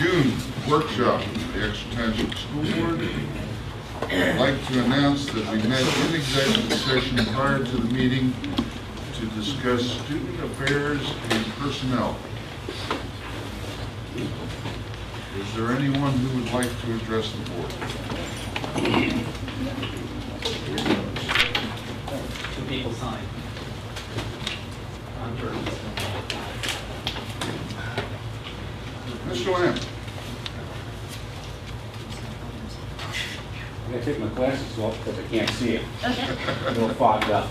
June workshop of the Exeter Township School Board. I'd like to announce that we met in executive session prior to the meeting to discuss student affairs and personnel. Is there anyone who would like to address the board? Two people sign. Mr. Lamb. I'm going to take my glasses off because I can't see it. A little fogged up.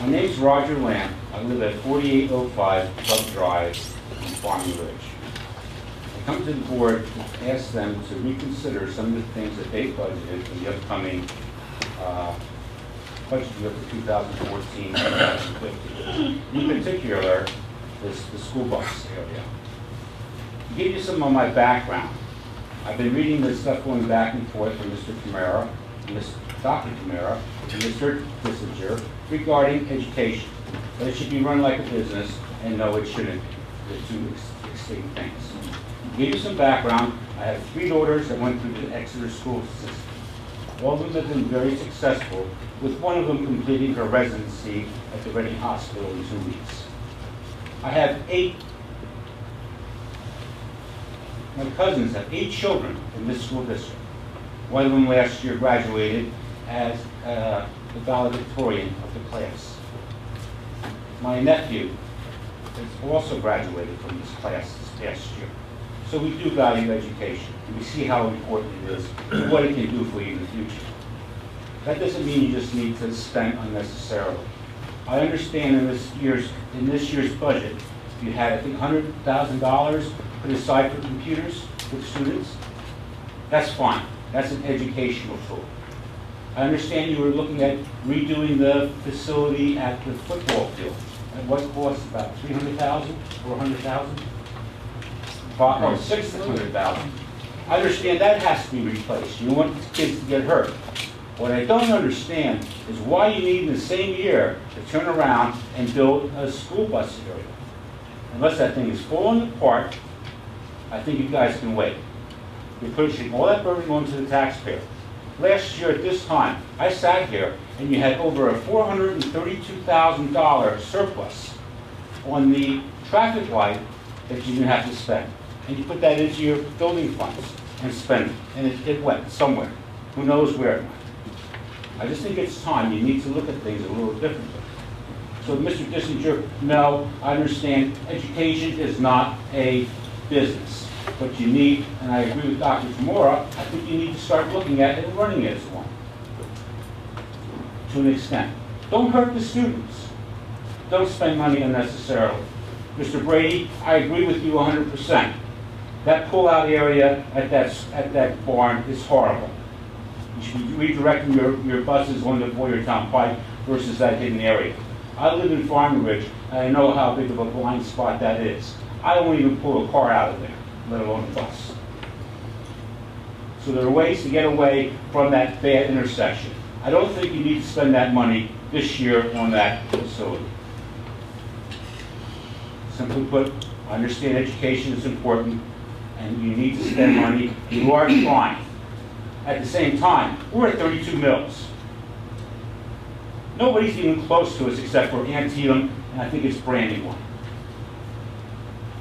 My name's Roger Lamb. I live at 4805 Club Drive in Farming Ridge. I come to the board to ask them to reconsider some of the things that they budgeted for the upcoming budget year for 2014-2015. In particular, the school bus area. To give you some of my background, I've been reading this stuff going back and forth from Mr. Camara, Dr. Camara, and Mr. Kissinger regarding education. That it should be run like a business, and no, it shouldn't be. They're two distinct things. To give you some background, I have 3 daughters that went through the Exeter school system. All of them have been very successful, with one of them completing her residency at the Reading Hospital in 2 weeks. I have 8 My cousins have 8 children in this school district. One of them last year graduated as the valedictorian of the class. My nephew has also graduated from this class this past year. So we do value education, and we see how important it is and what it can do for you in the future. That doesn't mean you just need to spend unnecessarily. I understand in this year's budget, you had, I think, $100,000 put aside for computers with students. That's fine. That's an educational tool. I understand you were looking at redoing the facility at the football field. At what cost? About $300,000, $400,000? Oh, $600,000. I understand that has to be replaced. You want the kids to get hurt. What I don't understand is why you need in the same year to turn around and build a school bus area. Unless that thing is falling apart, I think you guys can wait. You're pushing all that burden onto the taxpayer. Last year at this time, I sat here and you had over a $432,000 surplus on the traffic light that you didn't have to spend. And you put that into your building funds and spend it. And it went somewhere. Who knows where it went. I just think it's time you need to look at things a little differently. So Mr. Kissinger, no, I understand education is not a business. But you need, and I agree with Dr. Tamora, I think you need to start looking at it and running it as one. To an extent. Don't hurt the students. Don't spend money unnecessarily. Mr. Brady, I agree with you 100%. That pull-out area at that barn is horrible. You should be redirecting your buses on the Boyertown Pike versus that hidden area. I live in Farming Ridge, and I know how big of a blind spot that is. I won't even pull a car out of there, let alone a bus. So there are ways to get away from that bad intersection. I don't think you need to spend that money this year on that facility. Simply put, I understand education is important, and you need to spend money. You are trying. At the same time, we're at 32 mills. Nobody's even close to us except for Antietam, and I think it's Brandywine.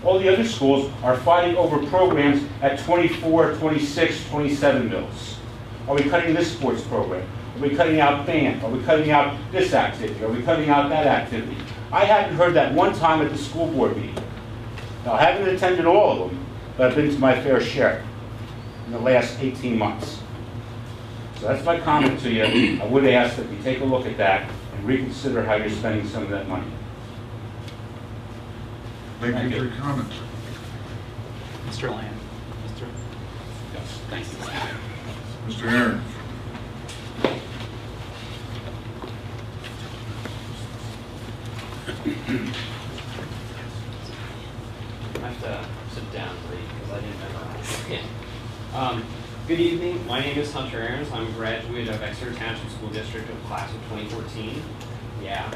All the other schools are fighting over programs at 24, 26, 27 mills. Are we cutting this sports program? Are we cutting out band? Are we cutting out this activity? Are we cutting out that activity? I haven't heard that one time at the school board meeting. Now, I haven't attended all of them, but I've been to my fair share in the last 18 months. So that's my comment to you. I would ask that you take a look at that and reconsider how you're spending some of that money. Thank you for your comments. Mr. Lamb. Yes, thank you. Mr. Aaron. I have to sit down and read because I didn't memorize. Good evening. My name is Hunter Aarons. I'm a graduate of Exeter Township School District of class of 2014. We Yeah.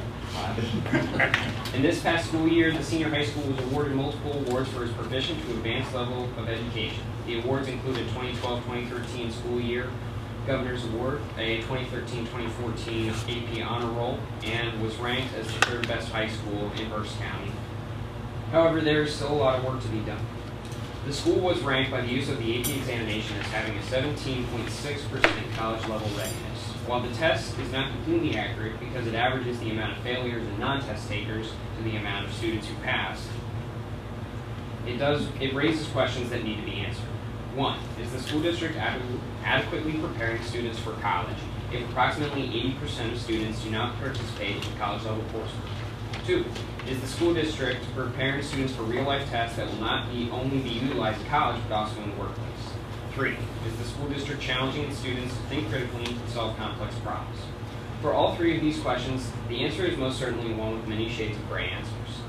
In this past school year, the senior high school was awarded multiple awards for its proficient to advanced level of education. The awards included 2012-2013 school year Governor's Award, a 2013-2014 AP Honor Roll, and was ranked as the third best high school in Berks County. However, there is still a lot of work to be done. The school was ranked by the use of the AP examination as having a 17.6% college level readiness. While the test is not completely accurate because it averages the amount of failures and non-test takers to the amount of students who passed, it raises questions that need to be answered. 1. Is the school district adequately preparing students for college if approximately 80% of students do not participate in college level coursework? 2. Is the school district preparing students for real-life tests that will not only be utilized in college but also in the workplace? 3. Is the school district challenging its students to think critically and solve complex problems? For all three of these questions, the answer is most certainly one with many shades of gray answers.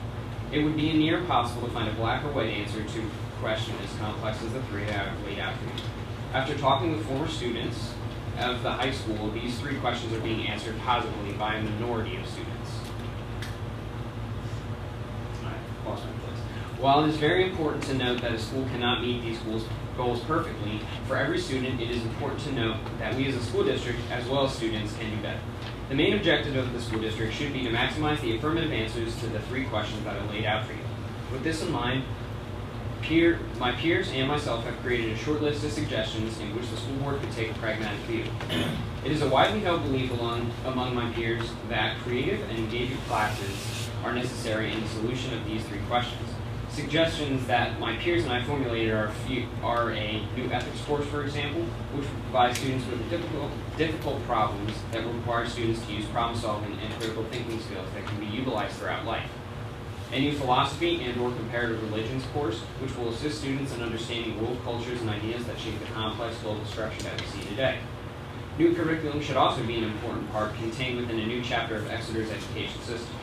It would be near impossible to find a black or white answer to a question as complex as the three I have laid out for you. After talking with former students of the high school, these three questions are being answered positively by a minority of students. Lost my place. While it is very important to note that a school cannot meet these goals perfectly, for every student it is important to note that we as a school district, as well as students, can do better. The main objective of the school district should be to maximize the affirmative answers to the three questions that are laid out for you. With this in mind, my peers and myself have created a short list of suggestions in which the school board could take a pragmatic view. It is a widely held belief among my peers that creative and engaging classes are necessary in the solution of these three questions. Suggestions that my peers and I formulated are a new ethics course, for example, which would provide students with difficult problems that require students to use problem solving and critical thinking skills that can be utilized throughout life. A new philosophy and/or comparative religions course, which will assist students in understanding world cultures and ideas that shape the complex global structure that we see today. New curriculum should also be an important part contained within a new chapter of Exeter's education system.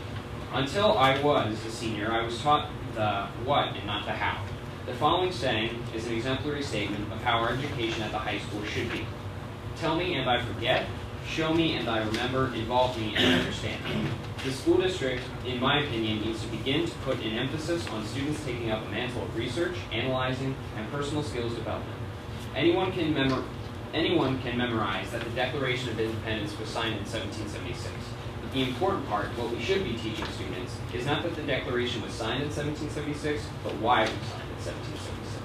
Until I was a senior, I was taught the what and not the how. The following saying is an exemplary statement of how our education at the high school should be. Tell me and I forget, show me and I remember, involve me and I understand. The school district, in my opinion, needs to begin to put an emphasis on students taking up a mantle of research, analyzing, and personal skills development. Anyone can memorize that the Declaration of Independence was signed in 1776. But the important part, what we should be teaching students, is not that the Declaration was signed in 1776, but why it was signed in 1776.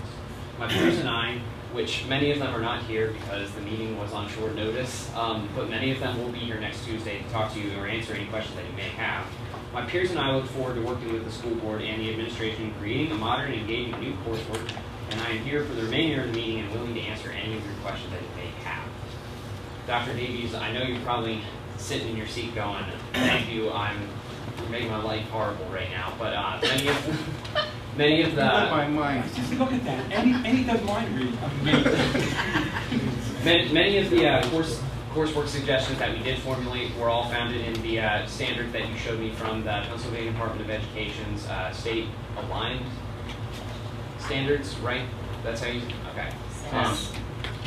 My peers and I, which many of them are not here because the meeting was on short notice, but many of them will be here next Tuesday to talk to you or answer any questions that you may have. My peers and I look forward to working with the school board and the administration in creating a modern and engaging new coursework, and I am here for the remainder of the meeting and willing to answer any of your questions that you may have. Dr. Davies, I know you're probably sitting in your seat going, thank you, you're making my life horrible right now, but many of the... my mind. Just look at that. Any does mind reading. Many of the coursework suggestions that we did formulate were all founded in the standard that you showed me from the Pennsylvania Department of Education's state-aligned standards, right? That's how you... Okay.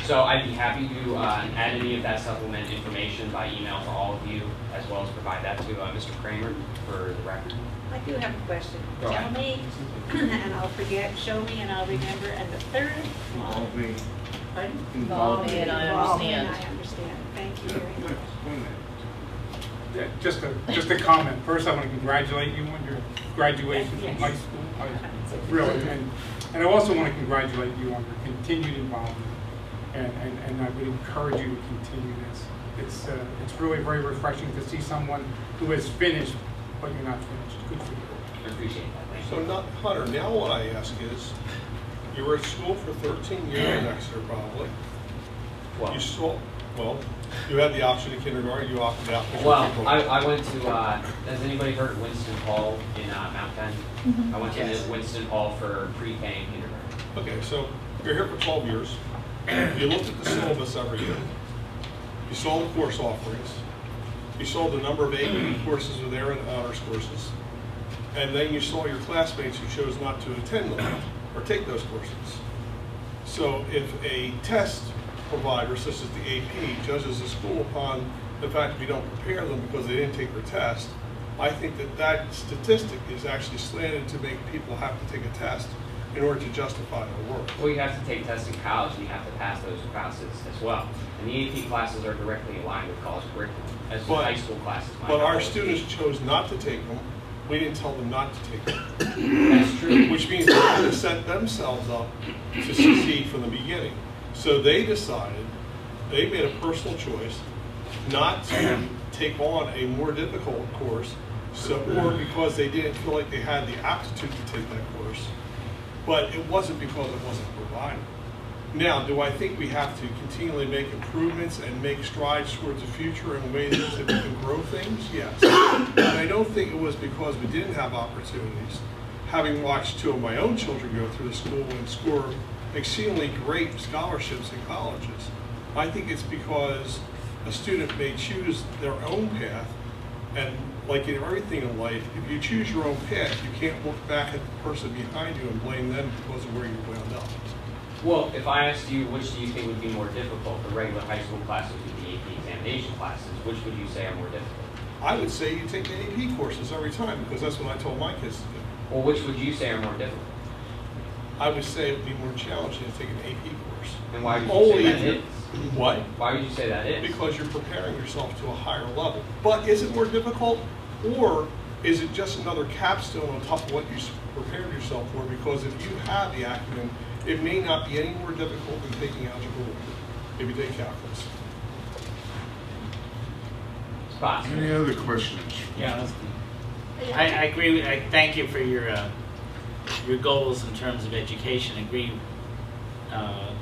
So I'd be happy to add any of that supplement information by email for all of you, as well as provide that to Mr. Kramer for the record. I do have a question. Go Tell ahead. me, and I'll forget, show me and I'll remember, and the third one. Involve me. Pardon? Involve me and I Involve me and understand. I understand. Thank you very much. Yeah, just a comment. First, I want to congratulate you on your graduation from high school. Really, and I also want to congratulate you on your continued involvement, and I would encourage you to continue this. It's really very refreshing to see someone who has finished, but you're not finished. Good for you. I appreciate that. Thank So, you. Hunter, now what I ask is, you were at school for 13 years in Exeter, probably. Well, You had the option of kindergarten, you opted out. because you Well, were I went to, has anybody heard of Winston Hall in Mount Penn? I went to Winston Hall for pre-K and kindergarten. Okay, so you're here for 12 years. You looked at the syllabus every year. You saw the course offerings. You saw the number of AP courses are there and honors courses. And then you saw your classmates who chose not to attend them or take those courses. So if a test provider, such as the AP, judges a school upon the fact that we don't prepare them because they didn't take their test, I think that that statistic is actually slanted to make people have to take a test in order to justify their work. Well, you have to take tests in college, and you have to pass those classes as well. And the AP classes are directly aligned with college curriculum, as the high school classes might But not our always students be. chose not to take them. We didn't tell them not to take them. That's true. Which means they could have set themselves up to succeed from the beginning. So they decided, they made a personal choice not to take on a more difficult course, or because they didn't feel like they had the aptitude to take that course. But it wasn't because it wasn't provided. Now, do I think we have to continually make improvements and make strides towards the future in ways that we can grow things? Yes. And I don't think it was because we didn't have opportunities. Having watched two of my own children go through the school and score exceedingly great scholarships in colleges, I think it's because a student may choose their own path, and like in everything in life, if you choose your own path, you can't look back at the person behind you and blame them because of where you wound up. Well, if I asked you which do you think would be more difficult, the regular high school classes or the AP examination classes, which would you say are more difficult? I would say you take the AP courses every time because that's what I told my kids to do. Or which would you say are more difficult? I would say it would be more challenging to take an AP course. And why would you Only say that if you're- is? What? Why would you say that is? Because you're preparing yourself to a higher level. But is it more difficult, or is it just another capstone on top of what you prepared yourself for? Because if you have the acumen, it may not be any more difficult than taking algebra 1, maybe take calculus. Spots. Any other questions? Yeah, I agree. I thank you for your goals in terms of education. I agree.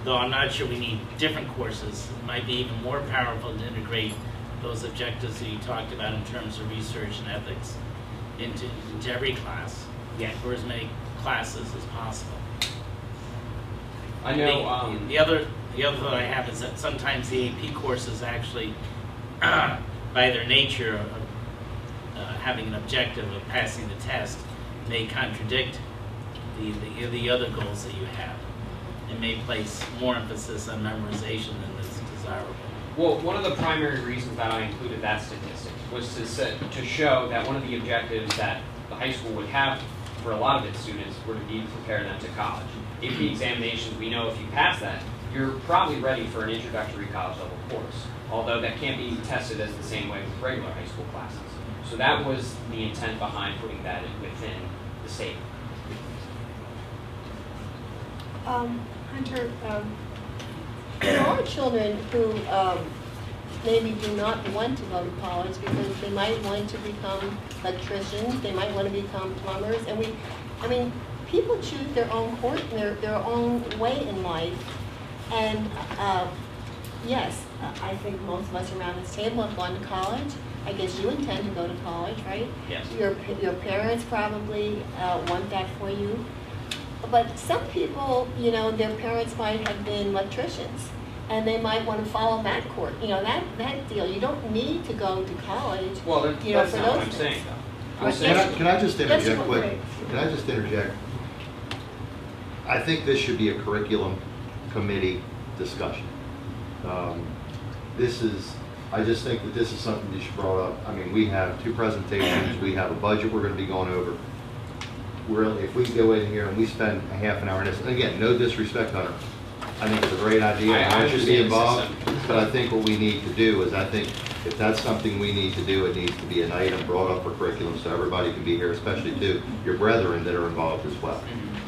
Though I'm not sure we need different courses. It might be even more powerful to integrate those objectives that you talked about in terms of research and ethics into every class, for as many classes as possible. I know. The other thought I have is that sometimes the AP courses actually, by their nature of having an objective of passing the test, may contradict the other goals that you have. It may place more emphasis on memorization than is desirable. Well, one of the primary reasons that I included that statistic was to show that one of the objectives that the high school would have for a lot of its students were to prepare them to college. AP examinations, we know if you pass that, you're probably ready for an introductory college level course, although that can't be tested as the same way with regular high school classes. So that was the intent behind putting that within the state. Hunter, there are children who maybe do not want to go to college because they might want to become electricians, they might want to become plumbers, and people choose their own course, their own way in life. And yes, I think most of us around this table have gone to college. I guess you intend to go to college, right? Yes. Your parents probably want that for you. But some people, their parents might have been electricians, and they might want to follow that course. That deal. You don't need to go to college. Well, that's for not what those I'm things. saying, though. I'm Right. saying, Can I just That's interject what quick? we're- Can I just interject? I think this should be a curriculum committee discussion. I just think that this is something you should brought up. I mean, we have 2 presentations, we have a budget we're going to be going over. Really, if we go in here and we spend a half an hour on this, and again, no disrespect, Hunter, I think it's a great idea, and I should be involved, but I think what we need to do is, I think if that's something we need to do, it needs to be an item brought up for curriculum so everybody can be here, especially too your brethren that are involved as well.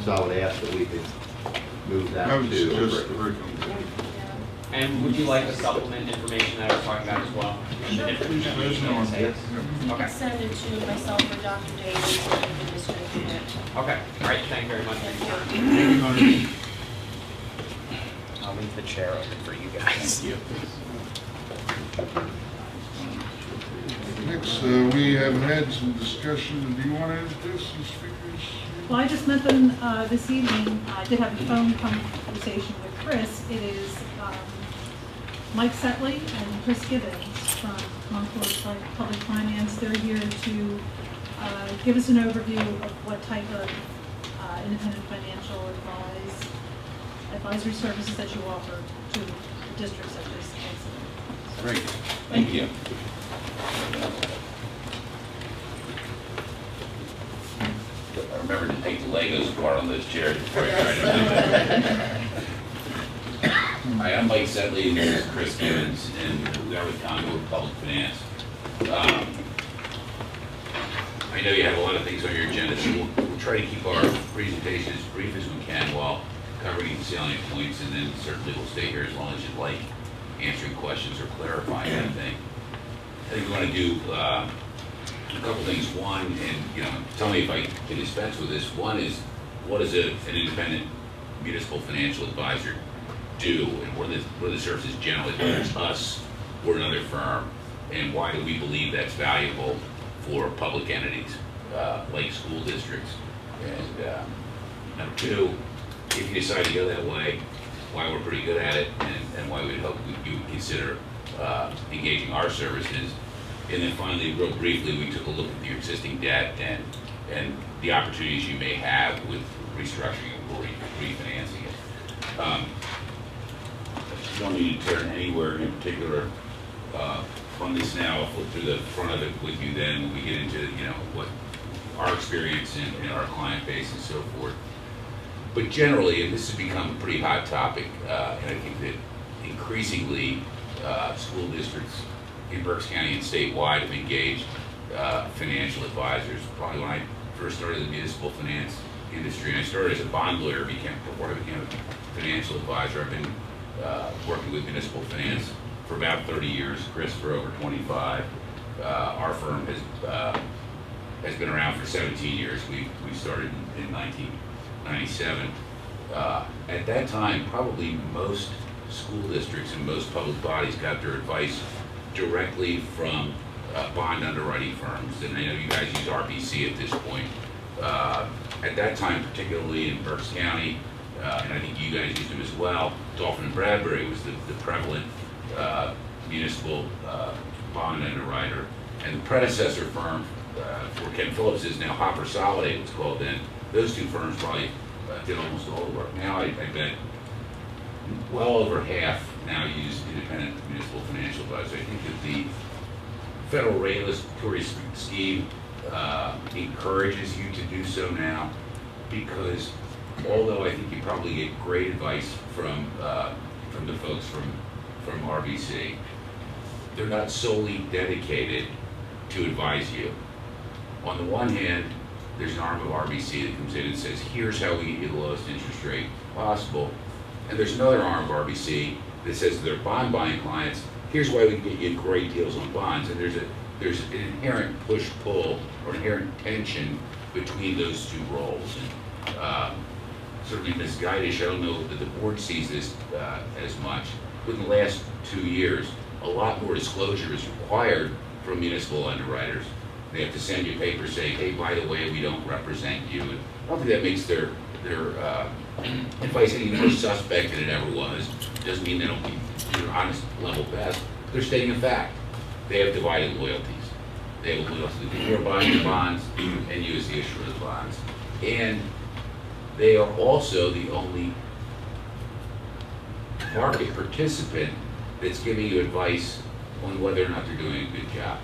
So I would ask that we could move that That was to just curriculum. curriculum. and would you like to supplement information that I was talking about as well? Please let us know. Okay. You can send it to myself or Dr. Davis or the administrator. Okay, all right, thank you very much. Thank you. I'll leave the chair open for you guys. Next, we have had some discussion. Do you want to introduce some speakers? Well, I just met them this evening. I did have a phone conversation with Chris. It is Mike Setley and Chris Gibbons from Concord Public Finance. They're here to give us an overview of what type of independent financial advisory services that you offer to districts such as Exeter. Great, thank you. I remember to take the Legos apart on those chairs before I tried it. Hi, I'm Mike Sedley, and this is Chris Gibbons, and we are with Congo Public Finance. I know you have a lot of things on your agenda, so we'll try to keep our presentation as brief as we can while covering salient points, and then certainly we'll stay here as long as you'd like, answering questions or clarifying anything. I think we want to do a couple things. One, and tell me if I can dispense with this. One is, what does an independent municipal financial advisor do, and what are the services generally, whether it's us or another firm, and why do we believe that's valuable for public entities like school districts? And number two, if you decide to go that way, why we're pretty good at it, and why we'd hope you would consider engaging our services. And then finally, real briefly, we took a look at your existing debt and the opportunities you may have with restructuring or refinancing it. I don't need to turn anywhere in particular on this now. I'll flip through the front of it with you then when we get into what our experience and our client base and so forth. But generally, and this has become a pretty hot topic, and I think that increasingly school districts in Berks County and statewide have engaged financial advisors. Probably when I first started in the municipal finance industry, and I started as a bond lawyer before I became a financial advisor. I've been working with municipal finance for about 30 years, Chris for over 25. Our firm has been around for 17 years. We started in 1997. At that time, probably most school districts and most public bodies got their advice directly from bond underwriting firms, and I know you guys use RBC at this point. At that time, particularly in Berks County, and I think you guys used them as well, Dolphin and Bradbury was the prevalent municipal bond underwriter. And the predecessor firm for Ken Phillips is now Hopper Solid, it was called then. Those two firms probably did almost all the work. Now I bet well over half now use independent municipal financial advisors. I think that the federal regulatory scheme encourages you to do so now, because although I think you probably get great advice from the folks from RBC, they're not solely dedicated to advise you. On the one hand, there's an arm of RBC that comes in and says, here's how we get you the lowest interest rate possible. And there's another arm of RBC that says to their bond buying clients, here's why we can get you great deals on bonds. And there's an inherent push-pull or inherent tension between those two roles. And certainly Ms. Guidish, I don't know that the board sees this as much. Within the last 2 years, a lot more disclosure is required from municipal underwriters. They have to send you papers saying, hey, by the way, we don't represent you. And I don't think that makes their advice any more suspect than it ever was. Doesn't mean they don't keep your honest level best. They're stating a fact. They have divided loyalties. They have loyalty to your buying the bonds and you as the issuer of the bonds. And they are also the only market participant that's giving you advice on whether or not they're doing a good job.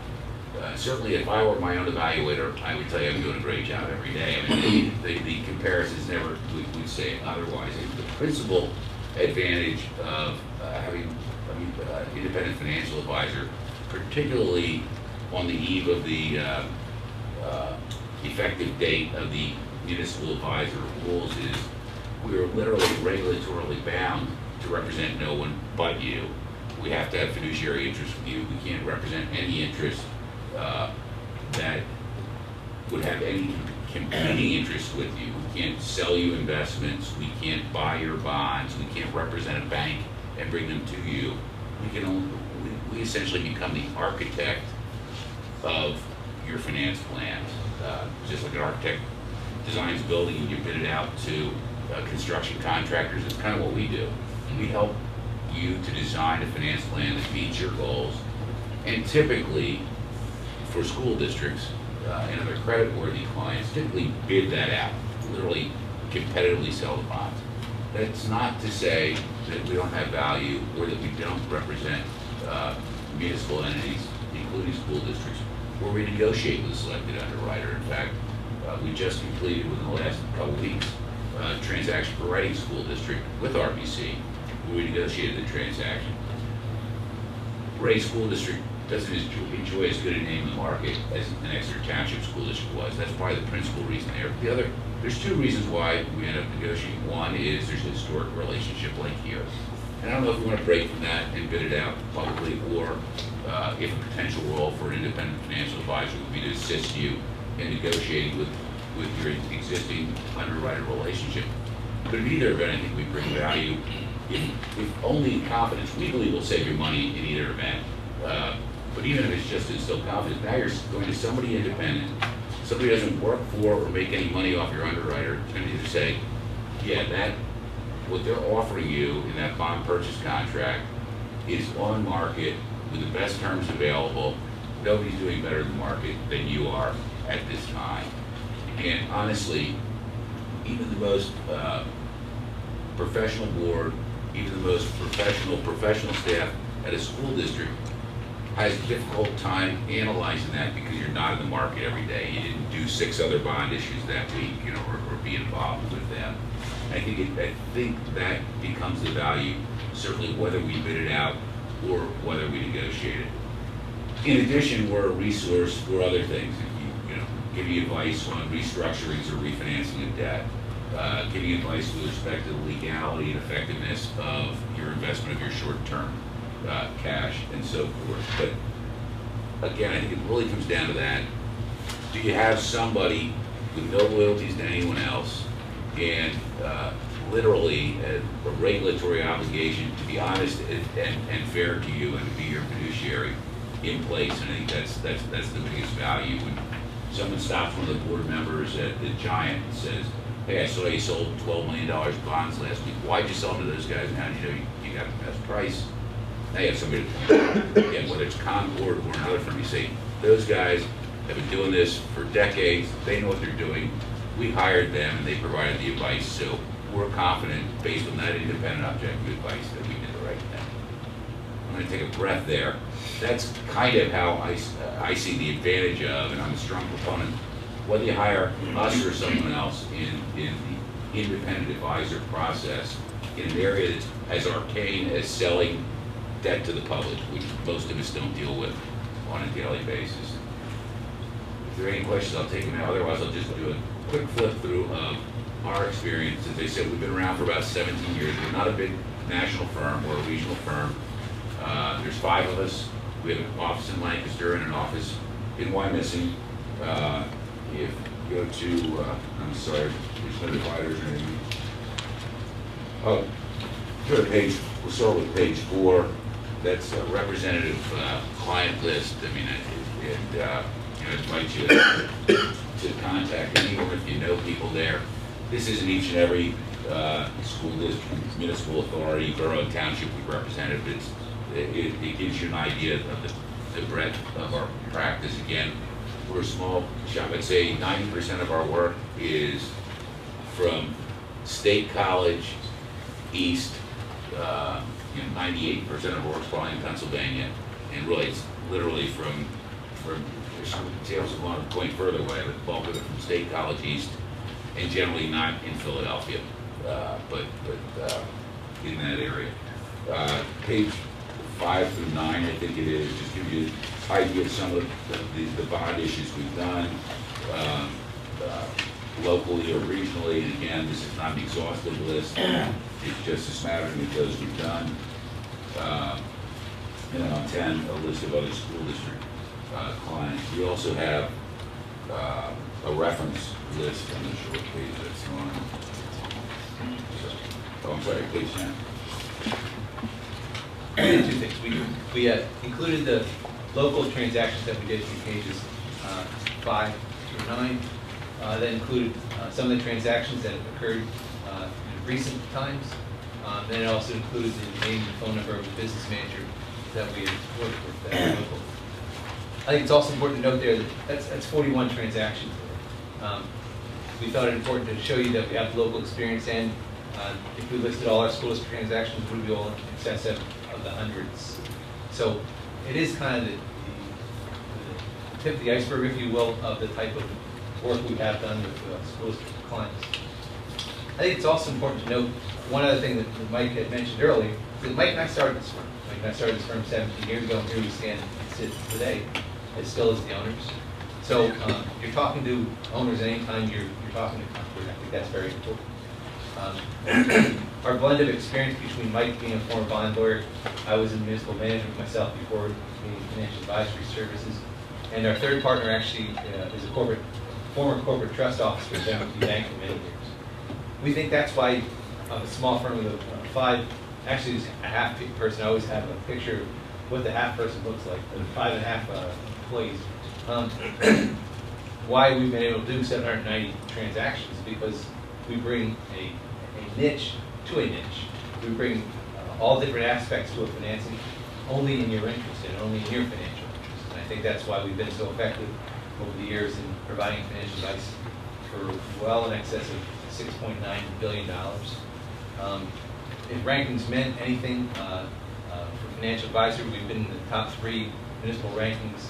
Certainly, if I were my own evaluator, I would tell you I'm doing a great job every day. I mean, the comparisons never would say otherwise. The principal advantage of having an independent financial advisor, particularly on the eve of the effective date of the municipal advisor rules, is we are literally regulatorily bound to represent no one but you. We have to have fiduciary interest with you. We can't represent any interest that would have any competing interest with you. We can't sell you investments. We can't buy your bonds. We can't represent a bank and bring them to you. We essentially become the architect of your finance plans. Just like an architect designs a building and you bid it out to construction contractors, it's kind of what we do. We help you to design a finance plan that meets your goals. And typically, for school districts and other credit-worthy clients, typically bid that out, literally competitively sell the bonds. That's not to say that we don't have value or that we don't represent municipal entities, including school districts, where we negotiate with the selected underwriter. In fact, we just completed within the last couple weeks a transaction for Reading School District with RBC, where we negotiated the transaction. Reading School District doesn't enjoy as good a name in the market as an Exeter Township School District was. That's probably the principal reason there. There's two reasons why we end up negotiating. One is there's a historic relationship like here. And I don't know if we want to break from that and bid it out publicly, or if a potential role for an independent financial advisor would be to assist you in negotiating with your existing underwriter relationship. But in either event, I think we bring value, if only in confidence. We believe we'll save you money in either event. But even if it's just instilled confidence, now you're going to somebody independent, somebody who doesn't work for or make any money off your underwriter, and you say, yeah, what they're offering you in that bond purchase contract is on market with the best terms available. Nobody's doing better in the market than you are at this time. And honestly, even the most professional board, even the most professional staff at a school district has a difficult time analyzing that, because you're not in the market every day. You didn't do 6 other bond issues that week, or be involved with them. I think that becomes the value, certainly whether we bid it out or whether we negotiate it. In addition, we're a resource for other things. Give you advice on restructurings or refinancing of debt, give you advice with respect to the legality and effectiveness of your investment of your short-term cash and so forth. But again, I think it really comes down to that. Do you have somebody with no loyalties to anyone else, and literally a regulatory obligation to be honest and fair to you and to be your fiduciary in place? And I think that's the biggest value. When someone stops one of the board members at the Giant and says, hey, I saw you sold $12 million bonds last week. Why'd you sell them to those guys? Now you got the best price. Now you have somebody to, again, whether it's Concord or another firm, you say, those guys have been doing this for decades. They know what they're doing. We hired them and they provided the advice. So we're confident, based on that independent objective advice, that we did the right thing. I'm going to take a breath there. That's kind of how I see the advantage of, and I'm a strong proponent, whether you hire us or someone else in the independent advisor process in an area that's as arcane as selling debt to the public, which most of us don't deal with on a daily basis. If there are any questions, I'll take them now. Otherwise, I'll just do a quick flip through of our experience. As I said, we've been around for about 17 years. We're not a big national firm or a regional firm. There's 5 of us. We have an office in Lancaster and an office in Wyomissing. If you go to, I'm sorry, there's no dividers or anything. Oh, go to page, we'll start with page 4. That's a representative client list. I mean, I invite you to contact anyone if you know people there. This isn't each and every school district, municipal authority, borough, township we represent. It gives you an idea of the breadth of our practice. Again, we're a small shop. I'd say 90% of our work is from State College east. 98% of our work's probably in Pennsylvania, and really it's literally from some sales going further away, but the bulk of it from State College east, and generally not in Philadelphia, but in that area. Page 5 through 9, I think it is, just give you an idea of some of the bond issues we've done locally or regionally. And again, this is not an exhaustive list. It's just a smattering of those we've done. And then on 10, a list of other school district clients. We also have a reference list. I'm not sure what page that's on. Oh, I'm sorry, page 10. We did 2 things. We included the local transactions that we did in pages 5 through 9. That included some of the transactions that occurred in recent times. Then it also included the name and phone number of the business manager that we had worked with that were local. I think it's also important to note there that that's 41 transactions. We thought it important to show you that we have local experience, and if we listed all our school district transactions, we would be all in excess of the hundreds. So it is kind of the tip of the iceberg, if you will, of the type of work we have done with school district clients. I think it's also important to note one other thing that Mike had mentioned earlier, that Mike and I started this firm. Mike and I started this firm 17 years ago, and here we stand and sit today, as still as the owners. So you're talking to owners anytime you're talking to customers. I think that's very important. Our blend of experience between Mike being a former bond lawyer, I was in municipal management myself before being financial advisory services, and our third partner actually is a former corporate trust officer at M&T Bank for many years. We think that's why a small firm with five, actually it's a half person. I always have a picture of what the half person looks like, the 5.5 employees. Why we've been able to do 790 transactions, because we bring a niche to a niche. We bring all different aspects to a financing only in your interest and only in your financial interest. And I think that's why we've been so effective over the years in providing financial advice for well in excess of $6.9 billion. If rankings meant anything for financial advisory, we've been in the top 3 municipal rankings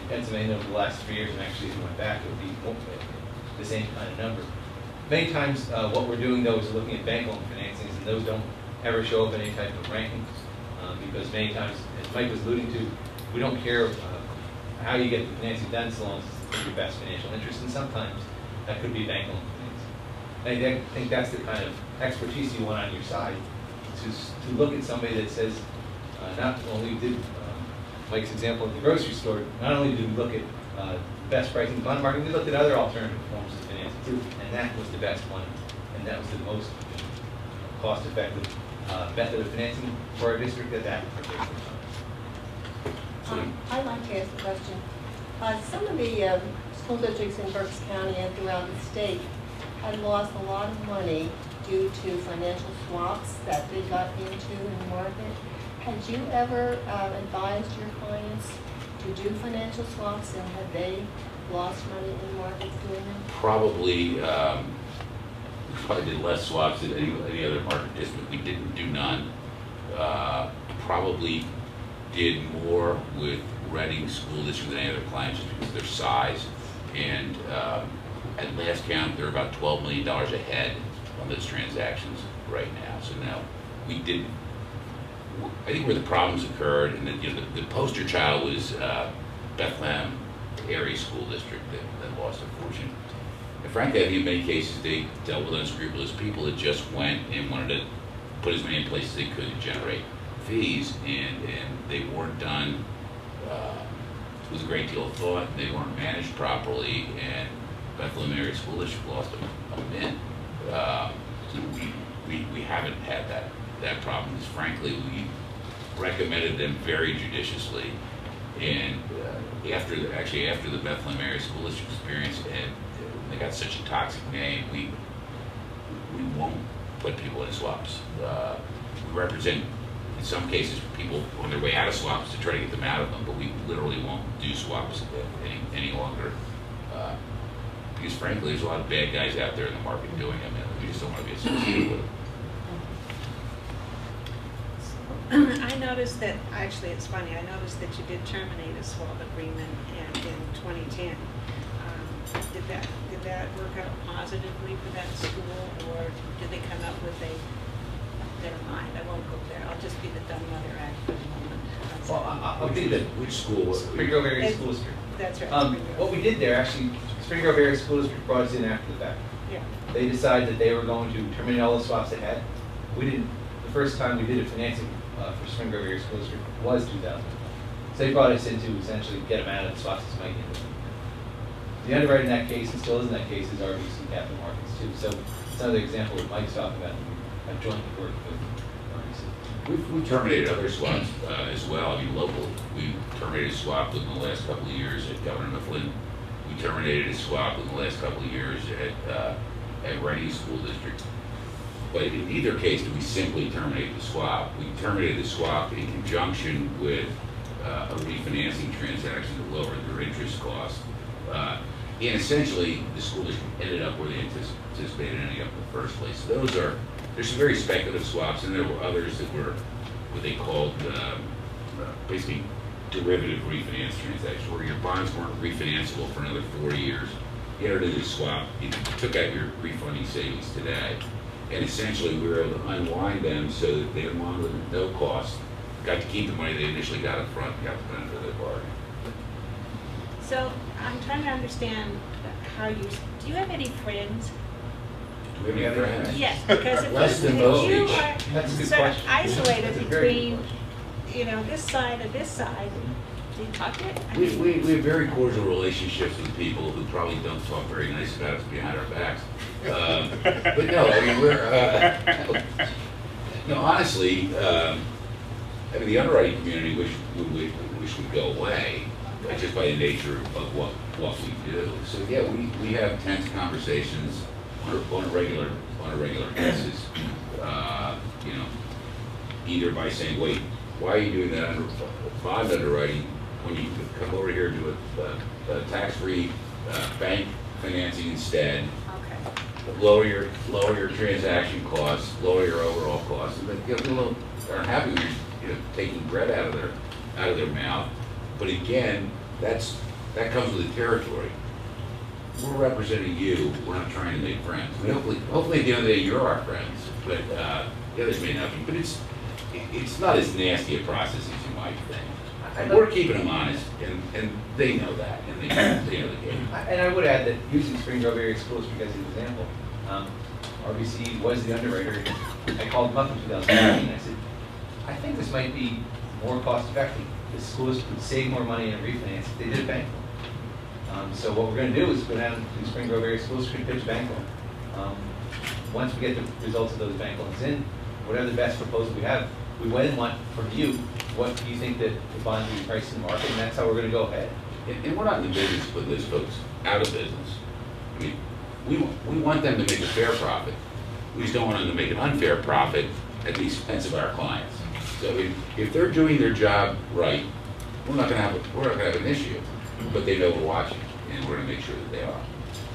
in Pennsylvania over the last 3 years, and actually if we went back, it would be the same kind of number. Many times what we're doing though is looking at bank loan financings, and those don't ever show up in any type of rankings because many times, as Mike was alluding to, we don't care how you get the financing done so long as it's in your best financial interest, and sometimes that could be bank loan financing. And I think that's the kind of expertise you want on your side, to look at somebody that says, not only did Mike's example at the grocery store, not only did we look at best pricing bond market, we looked at other alternative forms of financing too, and that was the best one, and that was the most cost-effective method of financing for our district at that particular time. I'd like to ask a question. Some of the school districts in Berks County and throughout the state had lost a lot of money due to financial swaps that they got into in the market. Had you ever advised your clients to do financial swaps, and had they lost money in markets doing them? Probably did less swaps than any other market participant. We didn't do none. Probably did more with Reading School District than any other clients just because of their size. And at last count, they're about $12 million ahead on those transactions right now. So now we didn't. I think where the problems occurred, and the poster child was Bethlehem Area School District that lost a fortune. And frankly, I think in many cases they dealt with unscrupulous people that just went and wanted to put as many places as they could to generate fees, and they weren't done with a great deal of thought, and they weren't managed properly, and Bethlehem Area School District lost a mint. So we haven't had that problem, because frankly we recommended them very judiciously, and after the Bethlehem Area School District experience, and they got such a toxic name, we won't put people in swaps. We represent in some cases people on their way out of swaps to try to get them out of them, but we literally won't do swaps any longer because frankly there's a lot of bad guys out there in the market doing them, and we just don't want to be associated with them. I noticed that, actually it's funny, I noticed that you did terminate a swap agreement in 2010. Did that work out positively for that school, or did they come up with never mind, I won't go there, I'll just be the dumb mother act for the moment. Well, I'll be the Which school was Spring Grove Area School District. That's right. What we did there, actually, Spring Grove Area School District brought us in after the fact. Yeah. They decided that they were going to terminate all the swaps they had. We didn't. The first time we did a financing for Spring Grove Area School District was 2000. So they brought us in to essentially get them out of the swaps as Mike ended. The underwriter in that case, and still is in that case, is RBC Capital Markets too. So it's another example of Mike's talking about. I jointly worked with RBC. We've terminated other swaps as well. I mean, locally, we terminated a swap within the last couple of years at Governor Mifflin. We terminated a swap in the last couple of years at Reading School District. But in either case, did we simply terminate the swap? We terminated the swap in conjunction with a refinancing transaction that lowered their interest cost. And essentially, the school district ended up where they anticipated ending up in the first place. So there's some very speculative swaps, and there were others that were what they called basically derivative refinance transaction, where your bonds weren't refinanceable for another 4 years. You entered into a swap, you took out your refunding savings today, and essentially we were able to unwind them so that they unwound them at no cost, got to keep the money they initially got up front, got the benefit of their bargain. So I'm trying to understand how you, do you have any friends? Do we have any friends? Yes, because Less than if most you each. are That's a good sort of question. isolated That's a very good between, question. you know, this side and this side, do you talk to it? I We mean, have very cordial relationships with people who probably don't talk very nice about us behind our backs. But no, I mean, we're, no, honestly, I mean, the underwriting community wish would go away, just by the nature of what we do. So yeah, we have tense conversations on a regular basis. You know, either by saying, wait, why are you doing that under bond underwriting when you could come over here and do a tax-free bank financing instead? Okay. Lower your transaction costs, lower your overall costs, and then people are happy when you're taking bread out of their mouth. But again, that comes with the territory. We're representing you. We're not trying to make friends. I mean, hopefully at the end of the day you're our friends, but the others may not be. But it's not as nasty a process as you might think. We're keeping them honest, and they know that, and they know the game. And I would add that using Spring Grove Area Schools because of the example, RBC was the underwriter. I called them up in 2015. I said, I think this might be more cost effective. The schools could save more money in a refinance if they did a bank loan. So what we're going to do is go down to Spring Grove Area Schools and pitch a bank loan. Once we get the results of those bank loans in, whatever the best proposal we have, we then want from you, what do you think that the bond will be priced in the market, and that's how we're going to go ahead. And we're not in the business of putting those folks out of business. I mean, we want them to make a fair profit. We just don't want them to make an unfair profit at the expense of our clients. So if they're doing their job right, we're not going to have an issue. But they know we're watching, and we're going to make sure that they are.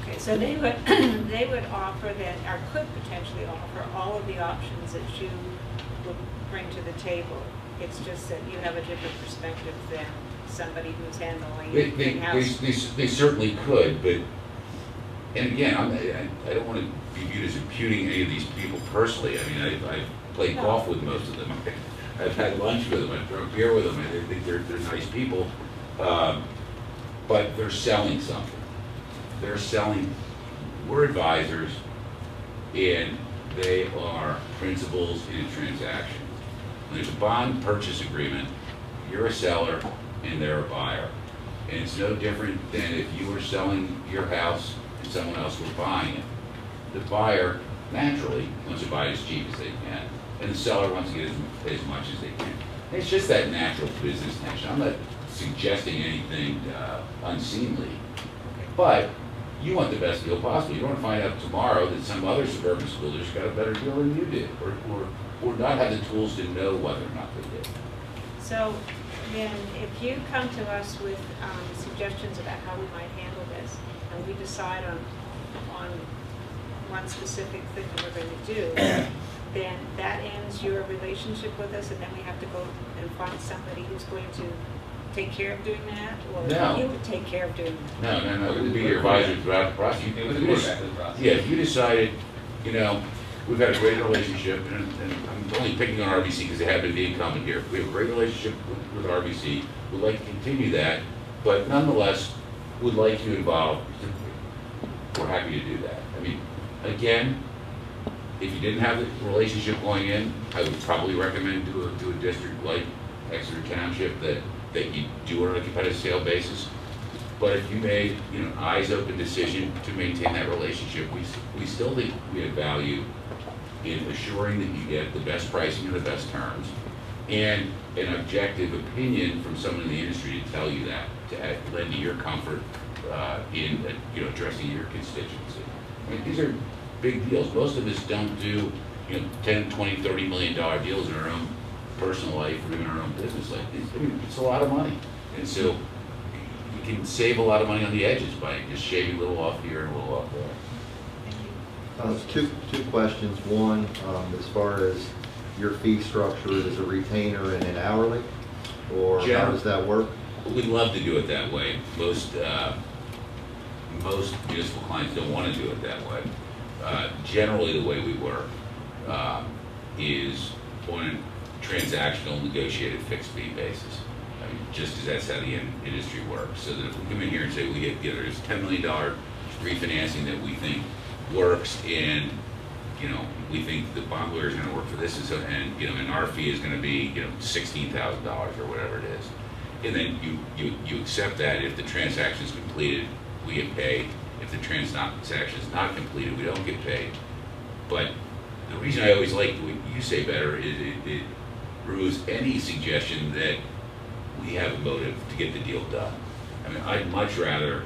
Okay, so they would offer that, or could potentially offer all of the options that you would bring to the table. It's just that you have a different perspective than somebody who's handling in-house. They certainly could, but, and again, I don't want to be viewed as imputing any of these people personally. I mean, I've played golf with most of them. I've had lunch with them. I've drunk beer with them. I think they're nice people. But they're selling something. We're advisors, and they are principals in a transaction. When there's a bond purchase agreement, you're a seller and they're a buyer. And it's no different than if you were selling your house and someone else was buying it. The buyer naturally wants to buy it as cheap as they can, and the seller wants to get as much as they can. And it's just that natural business tension. I'm not suggesting anything unseemly, but you want the best deal possible. You don't want to find out tomorrow that some other suburban school district got a better deal than you did, or not have the tools to know whether or not they did. So then if you come to us with suggestions about how we might handle this, and we decide on one specific thing that we're going to do, then that ends your relationship with us, and then we have to go and find somebody who's going to take care of doing that, or No. you would take care of doing that? No, it would be your advisor throughout the process. It would go back to the process. Yeah, if you decided, we've had a great relationship, and I'm only picking on RBC because they happen to be incumbent here. We have a great relationship with RBC. We'd like to continue that, but nonetheless, would like you involved. We're happy to do that. I mean, again, if you didn't have the relationship going in, I would probably recommend to a district like Exeter Township that you do it on a competitive sale basis. But if you made eyes open decision to maintain that relationship, we still think we have value in assuring that you get the best pricing and the best terms, and an objective opinion from someone in the industry to tell you that, to lend to your comfort in addressing your constituency. I mean, these are big deals. Most of us don't do 10, 20, $30 million deals in our own personal life or even our own business life. It's a lot of money, and so you can save a lot of money on the edges by just shaving a little off here and a little off there. Two questions. One, as far as your fee structure, is a retainer and an hourly? Or how does that work? We'd love to do it that way. Most municipal clients don't want to do it that way. Generally, the way we work is on a transactional negotiated fixed fee basis. I mean, just because that's how the industry works. So that if we come in here and say there's $10 million refinancing that we think works, and we think the bond lawyer is going to work for this, and our fee is going to be $16,000 or whatever it is, and then you accept that. If the transaction is completed, we get paid. If the transaction is not completed, we don't get paid. But the reason I always like what you say better is it removes any suggestion that we have a motive to get the deal done. I mean, I'd much rather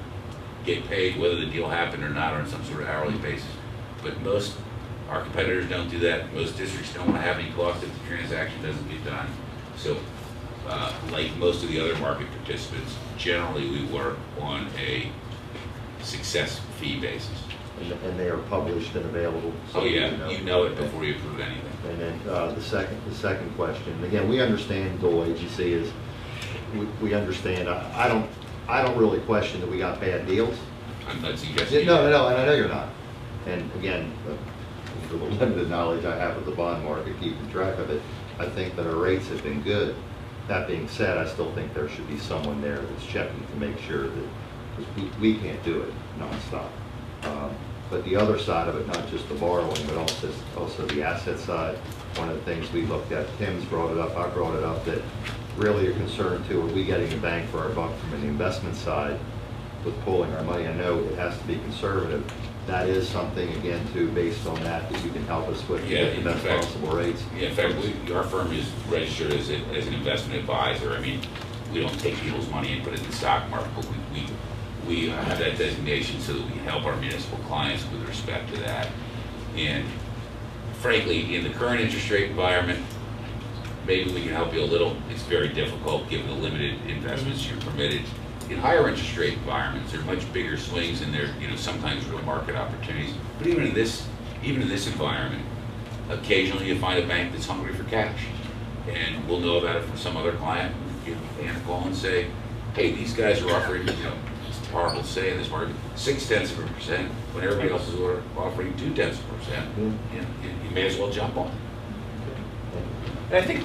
get paid whether the deal happened or not, or on some sort of hourly basis. But our competitors don't do that. Most districts don't want to have any cost if the transaction doesn't get done. So, like most of the other market participants, generally we work on a success fee basis. And they are published and available. So oh yeah, you know it before you approve anything. And then the second question, again, we understand Dole agency is, we understand. I don't really question that we got bad deals. I'm not suggesting. No, and I know you're not. And again, for the limited knowledge I have of the bond market, keeping track of it, I think that our rates have been good. That being said, I still think there should be someone there that's checking to make sure that, because we can't do it nonstop. But the other side of it, not just the borrowing, but also the asset side. One of the things we looked at, Tim's brought it up, I brought it up, that really are concerned too, are we getting a bang for our buck from an investment side with pooling our money? I know it has to be conservative. That is something, again, too, based on that you can help us with, to get the best possible rates. Yeah, in fact, our firm is registered as an investment advisor. I mean, we don't take people's money and put it in the stock market, but we have that designation so that we can help our municipal clients with respect to that. And frankly, in the current interest rate environment, maybe we can help you a little. It's very difficult given the limited investments you're permitted. In higher interest rate environments, there are much bigger swings, and there sometimes real market opportunities. But even in this environment, occasionally you find a bank that's hungry for cash, and we'll know about it from some other client. Give Ann a call and say, "Hey, these guys are offering, it's horrible to say in this market, 0.6% when everybody else is offering 0.2%. You may as well jump on it." And I think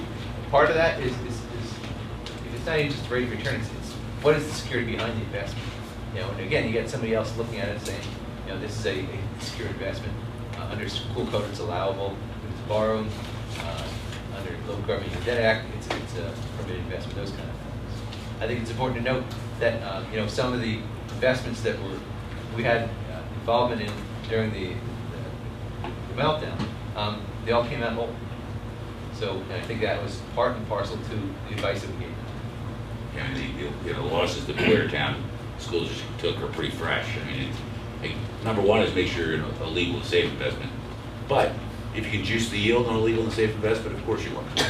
part of that is if it's not even just rate of return, it's what is the security behind the investment? And again, you get somebody else looking at it saying, this is a secure investment. Under school code, it's allowable. It's borrowing. Under Local Government Debt Act, it's a permitted investment. Those kind of things. I think it's important to note that some of the investments that we had involvement in during the meltdown, they all came out whole. So I think that was part and parcel to the advice that we gave. And the losses that Boyertown schools took are pretty fresh. I mean, number one is make sure you're in a legal and safe investment. But if you can juice the yield on a legal and safe investment, of course you want to.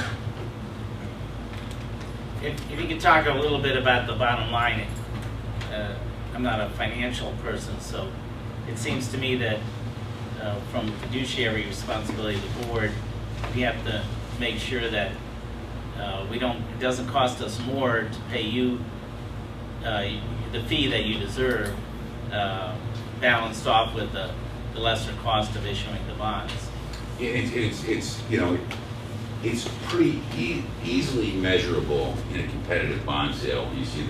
If you could talk a little bit about the bottom line. I'm not a financial person, so it seems to me that from fiduciary responsibility of the board, we have to make sure that it doesn't cost us more to pay you the fee that you deserve, balanced off with the lesser cost of issuing the bonds. It's pretty easily measurable in a competitive bond sale when you see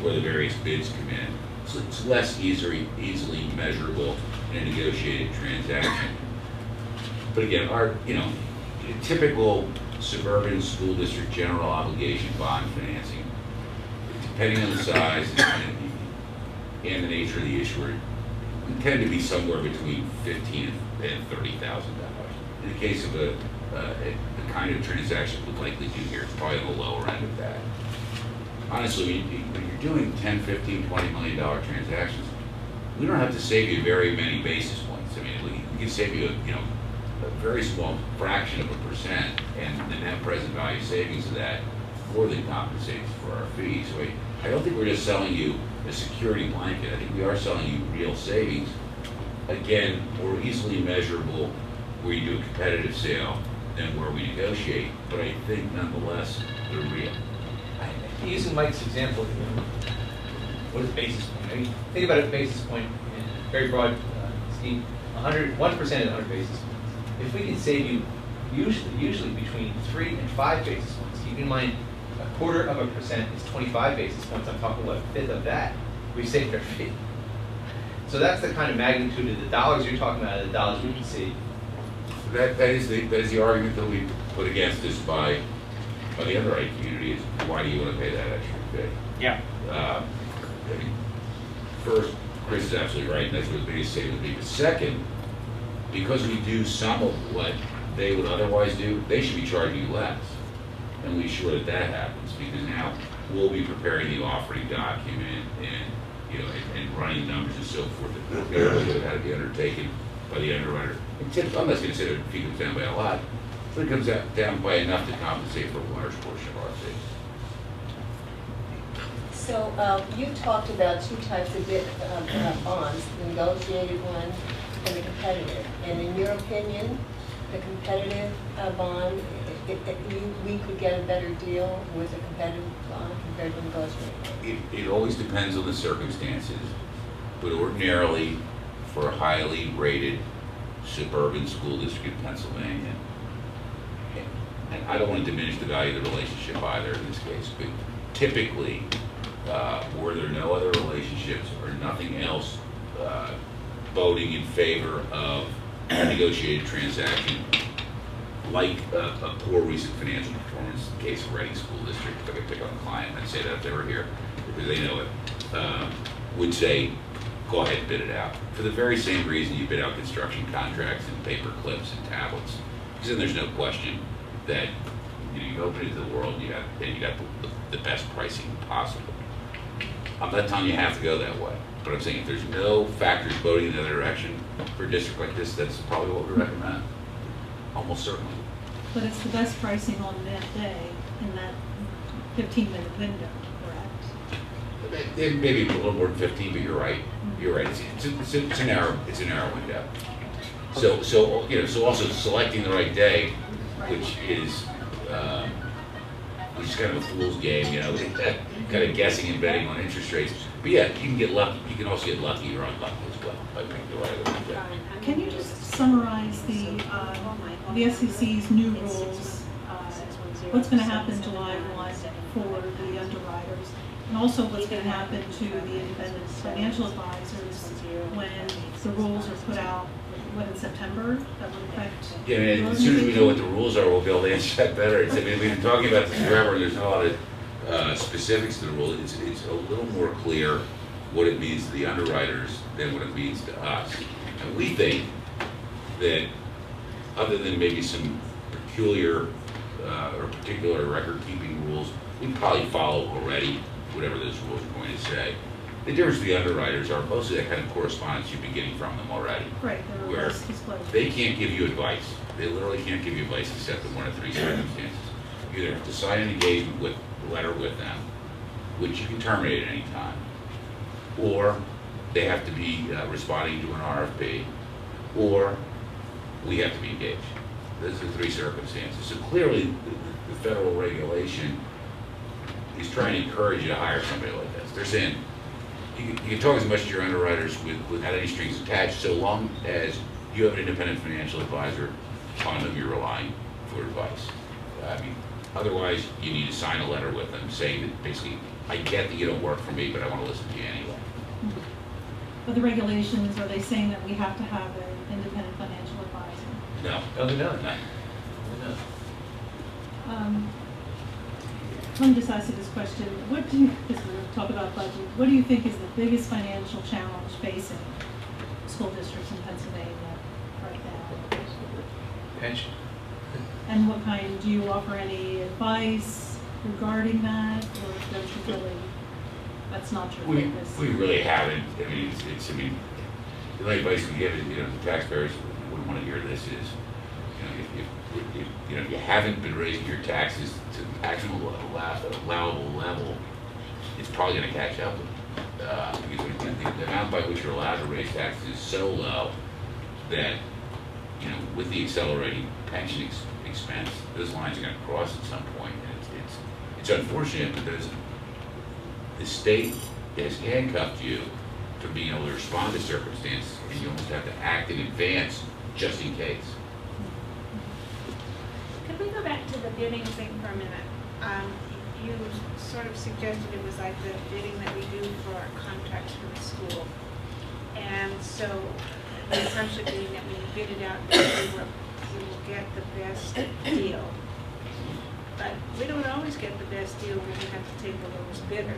where the various bids come in. So it's less easily measurable in a negotiated transaction. But again, our typical suburban school district general obligation bond financing, depending on the size and the nature of the issuer, we tend to be somewhere between $15,000 and $30,000. In the case of the kind of transaction we'd likely do here, it's probably on the lower end of that. Honestly, when you're doing $10, $15, $20 million transactions, we don't have to save you very many basis points. I mean, we can save you a very small fraction of a percent, and the net present value savings of that more than compensates for our fees. So I don't think we're just selling you a security blanket. I think we are selling you real savings. Again, more easily measurable where you do a competitive sale than where we negotiate, but I think nonetheless they're real. Using Mike's example, what is basis point? I mean, think about a basis point in a very broad scheme. 1% is 100 basis points. If we can save you usually between 3 and 5 basis points, keep in mind 1/4% is 25 basis points. I'm talking about a fifth of that. We've saved our fee. So that's the kind of magnitude of the dollars you're talking about, the dollars we can save. That is the argument that we put against this by the underwriting community is why do you want to pay that extra fee? Yeah. I mean, first, Chris is absolutely right, and that's what the biggest saving would be. But second, because we do some of what they would otherwise do, they should be charging you less. And we ensure that that happens, because now we'll be preparing the offering document and, you know, and running numbers and so forth that ordinarily would have had to be undertaken by the underwriter. And I'm not going to say that the fee comes down by a lot, but it comes down by enough to compensate for a large portion of our fee. So you talked about two types of bonds, the negotiated one and the competitive. And in your opinion, the competitive bond, we could get a better deal with a competitive bond compared to negotiated? It always depends on the circumstances, but ordinarily, for a highly rated suburban school district in Pennsylvania, and I don't want to diminish the value of the relationship either in this case, but typically, where there are no other relationships or nothing else voting in favor of a negotiated transaction, like a poor recent financial performance case of Reading School District, if I could pick on a client, I'd say that if they were here, because they know it, would say, go ahead and bid it out. For the very same reason you bid out construction contracts and paper clips and tablets. Because then there's no question that you open it to the world and you got the best pricing possible. I'm not telling you you have to go that way, but I'm saying if there's no factors voting in the other direction for a district like this, that's probably what we recommend. Almost certainly. But it's the best pricing on that day in that 15-minute window, correct? Maybe a little more than 15, but you're right. You're right. It's a narrow window. So you know, so also selecting the right day, which is kind of a fool's game, you know, kind of guessing and betting on interest rates. But yeah, you can get lucky. You can also get lucky or unlucky as well by picking the right day. Can you just summarize the SEC's new rules? What's going to happen July 1 for the underwriters, and also what's going to happen to the independent financial advisors when the rules are put out? What, in September? That would affect. Yeah, I mean, as soon as we know what the rules are, we'll be able to answer that better. I mean, we've been talking about this forever, and there's not a lot of specifics to the rule. It's a little more clear what it means to the underwriters than what it means to us. And we think that, other than maybe some peculiar or particular record-keeping rules, we probably follow already whatever those rules are going to say. The difference with the underwriters are most of that kind of correspondence you've been getting from them already. Right, where they can't give you advice. They literally can't give you advice except in one of three circumstances. You either have to sign an engagement letter with them, which you can terminate at any time, or they have to be responding to an RFP, or we have to be engaged. Those are the three circumstances. So clearly, the federal regulation is trying to encourage you to hire somebody like this. They're saying, you can talk as much to your underwriters without any strings attached, so long as you have an independent financial advisor on whom you're relying for advice. I mean, otherwise, you need to sign a letter with them saying that basically, I get that you don't work for me, but I want to listen to you anyway. But the regulations, are they saying that we have to have an independent financial advisor? No. No, they're not. No. Let me just ask you this question. What do you, because we're going to talk about budget, what do you think is the biggest financial challenge facing school districts in Pennsylvania right now? Pension. And what kind, do you offer any advice regarding that, or don't you really, that's not your focus? We really haven't. I mean, the only advice we give is, you know, the taxpayers wouldn't want to hear this is, if you haven't been raising your taxes to the actual allowable level, it's probably going to catch up. Because the amount by which you're allowed to raise taxes is so low that, you know, with the accelerating pension expense. Those lines are gonna cross at some point, and it's unfortunate because the state has handcuffed you from being able to respond to circumstances, and you almost have to act in advance just in case. Could we go back to the bidding thing for a minute? You sort of suggested it was like the bidding that we do for our contracts for the school. And so the assumption being that when you bid it out, that you will get the best deal. But we don't always get the best deal when we have to take the lowest bidder.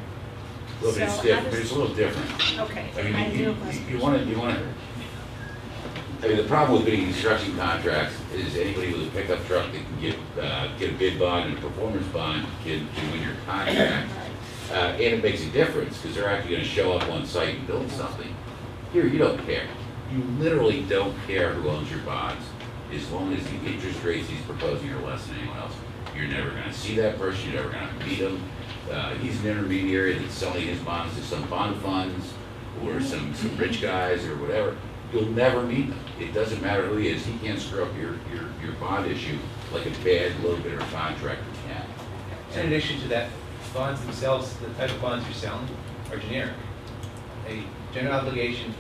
Well, but it's So different, how but does- it's a little different. Okay, I mean, I you knew want to, I mean, the problem with bidding construction contracts is anybody with a pickup truck that can get a bid bond and a performance bond can win your contract. And it makes a difference, because they're actually gonna show up on site and build something. Here, you don't care. You literally don't care who owns your bonds, as long as the interest rates he's proposing are less than anyone else. You're never gonna see that person, you're never gonna meet him. He's an intermediary that's selling his bonds to some bond funds, or some rich guys, or whatever. You'll never meet them. It doesn't matter who he is, he can't screw up your bond issue like a bad low bidder contractor can. In addition to that, bonds themselves, the type of bonds you're selling are generic. A general obligation,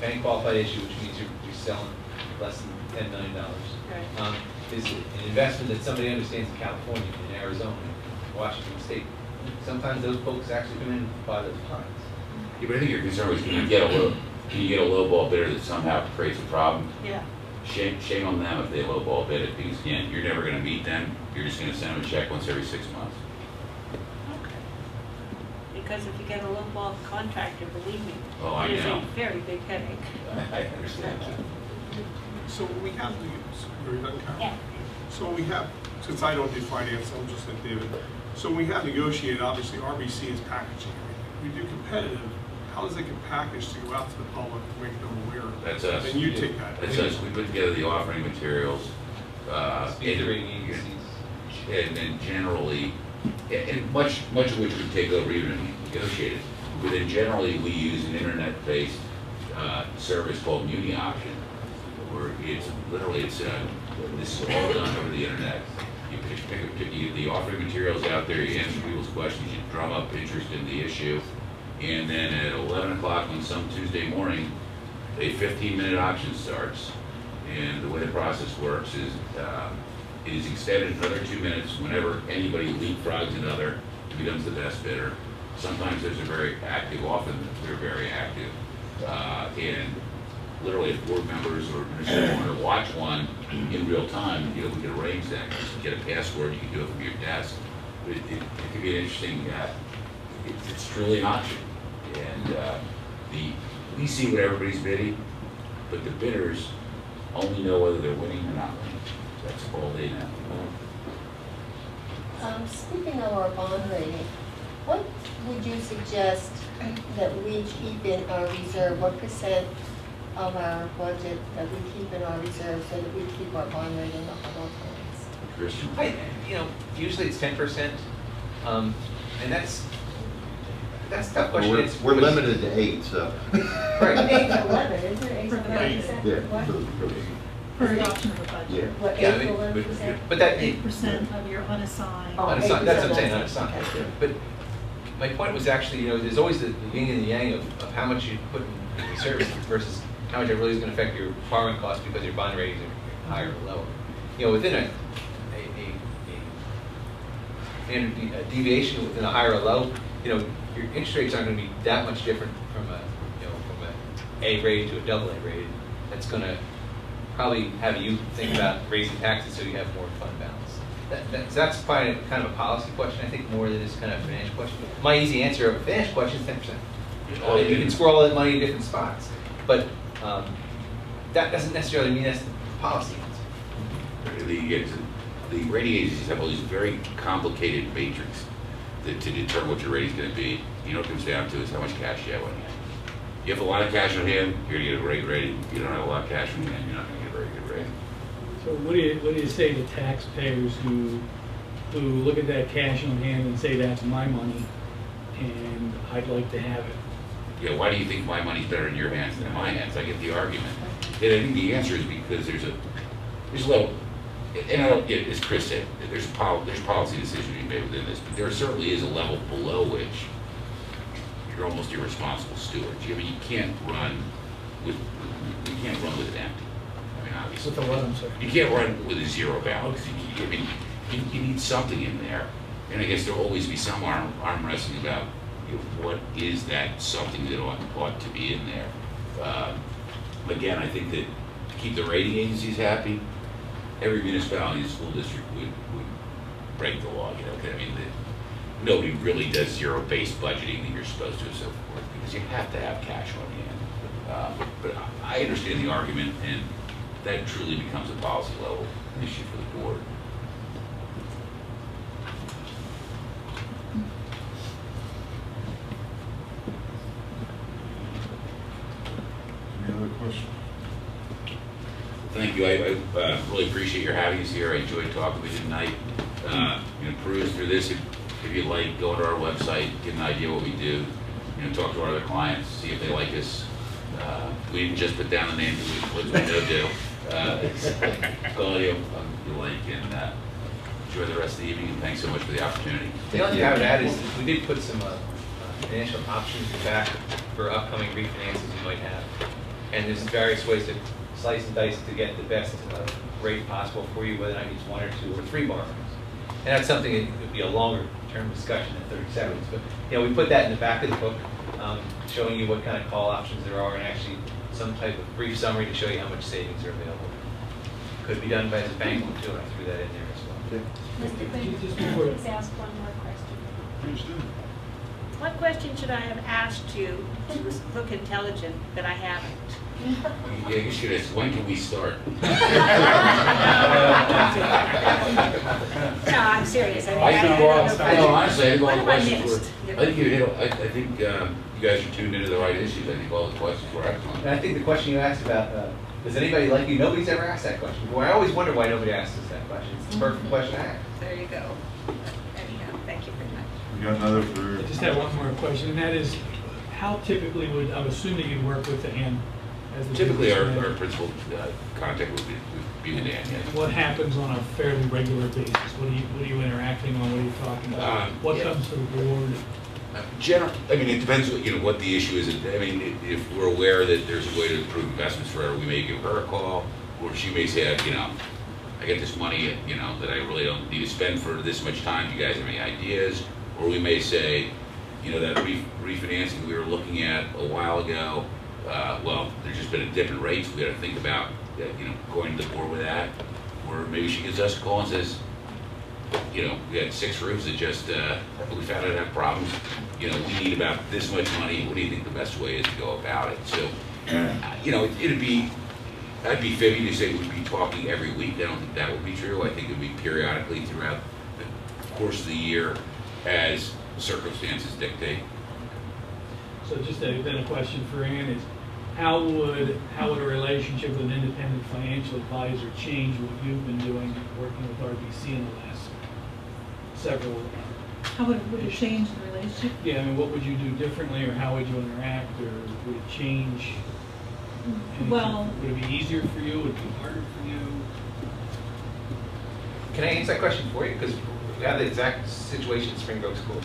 bank qualified issue, which means you're selling less than $10 million, is an investment that somebody understands in California, in Arizona, in Washington State. Sometimes those folks actually come in and buy those bonds. Yeah, but I think your concern was, can you get a low ball bidder that somehow creates a problem? Yeah. Shame on them if they low ball bid it, because again, you're never gonna meet them, you're just gonna send them a check once every 6 months. Okay. Because if you get a low-ball contractor, believe me, Oh, I it is a know. very big headache. I understand that. So we have to, are you done, Karen? Yeah. So we have, since I don't do finance, I'm just like David. So we have negotiated, obviously RBC is packaging everything. We do competitive, how does it get packaged to go out to the public and make them aware? That's us. And you take that. That's us, we put together the offering materials, Speed rating agencies. and then generally, and much of which we take over even if we negotiate it, but then generally we use an internet-based service called Muni Option, where it's literally, this is all done over the internet. You get the offering materials out there, you answer people's questions, you drum up interest in the issue, and then at 11 o'clock on some Tuesday morning, a 15-minute auction starts. And the way the process works is it is extended another 2 minutes whenever anybody leapfrogs another, who becomes the best bidder. Sometimes there's a very active, often they're very active. And literally if board members or administrators want to watch one in real time, we can arrange that. You get a password, you can do it from your desk. But it can be an interesting, it's truly an auction. And we see what everybody's bidding, but the bidders only know whether they're winning or not winning. That's all they know. Speaking of our bond rating, what would you suggest that we keep in our reserve? What percent of our budget that we keep in our reserve so that we keep our bond rating up at all times? Christian? Usually it's 10%, and that's a tough question. We're limited to 8, so. Right. 8 to 11, isn't it? For the budget. Yeah. What? For adoption of a budget. Yeah. What, Yeah, 8 to 11%? But that, 8% of your unassigned. Oh, unassigned, 8%, that's what I'm saying, that's unassigned. okay. But my point was actually, there's always the yin and the yang of how much you put in reserves versus how much it really is going to affect your borrowing costs because your bond ratings are higher or lower. Within a deviation within a higher or low, your interest rates aren't going to be that much different from a A rated to a double A rated. That's going to probably have you think about raising taxes so you have more fund balance. That's probably kind of a policy question, I think, more than it's kind of a financial question. My easy answer of a financial question is 10%. You can squirrel all that money in different spots, but that doesn't necessarily mean that's the policy answer. The rating agencies have all these very complicated matrix to determine what your rating is going to be. What it comes down to is how much cash you have on hand. You have a lot of cash on hand, you're going to get a great rating. You don't have a lot of cash on hand, you're not going to get a very good rating. So what do you say to taxpayers who look at that cash on hand and say that's my money and I'd like to have it? Yeah, why do you think my money's better in your hands than in my hands? I get the argument. And I think the answer is because there's a little and I don't, as Chris said, there's policy decisions to be made within this, but there certainly is a level below which you're almost irresponsible stewards. I mean, you can't run with it empty. I mean, obviously. With the what, I'm sorry? You can't run with a zero balance. I mean, you need something in there. And I guess there'll always be some arm wrestling about, you know, what is that something that ought to be in there. Again, I think that to keep the rating agencies happy, every municipality and school district would break the law, you know, 'cause I mean, nobody really does zero-based budgeting that you're supposed to and so forth, because you have to have cash on hand. But I understand the argument, and that truly becomes a policy level issue for the board. Any other questions? Thank you. I really appreciate your having us here. I enjoyed talking with you tonight. You know, peruse through this. If you'd like, go to our website, get an idea what we do. You know, talk to our other clients, see if they like us. We didn't just put down the names of what we know do. Call you like, and enjoy the rest of the evening. And thanks so much for the opportunity. The only thing I would add is we did put some financial options back for upcoming refinances you might have. And there's various ways to slice and dice to get the best rate possible for you, whether or not it's 1 or 2 or 3 borrowings. And that's something that would be a longer term discussion than 30 seconds. But you know, we put that in the back of the book, showing you what kind of call options there are, and actually some type of brief summary to show you how much savings are available. Could be done by the bank loan too, and I threw that in there as well. Mr. Quinn, Just before- please ask one more question. Please do. What question should I have asked you to look intelligent that I haven't? Yeah, you should ask, when can we start? No, I'm serious. I mean, I think don't know. no, honestly, I think all What the have I questions missed? were, I think you hit, I think you guys are tuned into the right issues. I think all the questions were excellent. And I think the question you asked about, does anybody like you? Nobody's ever asked that question before. I always wonder why nobody asks us that question. It's the perfect question to ask. There you go. Anyhow, thank you very much. We got another I for, just have one more question, and that is, how typically would, I would assume that you work with Ann as the Typically, business our manager. principal contact would be with Dan, yes. What happens on a fairly regular basis? What are you interacting on? What are you talking about? What yeah. comes to the board? I mean, it depends, you know, what the issue is. I mean, if we're aware that there's a way to improve investments for her, we may give her a call, or she may say, you know, I get this money, you know, that I really don't need to spend for this much time. Do you guys have any ideas? Or we may say, you know, that refinancing we were looking at a while ago, well, there's just been a dip in rates. We got to think about, you know, going to the board with that. Or maybe she gives us a call and says, you know, we had 6 roofs that just, we found out have problems. You know, we need about this much money. What do you think the best way is to go about it? So, you know, I'd be fibbing to say we'd be talking every week. I don't think that would be true. I think it would be periodically throughout the course of the year as circumstances dictate. So just then a question for Ann is, how would a relationship with an independent financial advisor change what you've been doing working with RBC in the last several? How would it change the relationship? Yeah, I mean, what would you do differently, or how would you interact, or would it change? anything? Well- Would it be easier for you? Would it be harder for you? Can I answer that question for you? Because we have the exact situation at Springbrook Schools.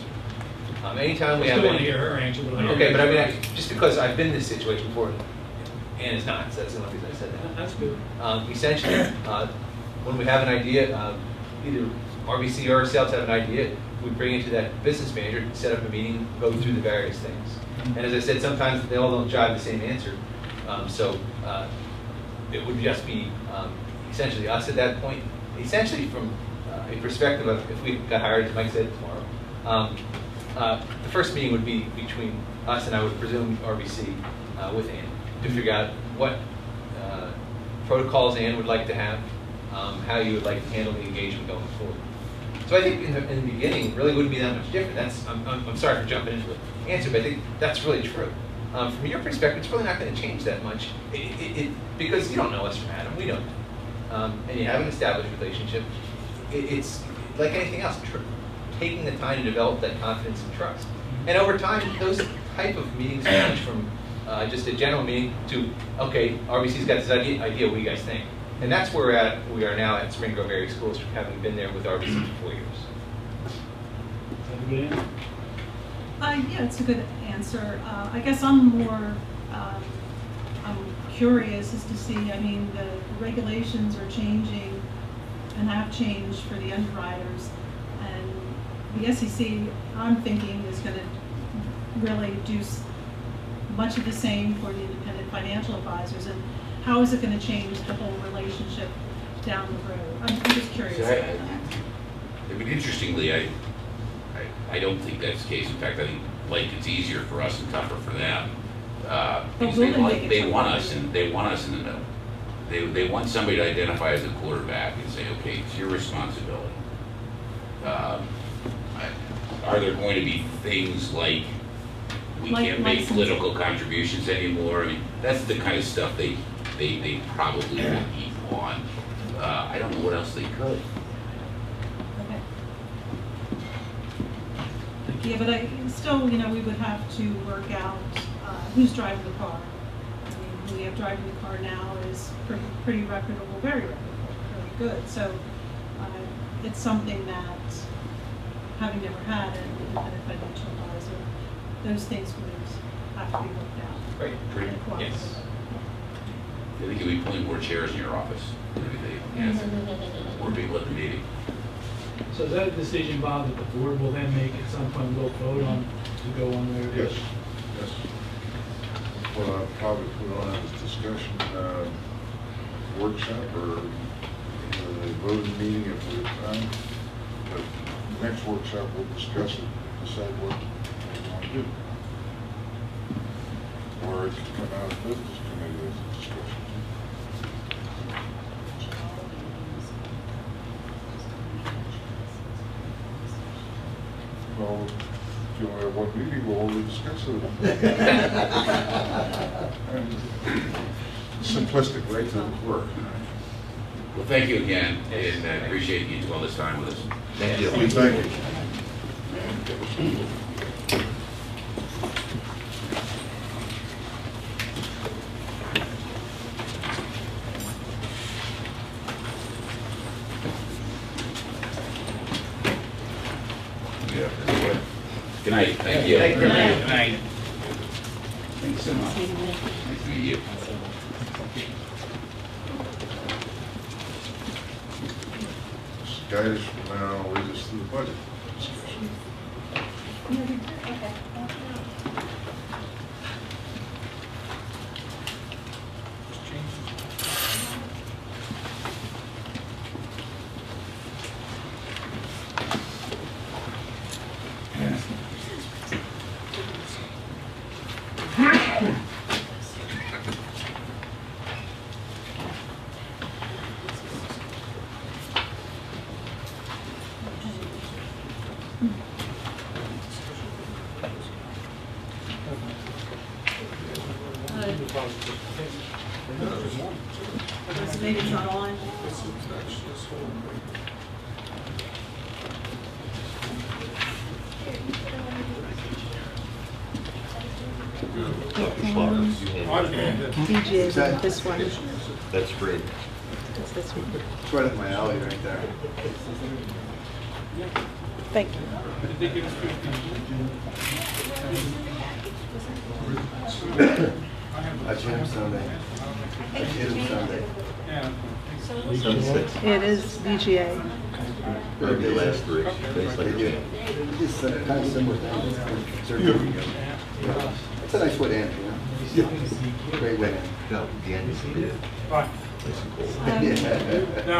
Anytime we I have still want to any- hear her answer, but Okay, but I mean, just because I've been in this situation before, and it's not, so that's the only reason I said that. That's good. Essentially, when we have an idea, either RBC or ourselves have an idea, we bring it to that business manager, set up a meeting, go through the various things. And as I said, sometimes they all don't jive the same answer. So it would just be essentially us at that point. Essentially from a perspective of if we got hired, as Mike said, tomorrow, the first meeting would be between us and I would presume RBC with Ann to figure out what protocols Ann would like to have, how you would like to handle the engagement going forward. So I think in the beginning, it really wouldn't be that much different. I'm sorry for jumping into the answer, but I think that's really true. From your perspective, it's really not going to change that much because you don't know us from Adam, we don't. And you have an established relationship. It's like anything else, taking the time to develop that confidence and trust. And over time, those type of meetings change from just a general meeting to, okay, RBC's got this idea, what do you guys think? And that's where we are now at Spring Grove Area School District, having been there with RBC for 4 years. Is that a good answer? Yeah, it's a good answer. I guess I'm more, I'm curious as to see, I mean, the regulations are changing and have changed for the underwriters. And the SEC, I'm thinking, is going to really do much of the same for the independent financial advisors. And how is it going to change the whole relationship down the road? I'm just curious about that. I mean, interestingly, I don't think that's the case. In fact, I think it's easier for us and tougher for them. Because they want us in the middle. They want somebody to identify as a quarterback and say, okay, it's your responsibility. Are there going to be things like we can't make political contributions anymore? I mean, that's the kind of stuff they probably won't eat on. I don't know what else they could. Okay. Yeah, but still, you know, we would have to work out who's driving the car. I mean, who we have driving the car now is pretty reputable, very reputable, really good. So it's something that, having never had an independent financial advisor, those things would have to be worked out. Right. Yes. I think we put more chairs in your office. More people at the meeting. So is that a decision, Bob, that the board will then make at some point, we'll vote on to go one way or the other? Yes. Well, I'll probably put on this discussion workshop or a voting meeting if we have time. But next workshop we'll discuss it, decide what we want to do. Or it can come out of business committee as a discussion. Well, if you want to have one meeting, we'll only discuss it. Simplistic, right to work. Well, thank you again, and I appreciate you doing all this time with us. Thank you. Thank you. Good night. Thank you. Good night. Good night. Thanks so much. Nice to meet you. Just guide us from now, lead us through the budget. Maybe it's not on. DJ, this one. That's great. It's this one. It's right up my alley right there. Thank you. I him Sunday. I hit him Sunday. It is VGA. Maybe the last three. It's kind of similar thing. It's a nice wood end, you know? Great wood end. No, the end is Fine. No, I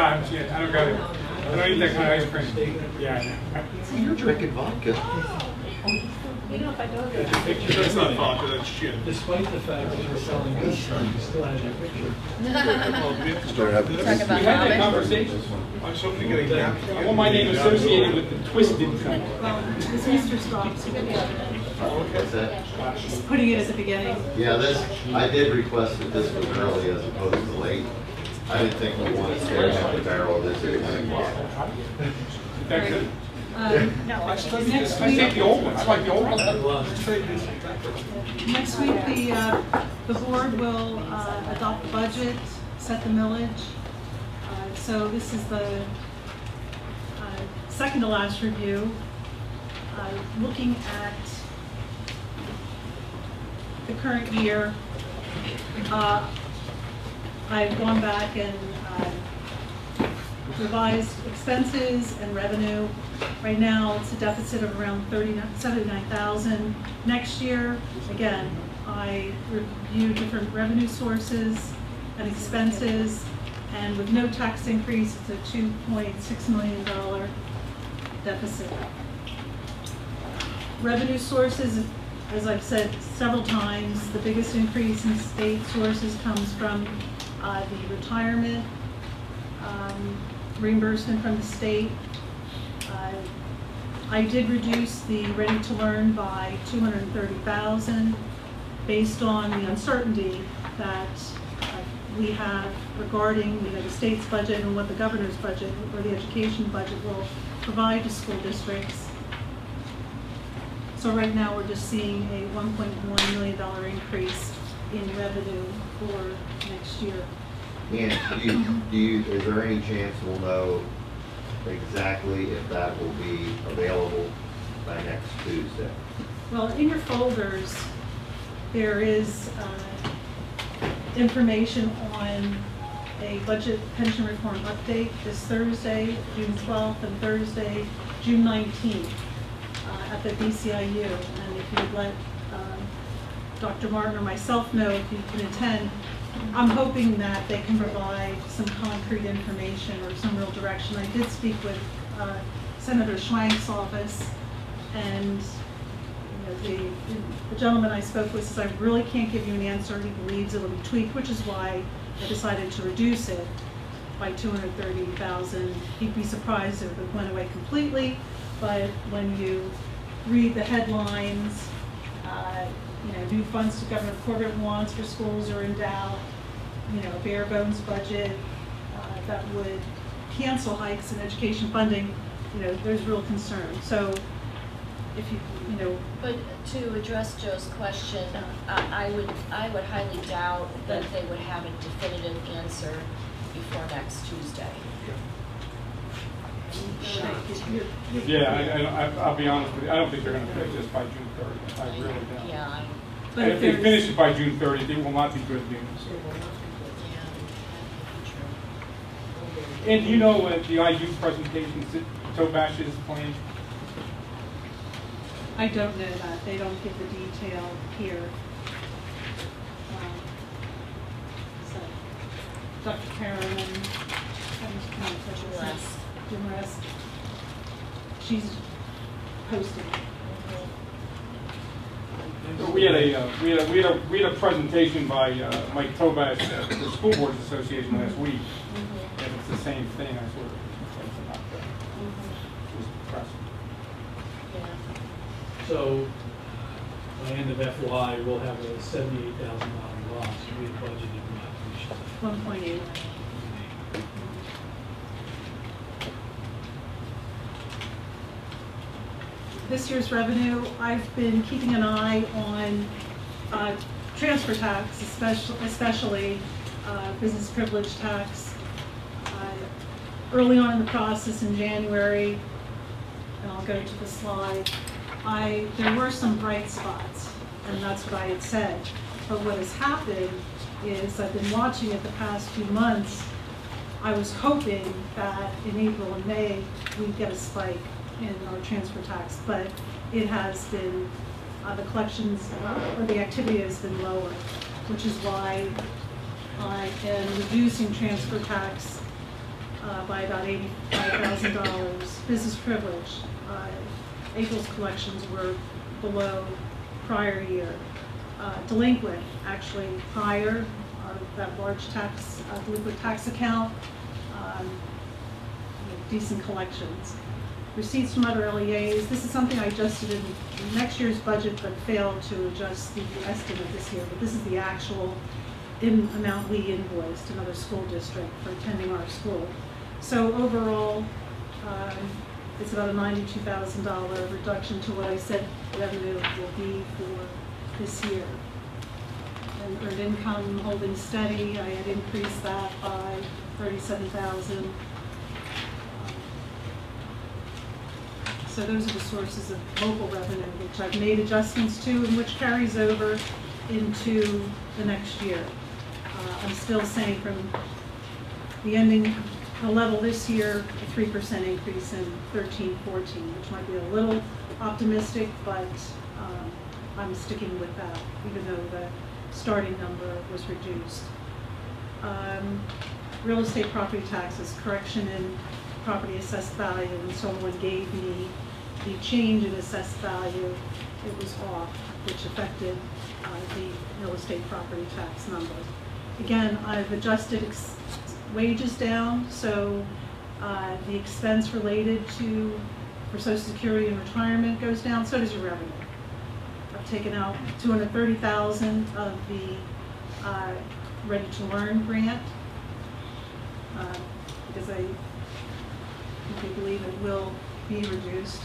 don't got it. I don't eat that kind of ice cream. Yeah, I know. You're drinking vodka. You know, if I don't get That's not vodka, that's gin. Despite the fact that you're selling this, you still have your picture. We Talk about had that Hobbit. conversation. I was hoping to get a gap. I want my name associated with the twisted kind. Well, this Mr. Stops What's that? putting it at the beginning. Yeah, I did request that this was early as opposed to late. I didn't think we wanted to stare at the barrel of this at 10 o'clock. That good? Next I week, like the old one. I like the old one. next week, the board will adopt the budget, set the millage, So this is the second to last review. Looking at the current year, I've gone back and revised expenses and revenue. Right now, it's a deficit of around $79,000. Next year, again, I review different revenue sources and expenses, and with no tax increase, it's a $2.6 million deficit. Revenue sources, as I've said several times, the biggest increase in state sources comes from the retirement reimbursement from the state. I did reduce the Ready to Learn by $230,000 based on the uncertainty that we have regarding the state's budget and what the governor's budget or the education budget will provide to school districts. So right now we're just seeing a $1.1 million increase in revenue for next year. And is there any chance we'll know exactly if that will be available by next Tuesday? Well, in your folders, there is information on a budget pension reform update this Thursday, June 12th, and Thursday, June 19th, at the BCIU. And if you'd let Dr. Martin or myself know if you can attend, I'm hoping that they can provide some concrete information or some real direction. I did speak with Senator Schwank's office, and the gentleman I spoke with says, I really can't give you an answer. He believes it'll be tweaked, which is why I decided to reduce it by $230,000. He'd be surprised if it went away completely, but when you read the headlines, new funds to Governor Corbett wants for schools are in doubt, bare bones budget that would cancel hikes in education funding, there's real concern. So if But to address Joe's question, I would highly doubt that they would have a definitive answer before next Tuesday. Yeah, I'll be honest with you, I don't think they're gonna finish this by June 30th, I really don't. Yeah. And if they finish it by June 30th, it will not be good news. And do you know what the IU presentation, Tobash is planned? I don't know that. They don't give the detail here. So, Dr. Karen and Jim Rest, she's posting. We had a presentation by Mike Tobash at the School Boards Association last week, and it's the same thing. I sort of not was depressing. So, by end of FY, we'll have a $78,000 loss. We had budgeted not 1.8. This year's revenue, I've been keeping an eye on transfer tax, especially business privilege tax. Early on in the process in January, and I'll go to the slide, there were some bright spots, and that's what I had said. But what has happened is I've been watching it the past few months. I was hoping that in April and May, we'd get a spike in our transfer tax, but it has been, the collections or the activity has been lower, which is why I am reducing transfer tax by about $85,000. Business privilege, April's collections were below prior year. Delinquent, actually higher, that large tax, delinquent tax account, decent collections. Receipts from other LEAs, this is something I adjusted in next year's budget but failed to adjust the estimate this year, but this is the actual amount we invoiced another school district for attending our school. So overall, it's about a $92,000 reduction to what I said revenue will be for this year. and earned income holding steady. I had increased that by 37,000. So those are the sources of local revenue, which I've made adjustments to and which carries over into the next year. I'm still saying from the ending, the level this year, a 3% increase in 13-14, which might be a little optimistic, but I'm sticking with that, even though the starting number was reduced. Real estate property taxes, correction in property assessed value. When someone gave me the change in assessed value, it was off, which affected the real estate property tax number. Again, I've adjusted wages down, so the expense related to for Social Security and retirement goes down, so does your revenue. I've taken out $230,000 of the Ready to Learn grant because I believe it will be reduced.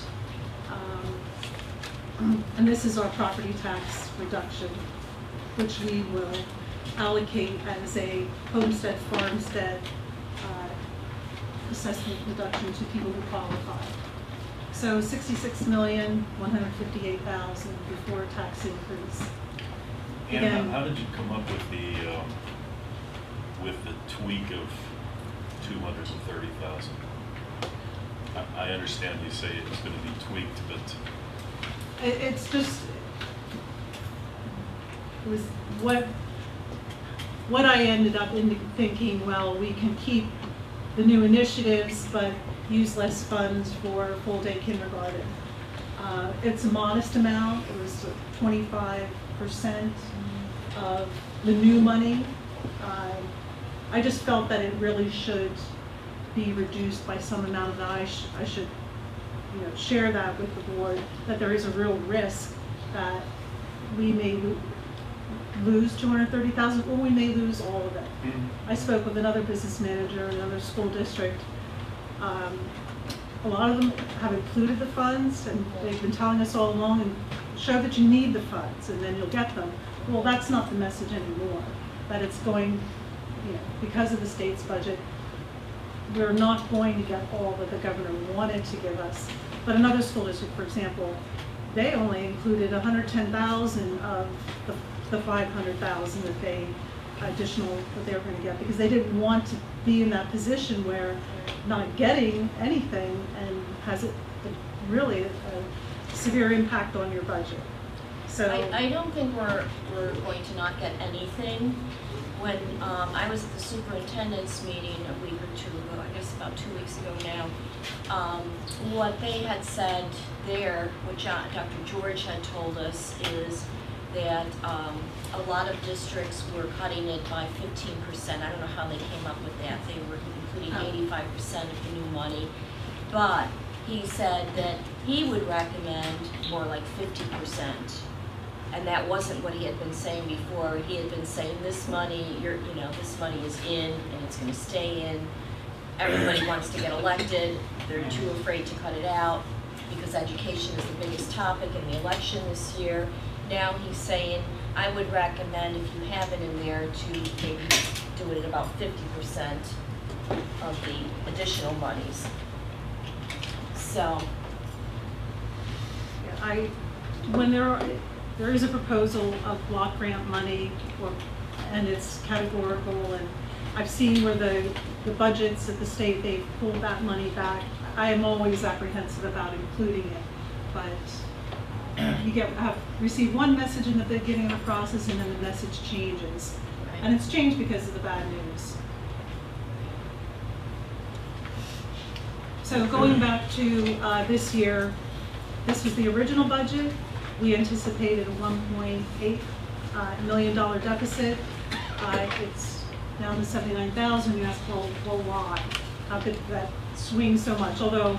And this is our property tax reduction, which we will allocate as a homestead, farmstead assessment reduction to people who qualify. So $66,158,000 before tax increase. And Again, how did you come up with the tweak of 230,000? I understand you say it's going to be tweaked, but it's just, it was what I ended up thinking, well, we can keep the new initiatives, but use less funds for full-day kindergarten. It's a modest amount. It was 25% of the new money. I just felt that it really should be reduced by some amount, that I should share that with the board, that there is a real risk that we may lose 230,000, or we may lose all of it. I spoke with another business manager, another school district. A lot of them have included the funds, and they've been telling us all along, and show that you need the funds, and then you'll get them. Well, that's not the message anymore. That it's going, because of the state's budget, we're not going to get all that the governor wanted to give us. But another school district, for example, they only included 110,000 of the 500,000 that they additional that they were going to get, because they didn't want to be in that position where not getting anything and has it really a severe impact on your budget. So I don't think we're going to not get anything. When I was at the superintendent's meeting a week or two ago, I guess about 2 weeks ago now, what they had said there, which Dr. George had told us, is that a lot of districts were cutting it by 15%. I don't know how they came up with that. They were including 85% of the new money. But he said that he would recommend more like 50%. And that wasn't what he had been saying before. He had been saying this money, this money is in and it's going to stay in. Everybody wants to get elected. They're too afraid to cut it out because education is the biggest topic in the election this year. Now he's saying, I would recommend, if you have it in there, to maybe do it at about 50% of the additional monies. So. yeah, when there is a proposal of block grant money, and it's categorical, and I've seen where the budgets at the state, they've pulled that money back. I am always apprehensive about including it, but have received one message in the beginning of the process, and then the message changes. Right. And it's changed because of the bad news. So going back to this year, this was the original budget. We anticipated a $1.8 million deficit. It's down to 79,000. You ask, well, why? How could that swing so much? Although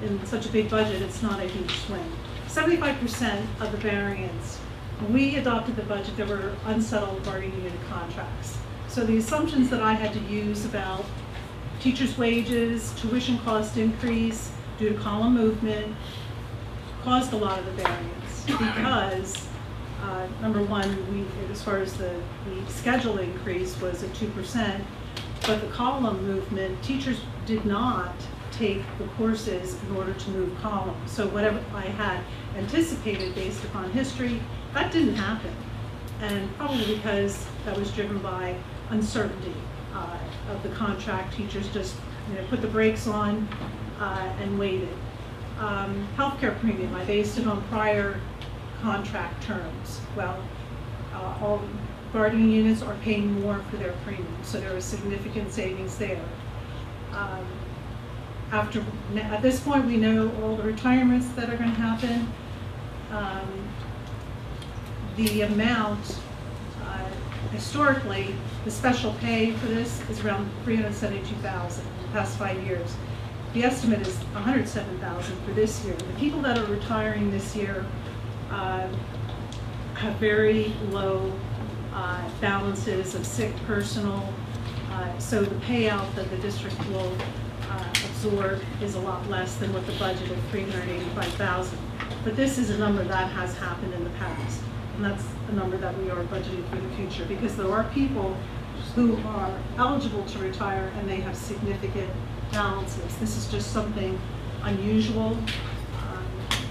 in such a big budget, it's not a huge swing. 75% of the variance, when we adopted the budget, there were unsettled bargaining unit contracts. So the assumptions that I had to use about teachers' wages, tuition cost increase due to column movement, caused a lot of the variance, because Number one, as far as the schedule increase was at 2%, but the column movement, teachers did not take the courses in order to move columns. So whatever I had anticipated based upon history, that didn't happen. And probably because that was driven by uncertainty of the contract. Teachers just put the brakes on and waited. Healthcare premium, I based it on prior contract terms. Well, all bargaining units are paying more for their premium, so there was significant savings there. At this point, we know all the retirements that are going to happen. The amount, historically, the special pay for this is around $372,000 in the past 5 years. The estimate is $107,000 for this year. The people that are retiring this year have very low balances of sick personal, so the payout that the district will absorb is a lot less than what the budget of $385,000. But this is a number that has happened in the past, and that's a number that we are budgeting for the future, because there are people who are eligible to retire and they have significant balances. This is just something unusual.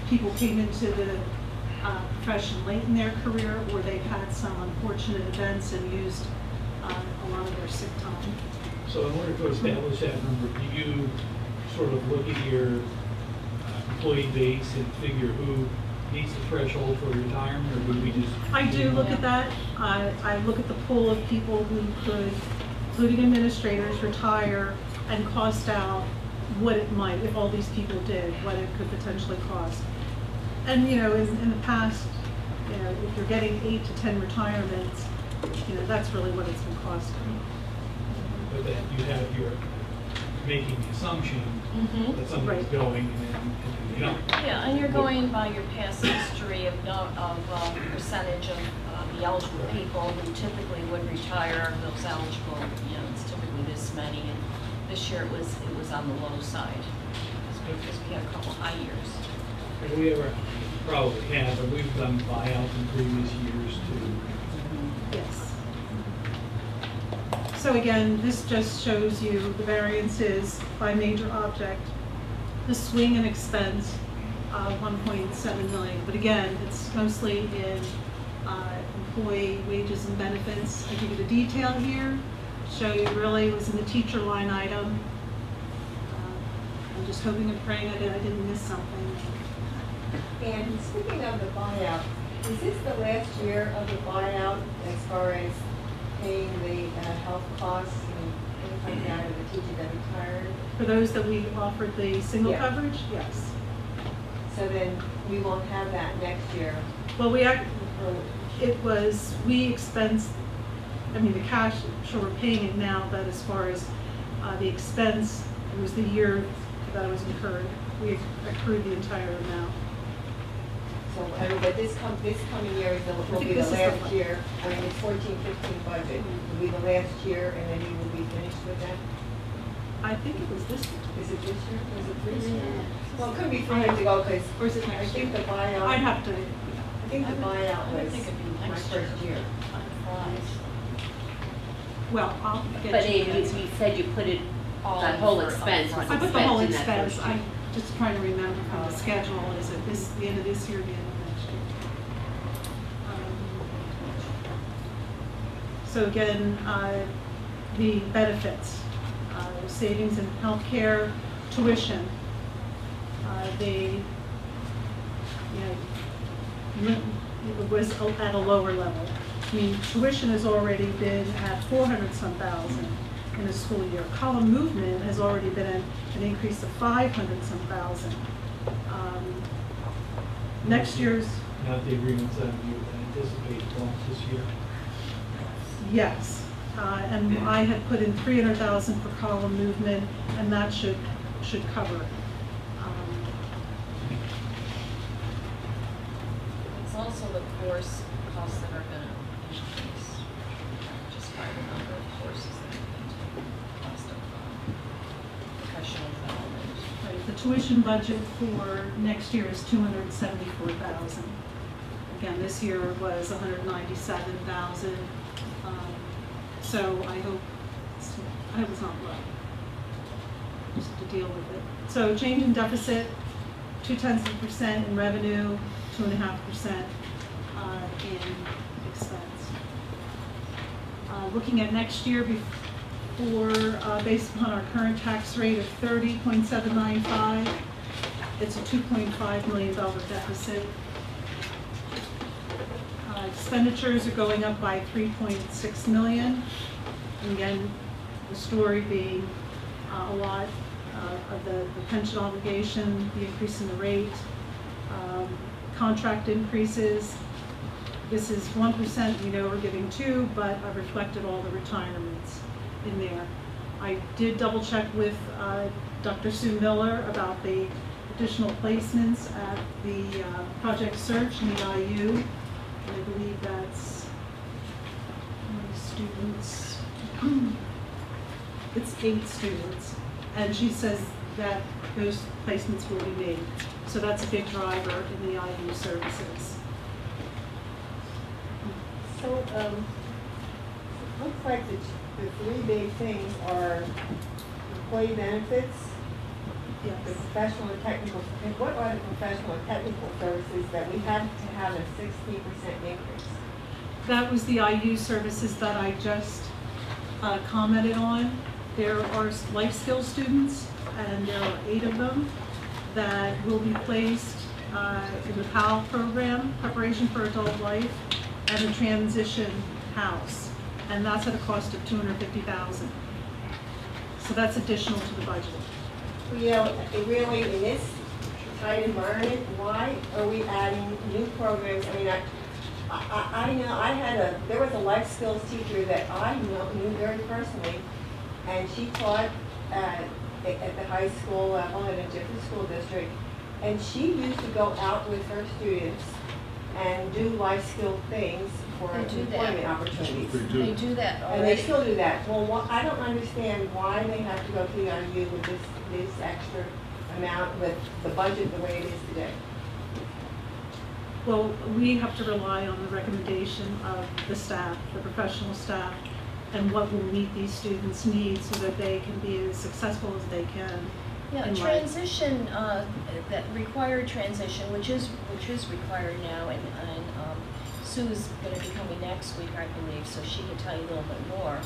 People came into the profession late in their career, or they've had some unfortunate events and used a lot of their sick time. So in order to establish that number, do you sort of look at your employee base and figure who meets the threshold for retirement, or would we just? I do look at that. I look at the pool of people who could, including administrators, retire and cost out what it might, if all these people did, what it could potentially cost. And in the past, if you're getting 8 to 10 retirements, that's really what it's been costing. But that you're making the assumption that somebody's going and then Yeah, and you're going by your past history of percentage of the eligible people who typically would retire. Those eligible, it's typically this many, and this year it was on the low side because we had a couple high years. Have we ever, probably have, but we've done buyouts in previous years too. Yes. So again, this just shows you the variances by major object, the swing and expense of 1.7 million. But again, it's mostly in employee wages and benefits. I give you the detail here, show you really it was in the teacher line item. I'm just hoping and praying I didn't miss something. And speaking of the buyout, is this the last year of the buyout as far as paying the health costs and things like that of the teacher that retired? For those that we offered the single Yeah. coverage, yes. So then we won't have that next year. Well, we expensed, the cash, sure we're paying it now, but as far as the expense, it was the year that it was incurred. We accrued the entire amount. So, but this coming year will be the last year. It's 14-15 budget. Will be the last year, and then you will be finished with that? I think it was this year. Is it this year? Was it 3 years? Well, it could be 3 years ago, because Or is it I next think year? the buyout. I'd have to, I think the buyout I would was think it'd be my next first year. well, I'll get But you. you said you put it, All the whole for expense upfront. was I put the whole expensed in that expense. first year. I'm just trying to remember from the schedule. Is it the end of this year, the end of next year? So again, the benefits, savings in healthcare, tuition, it was at a lower level. Tuition has already been at 400-some thousand in a school year. Column movement has already been an increase of 500-some thousand. Next year's, Not the agreements that you anticipate costs this year. yes. And I had put in 300,000 for column movement, and that should cover it. It's also the course costs that are going to increase just by the number of courses that are going to take, cost of professional development. Right, the tuition budget for next year is 274,000. Again, this year was 197,000. So I hope it's not low. Just have to deal with it. So change in deficit, 0.2% in revenue, 2.5% in expense. Looking at next year, based upon our current tax rate of 30.795, it's a $2.5 million deficit. Expenditures are going up by 3.6 million. And again, the story being a lot of the pension obligation, the increase in the rate, contract increases. This is 1%, we know we're giving 2, but I've reflected all the retirements in there. I did double check with Dr. Sue Miller about the additional placements at the Project Search in the IU. I believe that's how many students? It's 8 students, and she says that those placements will be made. So that's a big driver in the IU services. So, looks like the 3 big things are employee benefits, the professional and technical, and what are the professional and technical services that we have to have a 60% increase? That was the IU services that I just commented on. There are life skills students, and there are 8 of them that will be placed in the PAL program, Preparation for Adult Life, and a transition house, and that's at a cost of $250,000. So that's additional to the budget. You know, really, in this tight environment, why are we adding new programs? I mean, I know there was a life skills teacher that I knew very personally, and she taught at the high school, in a different school district, and she used to go out with her students and do life skill things for employment opportunities. They do that And already. they still do that. Well, I don't understand why they have to go to the IU with this extra amount with the budget the way it is today. Well, we have to rely on the recommendation of the staff, the professional staff, and what will meet these students' needs so that they can be as successful as they can. Yeah, in life. transition, that required transition, which is required now, and Sue is going to be coming next week, I believe, so she can tell you a little bit more.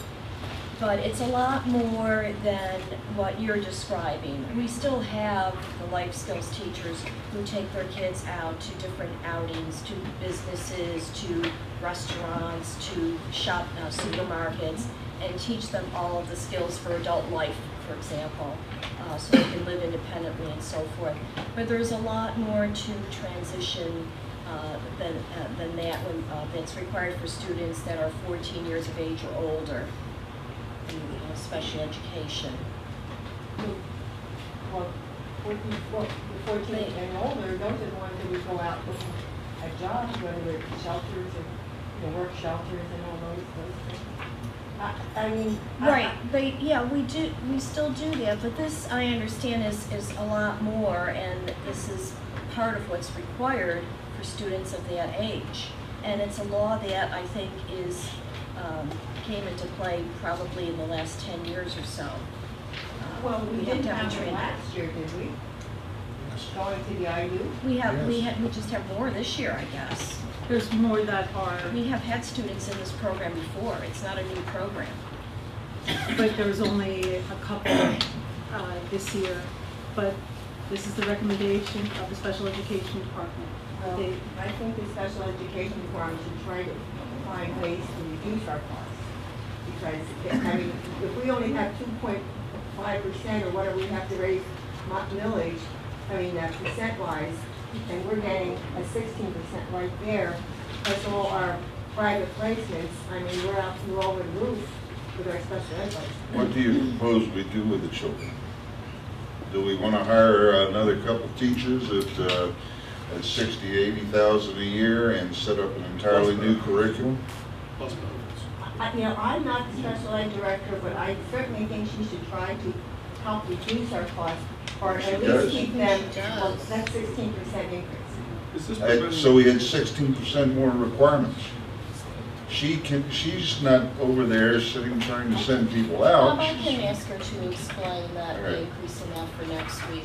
But it's a lot more than what you're describing. We still have the life skills teachers who take their kids out to different outings, to businesses, to restaurants, to supermarkets, and teach them all of the skills for adult life, for example, so they can live independently and so forth. But there's a lot more to transition than that that's required for students that are 14 years of age or older in special education. Well, 14 and older, those are the ones that we go out looking at jobs, whether they're shelters or work shelters and all those things. Right, we still do that, but this, I understand, is a lot more, and this is part of what's required for students of that age. And it's a law that I think came into play probably in the last 10 years or so. Well, we didn't have training. it last year, did we? Going to the IU? We just have more this year, I guess. There's more that are, We have had students in this program before. It's not a new program. but there's only a couple this year. But this is the recommendation of the special education department. Well, I think the special education department should try to find ways to reduce our costs. Because, if we only have 2.5% or whatever we have to raise millage, percent-wise, and we're getting a 16% right there, plus all our private placements, we're over the roof with our special ed budget. What do you propose we do with the children? Do we want to hire another couple teachers at 60, 80,000 a year and set up an entirely new curriculum? Plus benefits. I'm not the special ed director, but I certainly think she should try to help reduce our costs, or She at does. least keep them, She does. well, that's 16% increase. Is this So preventing, we had 16% more requirements. She's not over there sitting trying to send people out. I can ask her to explain that, All right. the increase amount for next week.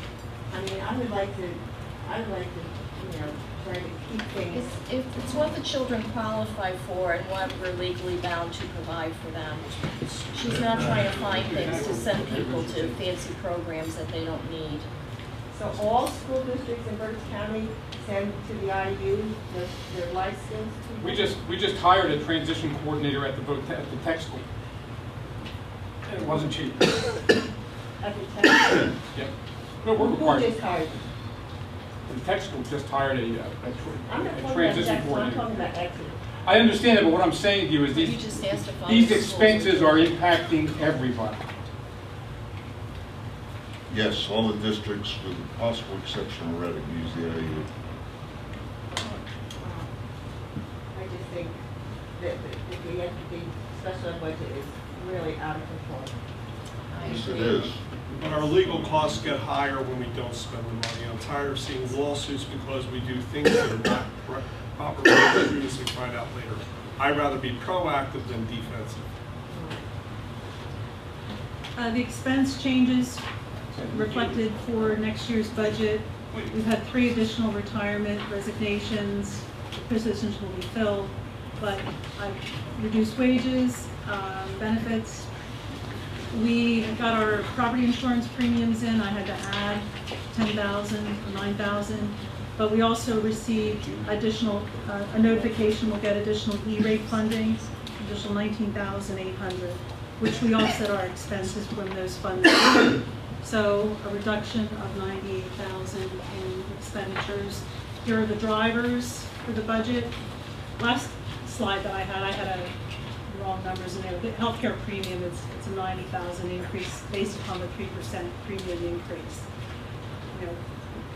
I mean, I would like to, you know, try to keep things. It's what the children qualify for and what we're legally bound to provide for them. She's not trying to find things to send people to fancy programs that they don't need. So all school districts in Berks County send to the IU their life skills people? We just hired a transition coordinator at the tech school. And it wasn't cheap. At the tech? Yep. No, we're Who required. just hired? The tech school just hired I'm not a talking about transition Jackson, I'm coordinator. talking about Exeter. I understand that, but what I'm saying to you is You just asked if all these the schools expenses were- are impacting everybody. Yes, all the districts with the possible exception of Reading use the IU. I just think that the special ed budget is really out of control. I Yes, it agree. is. but our legal costs get higher when we don't spend the money. I'm tired of seeing lawsuits because we do things that are not proper procedures and find out later. I'd rather be proactive than defensive. The expense changes reflected for next year's budget. We've had 3 additional retirement resignations. Positions will be filled, but I've reduced wages, benefits. We got our property insurance premiums in. I had to add 10,000 or 9,000, but we also received additional, a notification we'll get additional E-rate funding, additional 19,800, which we offset our expenses from those funds. So a reduction of 98,000 in expenditures. Here are the drivers for the budget. Last slide that I had a wrong numbers in there. The healthcare premium, it's a 90,000 increase based upon the 3% premium increase. You know,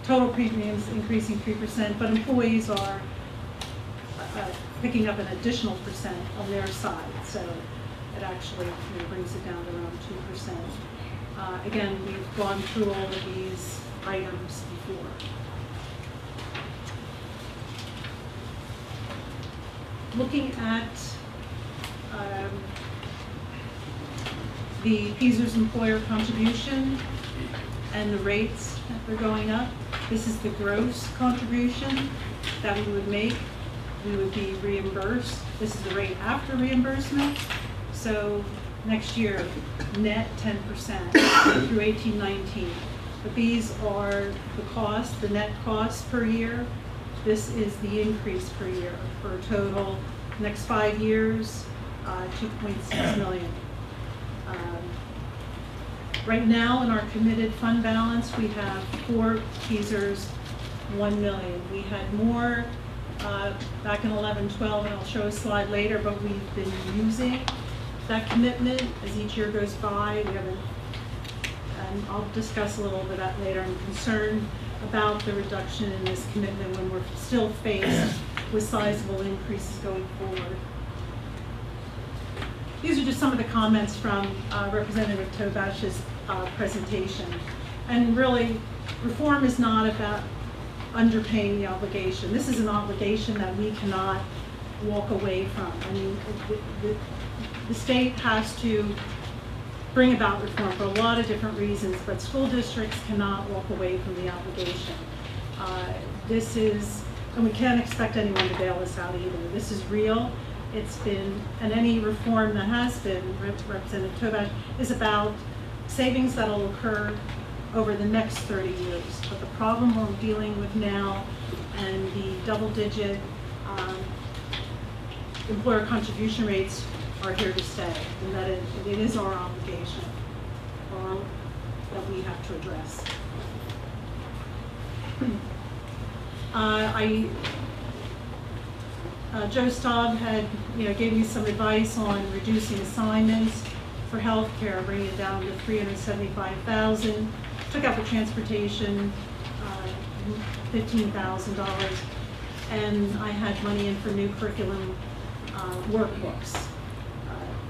total premiums increasing 3%, but employees are picking up an additional percent on their side. So it actually brings it down to around 2%. Again, we've gone through all of these items before. Looking at the PSERS employer contribution and the rates that they're going up, this is the gross contribution that we would make. We would be reimbursed. This is the rate after reimbursement. So next year, net 10% through 18-19. But these are the cost, the net cost per year. This is the increase per year for a total, next 5 years, 2.6 million. Right now, in our committed fund balance, we have 4 teasers, 1 million. We had more back in 11-12, and I'll show a slide later, but we've been using that commitment as each year goes by. We haven't, and I'll discuss a little bit of that later. I'm concerned about the reduction in this commitment when we're still faced with sizable increases going forward. These are just some of the comments from Representative Tobash's presentation. And really, reform is not about underpaying the obligation. This is an obligation that we cannot walk away from. I mean, the state has to bring about reform for a lot of different reasons, but school districts cannot walk away from the obligation. This is, and we can't expect anyone to bail us out either. This is real. It's been, and any reform that has been, Representative Tobash, is about savings that will occur over the next 30 years. But the problem we're dealing with now and the double-digit employer contribution rates are here to stay, and that it is our obligation that we have to address. Joe Staub had, gave me some advice on reducing assignments for healthcare, bringing it down to $375,000. Took out the transportation, $15,000, and I had money in for new curriculum workbooks.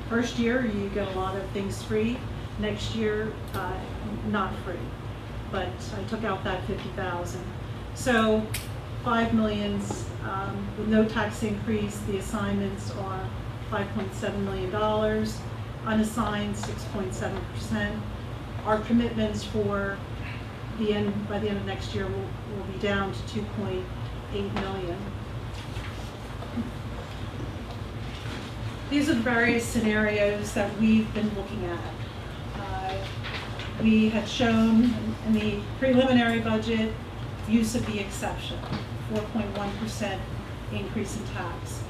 First year, you get a lot of things free. Next year, not free. But I took out that $50,000. So 5 million with no tax increase. The assignments are $5.7 million, unassigned 6.7%. Our commitments for by the end of next year will be down to 2.8 million. These are the various scenarios that we've been looking at. We had shown in the preliminary budget use of the exception, 4.1% increase in tax.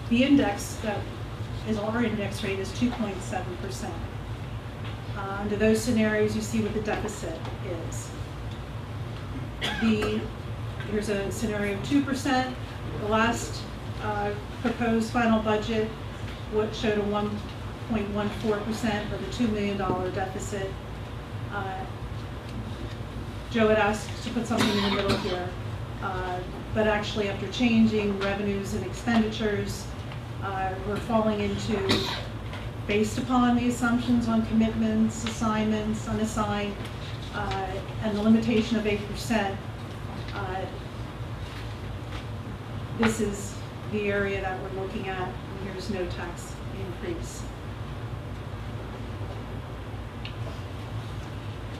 The index that is our index rate is 2.7%. Under those scenarios, you see what the deficit is. Here's a scenario of 2%. The last proposed final budget showed a 1.14% with a $2 million deficit. Joe had asked to put something in the middle here, but actually after changing revenues and expenditures, we're falling into, based upon the assumptions on commitments, assignments, unassigned, and the limitation of 8%, this is the area that we're looking at, and here's no tax increase.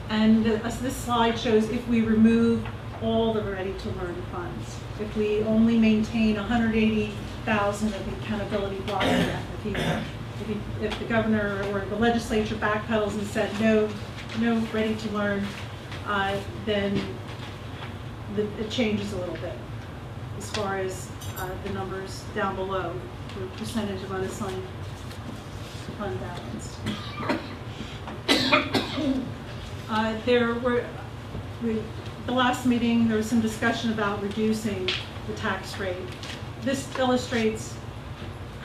And this slide shows if we remove all the ready-to-learn funds, if we only maintain 180,000 of the accountability block grant, if the governor or the legislature backpedals and said no ready-to-learn, then it changes a little bit as far as the numbers down below, the percentage of unassigned fund balance. The last meeting, there was some discussion about reducing the tax rate. This illustrates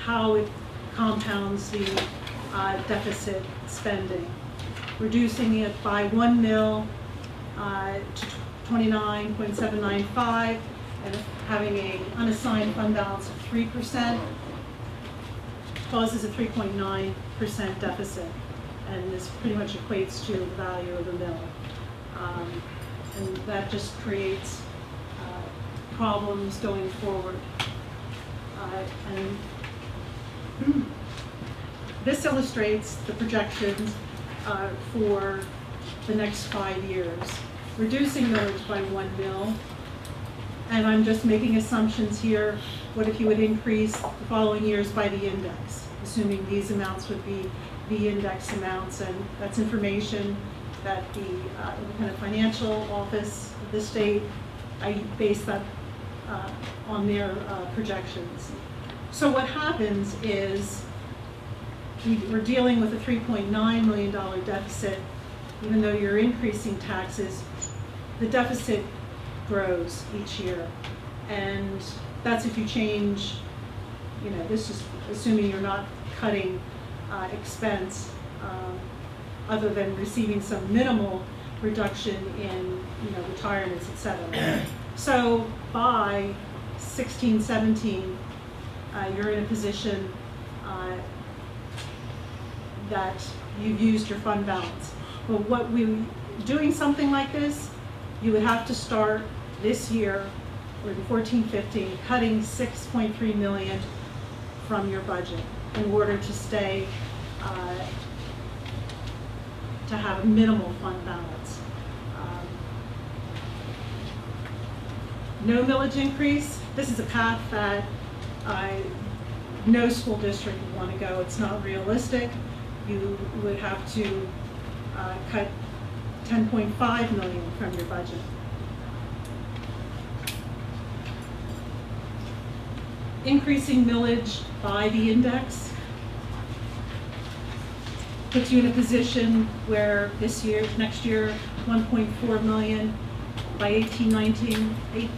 how it compounds the deficit spending. Reducing it by 1 mil to 29.795 and having an unassigned fund balance of 3% causes a 3.9% deficit. And this pretty much equates to the value of the mill. And that just creates problems going forward. And this illustrates the projections for the next 5 years. Reducing millage by 1 mil, and I'm just making assumptions here. What if you would increase the following years by the index, assuming these amounts would be the index amounts, and that's information that the Independent Financial Office of the state, I base that on their projections. So what happens is we're dealing with a $3.9 million deficit. Even though you're increasing taxes, the deficit grows each year. And that's if you change, this is assuming you're not cutting expense other than receiving some minimal reduction in retirements, etc. So by 16, 17, you're in a position that you've used your fund balance. But doing something like this, you would have to start this year, or in 14-15, cutting $6.3 million from your budget in order to stay, to have a minimal fund balance. No millage increase. This is a path that no school district would want to go. It's not realistic. You would have to cut $10.5 million from your budget. Increasing millage by the index puts you in a position where next year, 1.4 million, by 18-19, a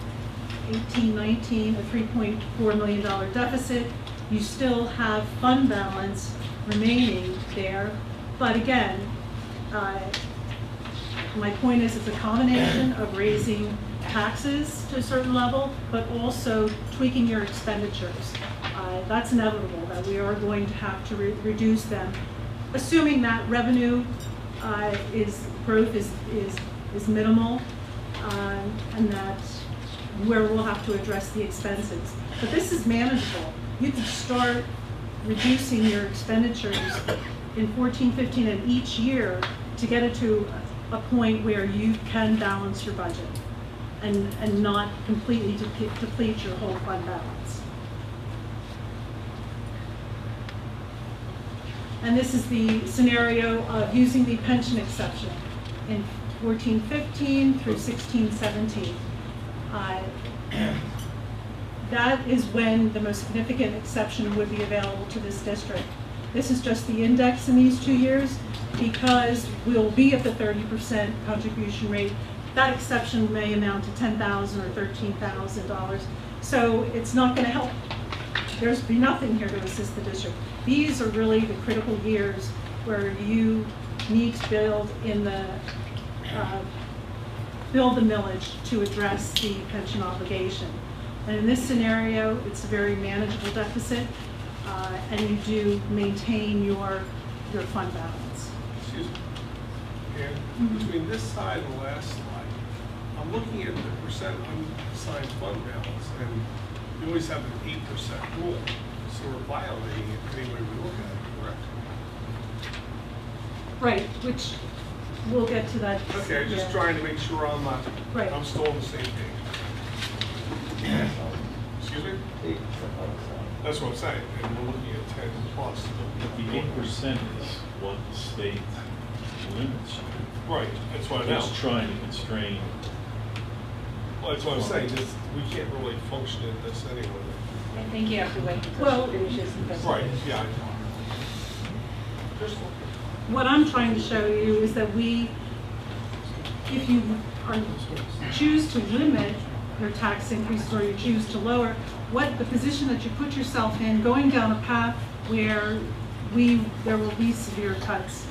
$3.4 million deficit. You still have fund balance remaining there, but again, my point is it's a combination of raising taxes to a certain level, but also tweaking your expenditures. That's inevitable, that we are going to have to reduce them, assuming that revenue growth is minimal, and that where we'll have to address the expenses. But this is manageable. You can start reducing your expenditures in 14, 15, and each year to get it to a point where you can balance your budget and not completely deplete your whole fund balance. And this is the scenario of using the pension exception in 14-15 through 16-17. That is when the most significant exception would be available to this district. This is just the index in these 2 years because we'll be at the 30% contribution rate. That exception may amount to $10,000 or $13,000. So it's not going to help. There's be nothing here to assist the district. These are really the critical years where you need to build the millage to address the pension obligation. And in this scenario, it's a very manageable deficit, and you do maintain your fund balance. Excuse me. And between this side and the last slide, I'm looking at the percent unassigned fund balance, and we always have an 8% rule. So we're violating it any way we look at it, correct? Right, which we'll get to that. Okay, just yeah. trying to make sure I'm not, Right. I'm still on the same page. Excuse me? That's what I'm saying, and we're looking at 10 plus. The 8% is what the state limits. Right, that's what I know. It's trying to constrain. Well, that's what I'm saying, this, we can't really function in this anyway. I think you have to wait until Well, she finishes the presentation. Right, yeah, I know. What I'm trying to show you is that if you choose to limit your tax increases or you choose to lower, what the position that you put yourself in, going down a path where there will be severe cuts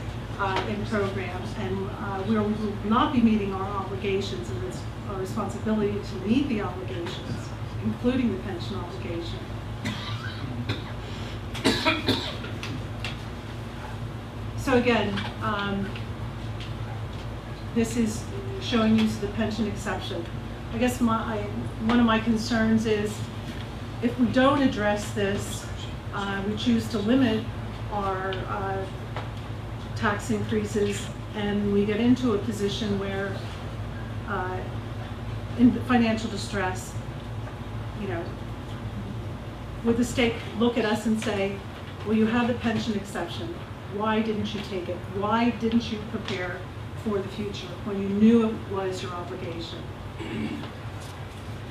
in programs, and we will not be meeting our obligations, and it's our responsibility to meet the obligations, including the pension obligation. So again, this is showing use of the pension exception. I guess one of my concerns is if we don't address this, we choose to limit our tax increases, and we get into a position where in financial distress, would the state look at us and say, well, you have the pension exception. Why didn't you take it? Why didn't you prepare for the future when you knew it was your obligation? And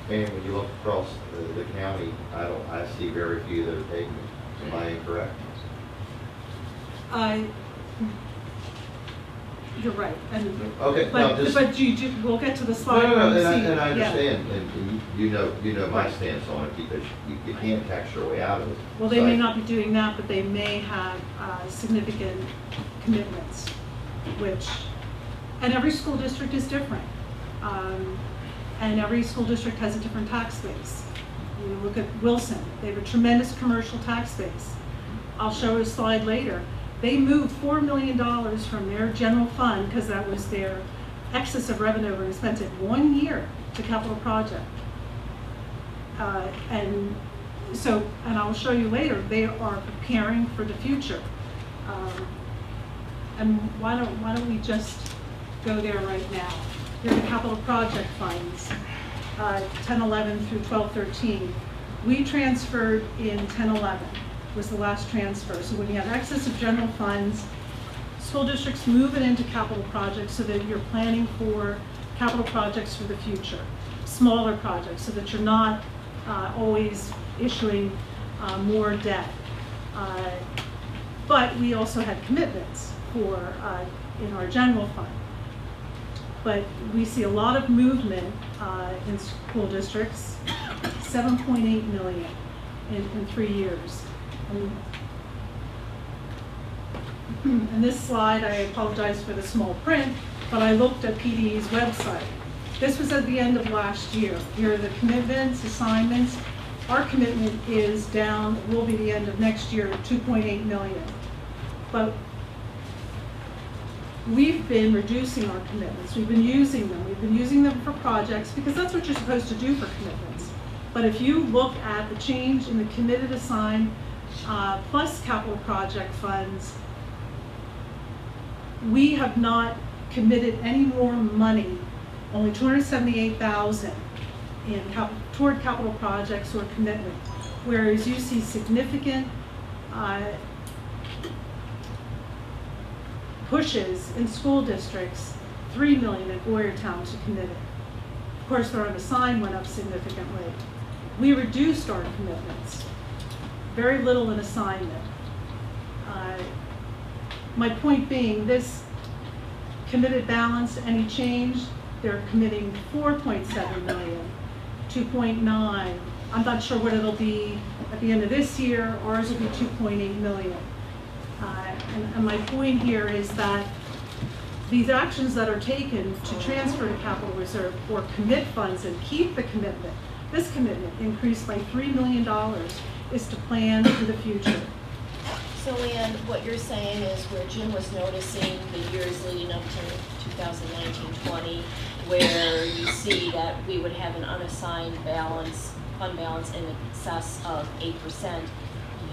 when you look across the county, I see very few that are taking it. Am I incorrect? You're right. Okay, but we'll get to the slide. No, where you see, and I yeah. understand, and you know my stance on it, because you can't tax your way out of it. Well, they may not be doing that, but they may have significant commitments, and every school district is different. And every school district has a different tax base. You look at Wilson, they have a tremendous commercial tax base. I'll show a slide later. They moved $4 million from their general fund, because that was their excess of revenue, and spent it 1 year to capital project. And I'll show you later, they are preparing for the future. And why don't we just go there right now? Here are the capital project funds, 10-11 through 12-13. We transferred in 10-11, was the last transfer. So when you have excess of general funds, school districts move it into capital projects so that you're planning for capital projects for the future, smaller projects, so that you're not always issuing more debt. But we also had commitments for in our general fund. But we see a lot of movement in school districts, $7.8 million in 3 years. And this slide, I apologize for the small print, but I looked at PDE's website. This was at the end of last year. Here are the commitments, assignments. Our commitment is down, will be the end of next year, at $2.8 million. But we've been reducing our commitments. We've been using them. We've been using them for projects because that's what you're supposed to do for commitments. But if you look at the change in the committed assigned plus capital project funds, we have not committed any more money, only $278,000 toward capital projects or commitment, whereas you see significant pushes in school districts, $3 million in Boyertown to committed. Of course, their unassigned went up significantly. We reduced our commitments, very little in assignment. My point being, this committed balance, any change, they're committing 4.7 million, 2.9. I'm not sure what it'll be at the end of this year. Ours will be 2.8 million. And my point here is that these actions that are taken to transfer to capital reserve or commit funds and keep the commitment, this commitment increased by $3 million, is to plan for the future. So, Ann, what you're saying is where Jim was noticing the years leading up to 2019-20, where you see that we would have an unassigned balance, fund balance in excess of 8%,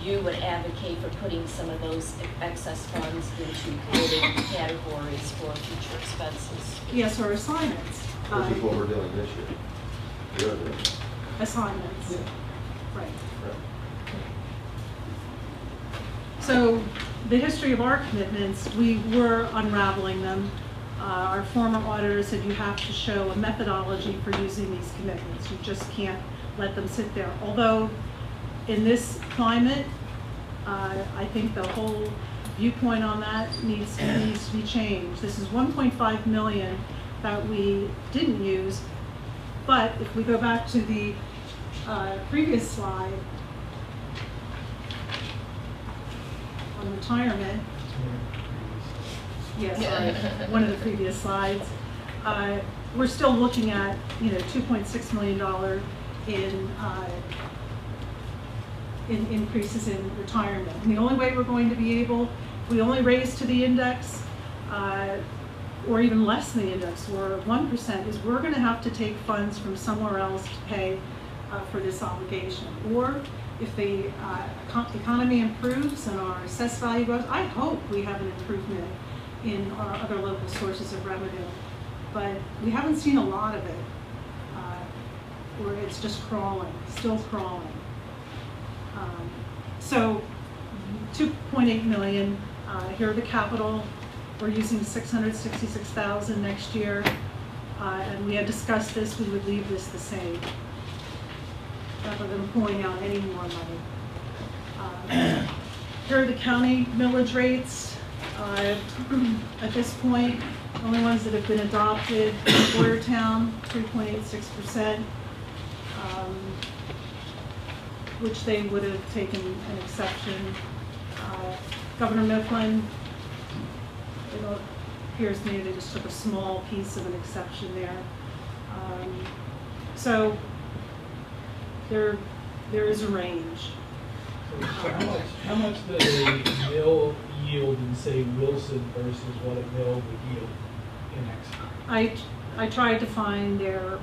you would advocate for putting some of those excess funds into committed categories for future expenses. Yes, or assignments. Which is what we're doing this year. We are doing. Assignments. Yeah. Right. Right. So the history of our commitments, we were unraveling them. Our former auditor said you have to show a methodology for using these commitments. You just can't let them sit there. Although in this climate, I think the whole viewpoint on that needs to be changed. This is 1.5 million that we didn't use, but if we go back to the previous slide on retirement, yes, one of the previous slides, we're still looking at $2.6 million in increases in retirement. And the only way we're going to be able, if we only raise to the index, or even less than the index, or 1%, is we're going to have to take funds from somewhere else to pay for this obligation. Or if the economy improves and our assessed value goes, I hope we have an improvement in our other local sources of revenue. But we haven't seen a lot of it, where it's just crawling, still crawling. So 2.8 million, here are the capital. We're using 666,000 next year. And we had discussed this, we would leave this the same, rather than pulling out any more money. Here are the county millage rates. At this point, the only ones that have been adopted, Boyertown, 3.86%. Which they would have taken an exception. Governor Mifflin, it appears to me they just took a small piece of an exception there. So there is a range. So how much does a mill yield in, say, Wilson versus what a mill would yield in Exeter? I tried to find their,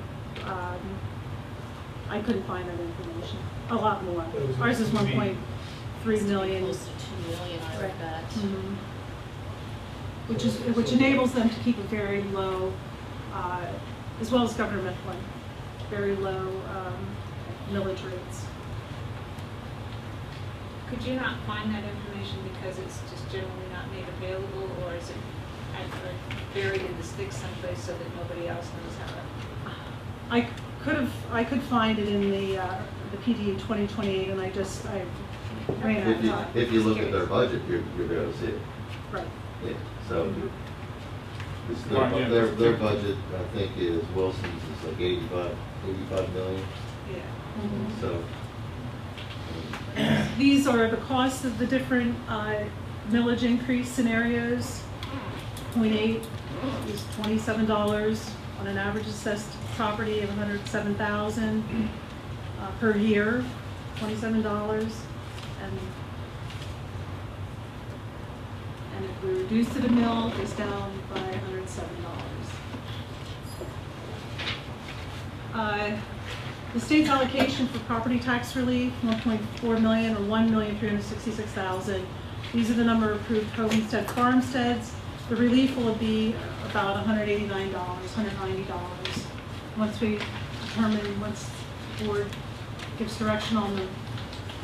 I couldn't find that information. A lot more. Ours is 1.3 million. Close to 2 million, I would bet. Mm-hmm. Which enables them to keep a very low, as well as Governor Mifflin, very low millage rates. Could you not find that information because it's just generally not made available, or is it buried in the sticks someplace so that nobody else knows how to? I could find it in the PD 2028, and I ran out of time. If you look at their budget, you're going to see it. Right. Yeah, so it's their budget, I think, is Wilson's is like 85 million. Yeah. So These are the costs of the different millage increase scenarios. 0.8 is $27 on an average assessed property of $107,000 per year, $27, And if we reduce it a mil, it's down by $107. The state's allocation for property tax relief, 1.4 million or 1,366,000. These are the number of approved homestead farmsteads. The relief will be about $189, $190. Once we determine, once the board gives direction on the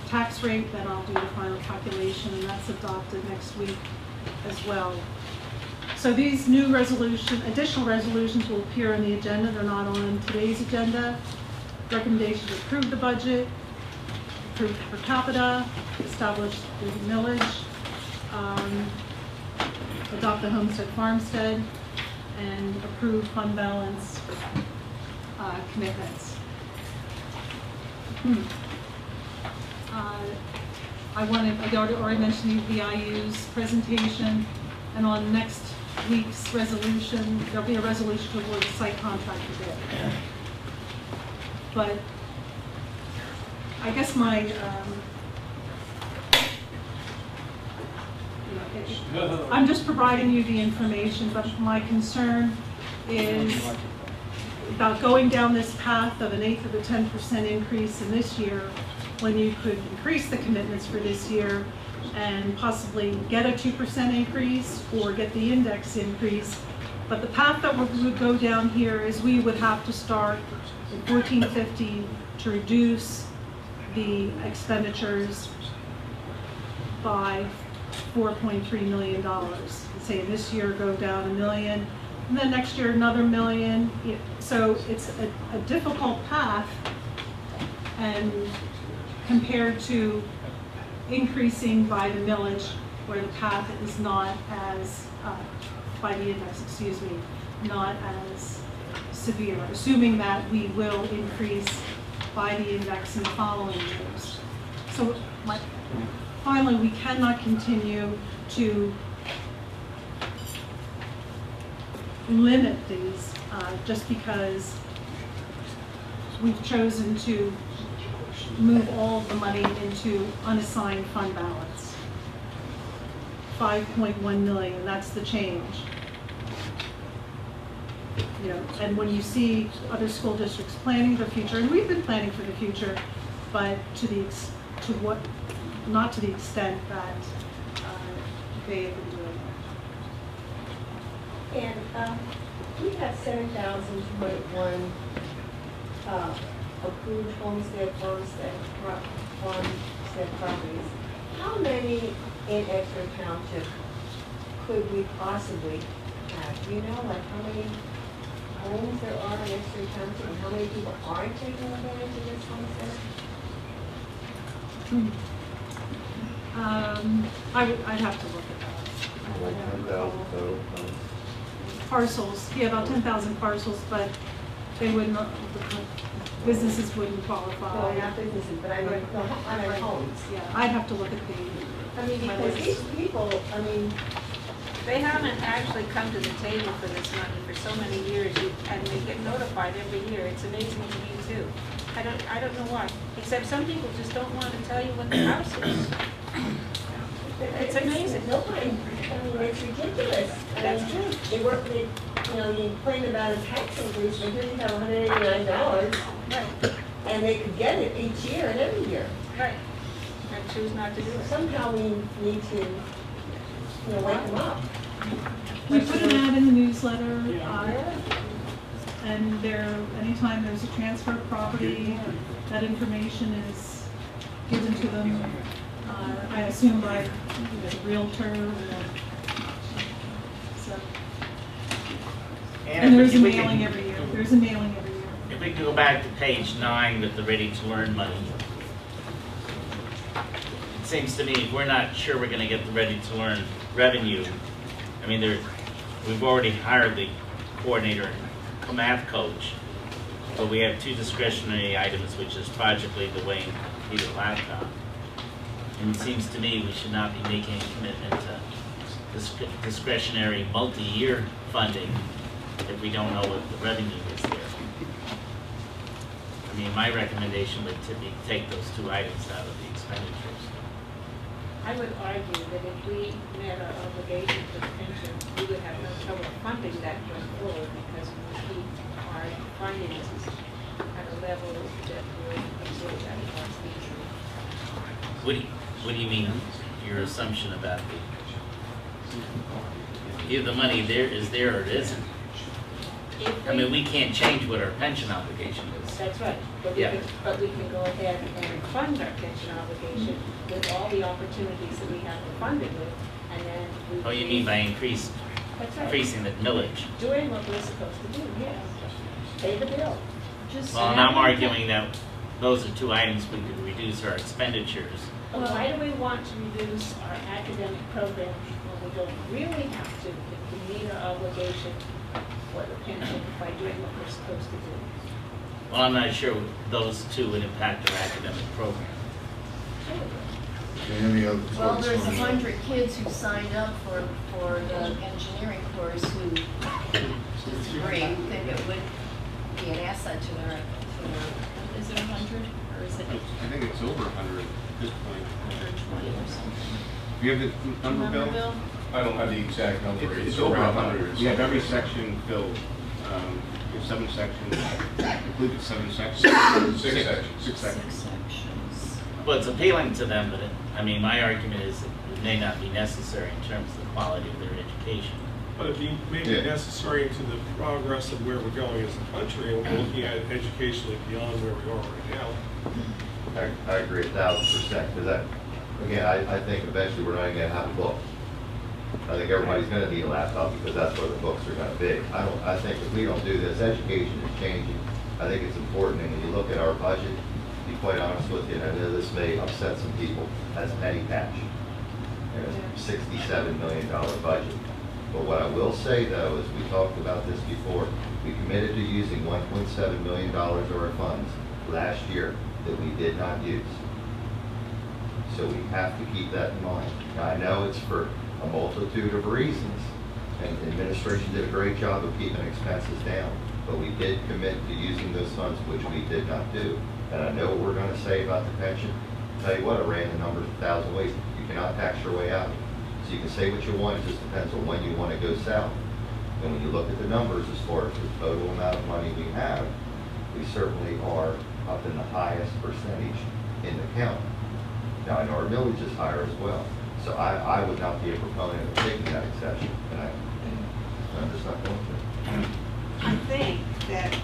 tax rate, then I'll do the final calculation, and that's adopted next week as well. So these new additional resolutions will appear on the agenda. They're not on today's agenda. Recommendation to approve the budget, approve per capita, establish the millage, adopt the homestead farmstead, and approve fund balance commitments. I already mentioned the VIU's presentation, and on next week's resolution, there'll be a resolution to award the site contract for bid. But I guess my, I'm just providing you the information, but my concern is about going down this path of 1/8 of a 10% increase in this year, when you could increase the commitments for this year and possibly get a 2% increase or get the index increase. But the path that we would go down here is we would have to start in 1450 to reduce the expenditures by $4.3 million. Say this year go down $1 million, and then next year another $1 million. So it's a difficult path, and compared to increasing by the millage, where the path is not as, by the index, excuse me, not as severe, assuming that we will increase by the index in the following years. So finally, we cannot continue to limit these just because we've chosen to move all of the money into unassigned fund balance. 5.1 million, that's the change. You know, and when you see other school districts planning for the future, and we've been planning for the future, but not to the extent that they have been doing. And we have 7,000.1 approved homestead properties. How many in Exeter Township could we possibly have? Do you know, like, how many homes there are in Exeter Township, and how many people aren't taking advantage of this homestead? I'd have to look at that. Parcels, yeah, about 10,000 parcels, but they wouldn't, businesses wouldn't qualify. Well, not businesses, but I mean, homes. Yeah, I'd have to look at the. I mean, Because these people, I mean, they haven't actually come to the table for this money for so many years, and they get notified every year. It's amazing to me too. I don't know why, except some people just don't want to tell you what the house is. It's amazing. Nobody, I mean, it's ridiculous. That's true. They work, you complain about a tax increase, but here you have $189, Right, and they could get it each year and every year. right. And choose not to do it. Somehow we need to, wake them up. We put an ad in the newsletter, and anytime there's a transfer of property, that information is given to them. I assume by the realtor. So. And there's a mailing every year. There's a mailing every year. If we could go back to page 9 with the ready to learn money. It seems to me if we're not sure we're going to get the ready to learn revenue, I mean, we've already hired the coordinator and math coach, but we have 2 discretionary items, which is Project Lead the Way and Peter Laptop. And it seems to me we should not be making a commitment to discretionary multi-year funding if we don't know what the revenue is there. I mean, my recommendation would to be take those 2 items out of the expenditures. I would argue that if we met our obligation for the pension, we would have no trouble funding that going forward because we keep our finances at a level that will absorb that cost easily. What do you mean, your assumption about either the money there is there or it isn't? I mean, we can't change what our pension obligation is. That's right, but Yeah. we can go ahead and fund our pension obligation with all the opportunities that we have to fund it with, and then we. Oh, you mean by That's right. increasing the millage? Doing what we're supposed to do, yes. Pay the bill. Well, and I'm arguing that those are two items we could reduce our expenditures. But why do we want to reduce our academic programs when we don't really have to, if we meet our obligation for the pension by doing what we're supposed to do? Well, I'm not sure those two would impact our academic program. Any other Well, thoughts there's on that? 100 kids who signed up for the engineering course who disagree, think it would be an asset to their, is it 100 or is it I think it's over 100 at this point. 120 or something? Do you have the number, Remember, Bill? Bill? I don't have the exact number. It's over 100. We have every section filled. We have 7 sections. I believe it's 7 sections. 6 sections. 6 sections. 6 sections. Well, it's appealing to them, but I mean, my argument is it may not be necessary in terms of the quality of their education. But it may be necessary to the progress of where we're going as a country, and we're looking at it educationally beyond where we are right now. I agree 1,000%, because again, I think eventually we're not even gonna have a book. I think everybody's gonna need a laptop because that's where the books are gonna be. I think if we don't do this, education is changing. I think it's important, and when you look at our budget, to be quite honest with you, and I know this may upset some people, that's petty cash. $67 million budget. But what I will say though, is we talked about this before, we committed to using $1.7 million of our funds last year that we did not use. So we have to keep that in mind. Now, I know it's for a multitude of reasons, and the administration did a great job of keeping expenses down, but we did commit to using those funds, which we did not do. And I know what we're gonna say about the pension. Tell you what, I ran the numbers 1,000 ways. You cannot tax your way out. So you can say what you want, it just depends on when you want to go south. And when you look at the numbers as far as the total amount of money we have, we certainly are up in the highest percentage in the county. Now, I know our millage is higher as well. So I would not be a proponent of taking that exception, and I'm just not going to. I think that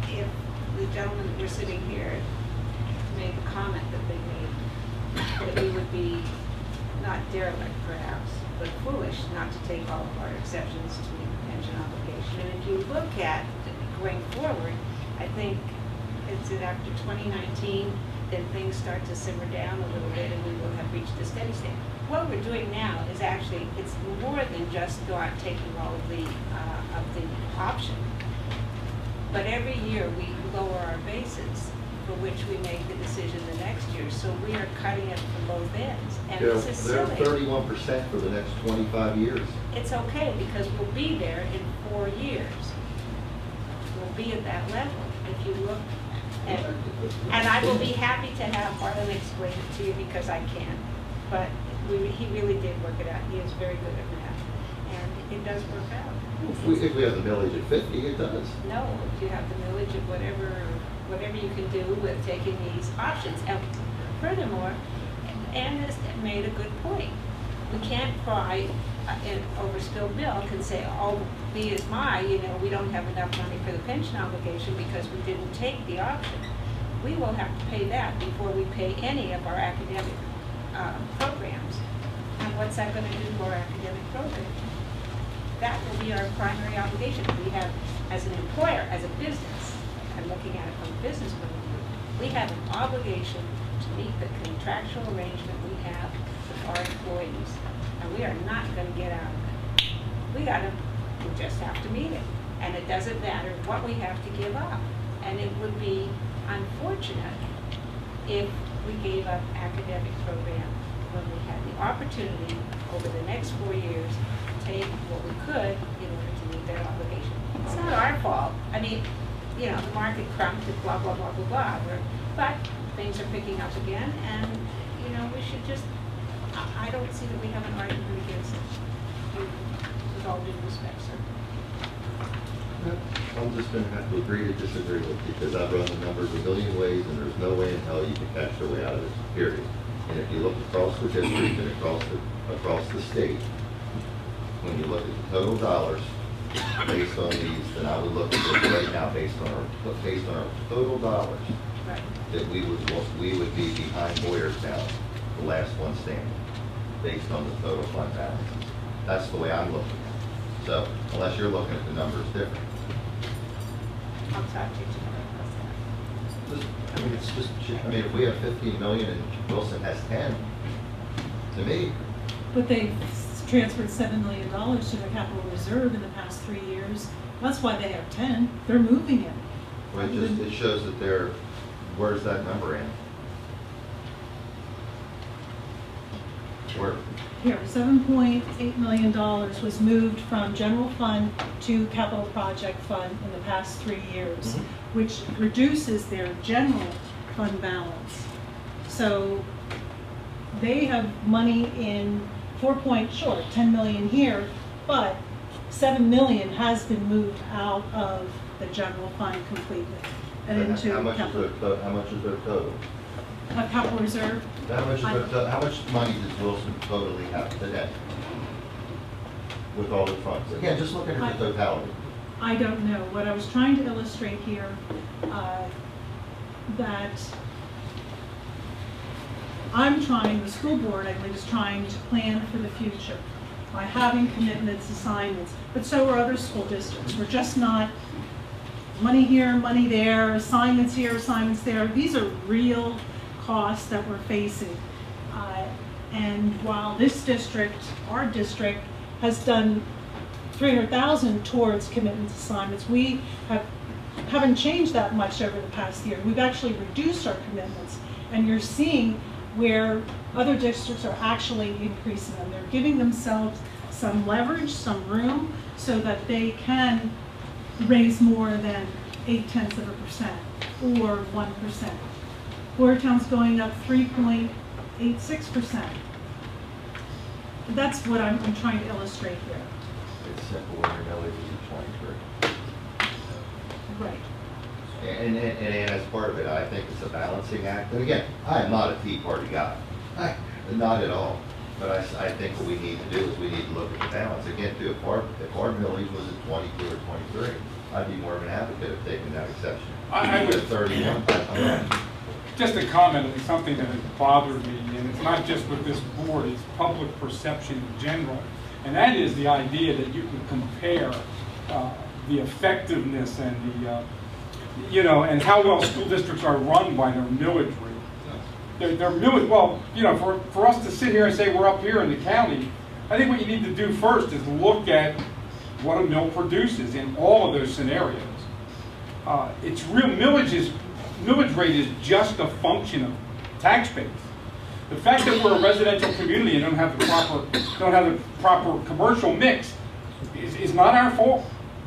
if the gentlemen that were sitting here made the comment that they made, that we would be not derelict perhaps, but foolish not to take all of our exceptions to meet the pension obligation. And if you look at going forward, I think it's that after 2019, then things start to simmer down a little bit and we will have reached a steady state. What we're doing now is actually, it's more than just taking all of the option. But every year we lower our bases for which we make the decision the next year. So we are cutting it from both ends. And this is They're silly. 31% for the next 25 years. It's okay because we'll be there in 4 years. We'll be at that level if you look at, and I will be happy to have Harlan explain it to you because I can't. But he really did work it out. He is very good at math. And it does work out. If we have the millage at 50, it does. No, if you have the millage of whatever you can do with taking these options. And furthermore, Ann has made a good point. We can't cry over spilled milk and say, oh, B is my, we don't have enough money for the pension obligation because we didn't take the option. We will have to pay that before we pay any of our academic programs. And what's that going to do to our academic program? That will be our primary obligation. We have, as an employer, as a business, I'm looking at it from a business point of view, we have an obligation to meet the contractual arrangement we have with our employees. And we are not going to get out of it. We just have to meet it. And it doesn't matter what we have to give up. And it would be unfortunate if we gave up academic program when we had the opportunity over the next 4 years to take what we could in order to meet that obligation. It's not our fault. I mean, the market crumped and blah, blah, blah, blah, blah. But things are picking up again, and, we should just I don't see that we have an argument against it, with all due respect, sir. I'm just gonna have to agree to disagree with you, because I've run the numbers a million ways, and there's no way in hell you can catch your way out of this, period. And if you look across the district and across the state, when you look at the total dollars based on these, then I would look at this right now based on our total dollars, Right. that we would be behind Boyertown, the last one standing, based on the total fund balance. That's the way I'm looking at it. So unless you're looking at the numbers different. I'm sorry, I mean, it's just, I mean, if we have 15 million and Wilson has 10, to me, But they transferred $7 million to their capital reserve in the past 3 years. That's why they have 10. They're moving it. well, it shows that they're, where's that number in? Where? Here, $7.8 million was moved from general fund to capital project fund in the past 3 years, which reduces their general fund balance. So they have money in 10 million here, but 7 million has been moved out of the general fund completely and into How much capital. is their total? Capital reserve. How much money does Wilson totally have today? With all the funds? Again, just looking at the totality. I don't know. What I was trying to illustrate here, that the school board, I believe, is trying to plan for the future by having commitments, assignments, but so are other school districts. We're just not money here, money there, assignments here, assignments there. These are real costs that we're facing. And while this district, our district, has done $300,000 towards commitments assignments, we haven't changed that much over the past year. We've actually reduced our commitments, and you're seeing where other districts are actually increasing them. They're giving themselves some leverage, some room, so that they can raise more than 0.8% or 1%. Boyertown's going up 3.86%. That's what I'm trying to illustrate here. It's simple when your millage is at 23. Right. And as part of it, I think it's a balancing act. And again, I am not a Tea Party guy, not at all. But I think what we need to do is we need to look at the balance. Again, too, if our millage was at 22 or 23, I'd be more of an advocate of taking that exception. I would- At 31, Just a comment on something that has bothered me, and it's not just with this board, it's public perception in general. And that is the idea that you can compare the effectiveness and the, and how well school districts are run by their millage rate. Their millage, well, for us to sit here and say we're up here in the county, I think what you need to do first is look at what a mill produces in all of those scenarios. It's real millage rate is just a function of tax base. The fact that we're a residential community and don't have the proper commercial mix is not our fault.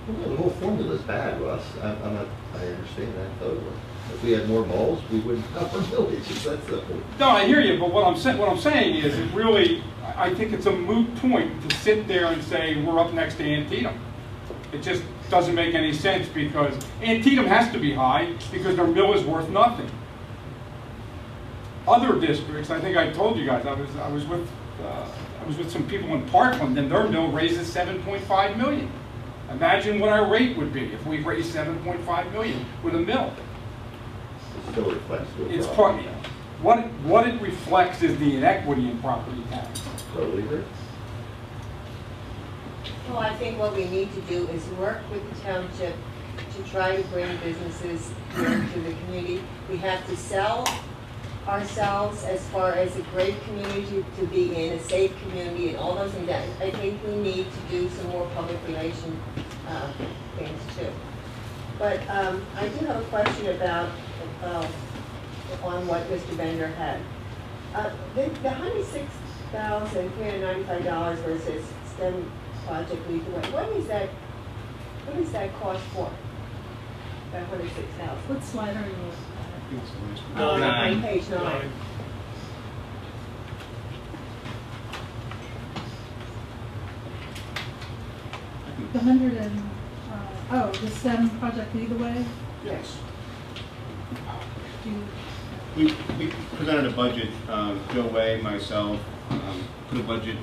well, the whole formula is bad, Russ. I understand that totally. If we had more malls, we wouldn't have our millage. It's that simple. No, I hear you, but what I'm saying is, I think it's a moot point to sit there and say we're up next to Antietam. It just doesn't make any sense, because Antietam has to be high because their mill is worth nothing. Other districts, I think I told you guys, I was with some people in Parkland, and their mill raises 7.5 million. Imagine what our rate would be if we raised 7.5 million with a mill. It still reflects the It's property. what it reflects is the inequity in property tax. Totally agree. Well, I think what we need to do is work with the township to try to bring businesses here to the community. We have to sell ourselves as far as a great community to be in, a safe community, and all those things. I think we need to do some more public relation things too. But I do have a question about on what Mr. Bender had. The $106,395 versus STEM project lead the way. What is that cost for? That $106,000. What slide are you on? On page 9. The 100 and, the STEM project Lead the Way? Yes. Do you, We presented a budget, Joe Way, myself, put a budget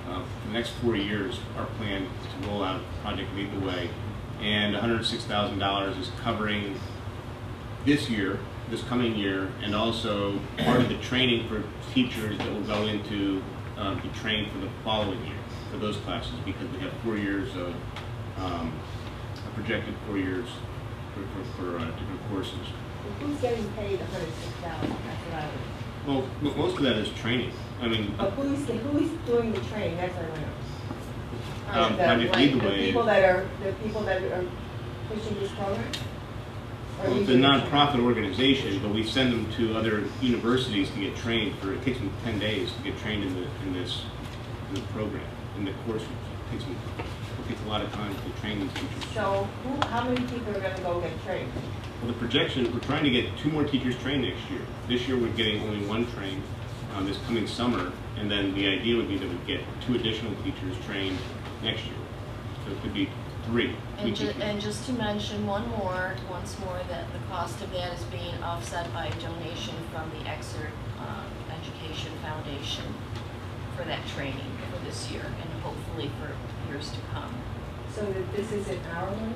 for the next 4 years. Our plan is to roll out Project Lead the Way, and $106,000 is covering this year, this coming year, and also part of the training for teachers that will go into be trained for the following year for those classes, because we have 4 years of a projected 4 years for different courses. Who's getting paid $106,000? That's what I was. Well, most of that is training. I mean, But who's doing the training? That's what I want to know. Project Lead the Way. The people that are pushing this program? Or Well, you it's a do the nonprofit organization, but we send them to other universities to get trained. It takes them 10 days to get trained in the program, in the courses. It takes a lot of time to train these teachers. training? So how many people are going to go get trained? Well, the projection, we're trying to get 2 more teachers trained next year. This year, we're getting only 1 trained this coming summer, and then the idea would be that we get 2 additional teachers trained next year. So it could be 3. And just to mention once more, that the cost of that is being offset by a donation from the Exeter Education Foundation for that training for this year and hopefully for years to come. So that this isn't our money?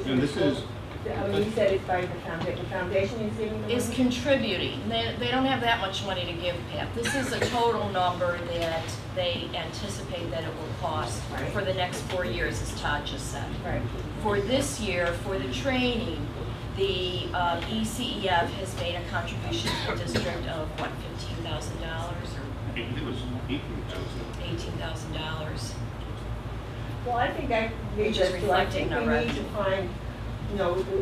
And this is... I mean, you said it's by the foundation. The foundation is giving the money? Is contributing. They don't have that much money to give, Pat. This is a total number that they anticipate that it will cost for the next 4 years, as Todd just said. Right. For this year, for the training, the ECEF has made a contribution to the district of, what, $15,000 or It was $18,000. $18,000. Well, I think that Which is reflecting our we need revenue. to find,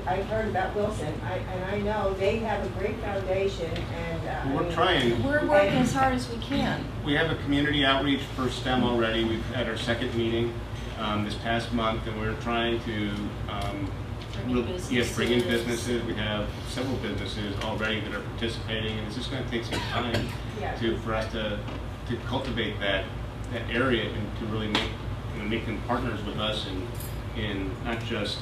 I've heard about Wilson, and I know they have a great foundation, and We're trying. We're working as hard as we can. We have a community outreach for STEM already. We've had our 2nd meeting this past month, and we're trying to bring in businesses. We have several businesses already that are participating, and it's just going to take some time for us to cultivate that area and to really make them partners with us in not just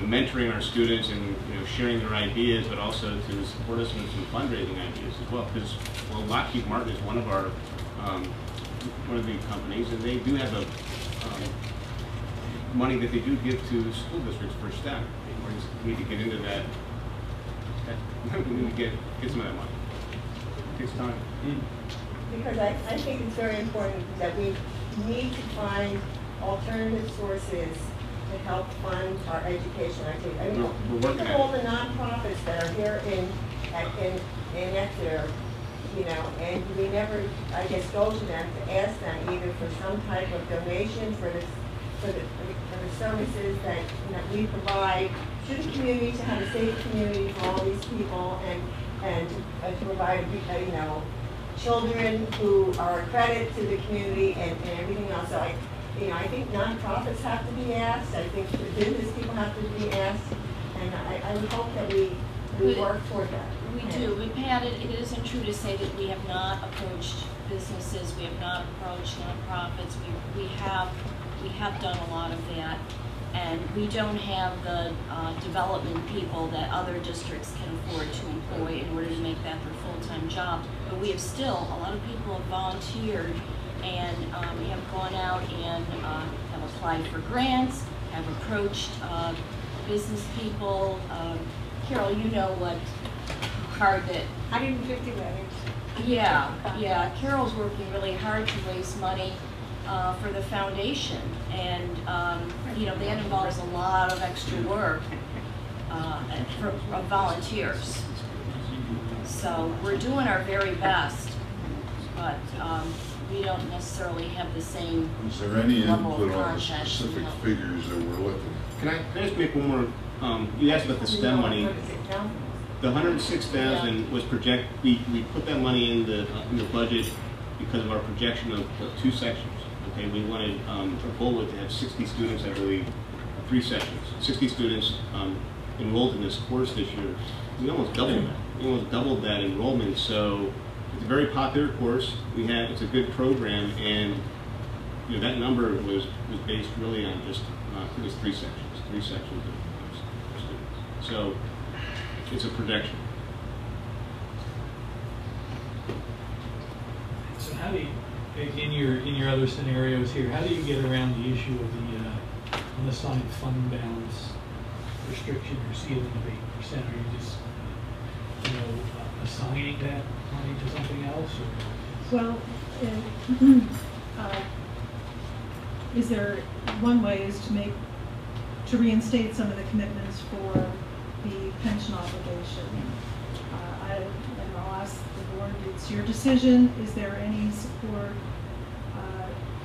mentoring our students and sharing their ideas, but also to support us with some fundraising ideas as well. Because Lockheed Martin is one of our one of the companies, and they do have a money that they do give to school districts for STEM. We need to get into that. We need to get some of that money. It takes time. because I think it's very important that we need to find alternative sources to help fund our education activity. I mean, look at all the nonprofits that are here in Exeter, and we never, I guess, go to them to ask them either for some type of donation for the services that we provide to the community, to have a safe community for all these people, and to provide children who are a credit to the community and everything else. So I think nonprofits have to be asked. I think the business people have to be asked, and I would hope that we work toward that. We do. We've had it. It isn't true to say that we have not approached businesses. We have not approached nonprofits. We have done a lot of that, and we don't have the development people that other districts can afford to employ in order to make that their full-time job. But we have still, a lot of people have volunteered and we have gone out and have applied for grants, have approached business people. Carol, you know what hard that... 150 letters. Yeah. Carol's working really hard to raise money for the foundation, and that involves a lot of extra work for volunteers. So we're doing our very best, but we don't necessarily have the same Is there any level input of on the contact. specific figures that we're looking at? Can I just make one more? You asked about the STEM money. The $106,000 was we put that money in the budget because of our projection of 2 sections. Okay, we wanted our goal was to have 60 students, I believe, 3 sections. 60 students enrolled in this course this year. We almost doubled that. We almost doubled that enrollment. So it's a very popular course. It's a good program, and you know, that number was based really on just, it was three sections of students. So it's a projection. So how do you, in your other scenarios here, how do you get around the issue of the unassigned fund balance restriction or ceiling of 8%? Are you just, assigning that money to something else, or? Well, is there, one way is to reinstate some of the commitments for the pension obligation. And I'll ask the board, it's your decision. Is there any support?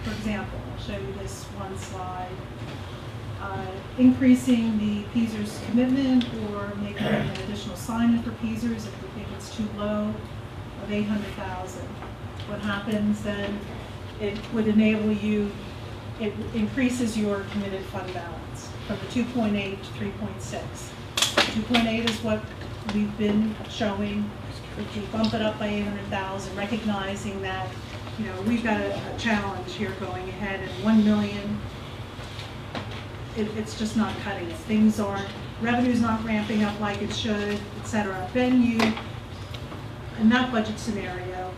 For example, I'll show you this one slide. Increasing the PSERS commitment or making an additional assignment for PSERS if we think it's too low of $800,000. What happens then? It would enable you, it increases your committed fund balance from the 2.8 to 3.6. 2.8 is what we've been showing. If you bump it up by 800,000, recognizing that, we've got a challenge here going ahead, and 1 million, it's just not cutting it. Revenue's not ramping up like it should, et cetera. Then in that budget scenario,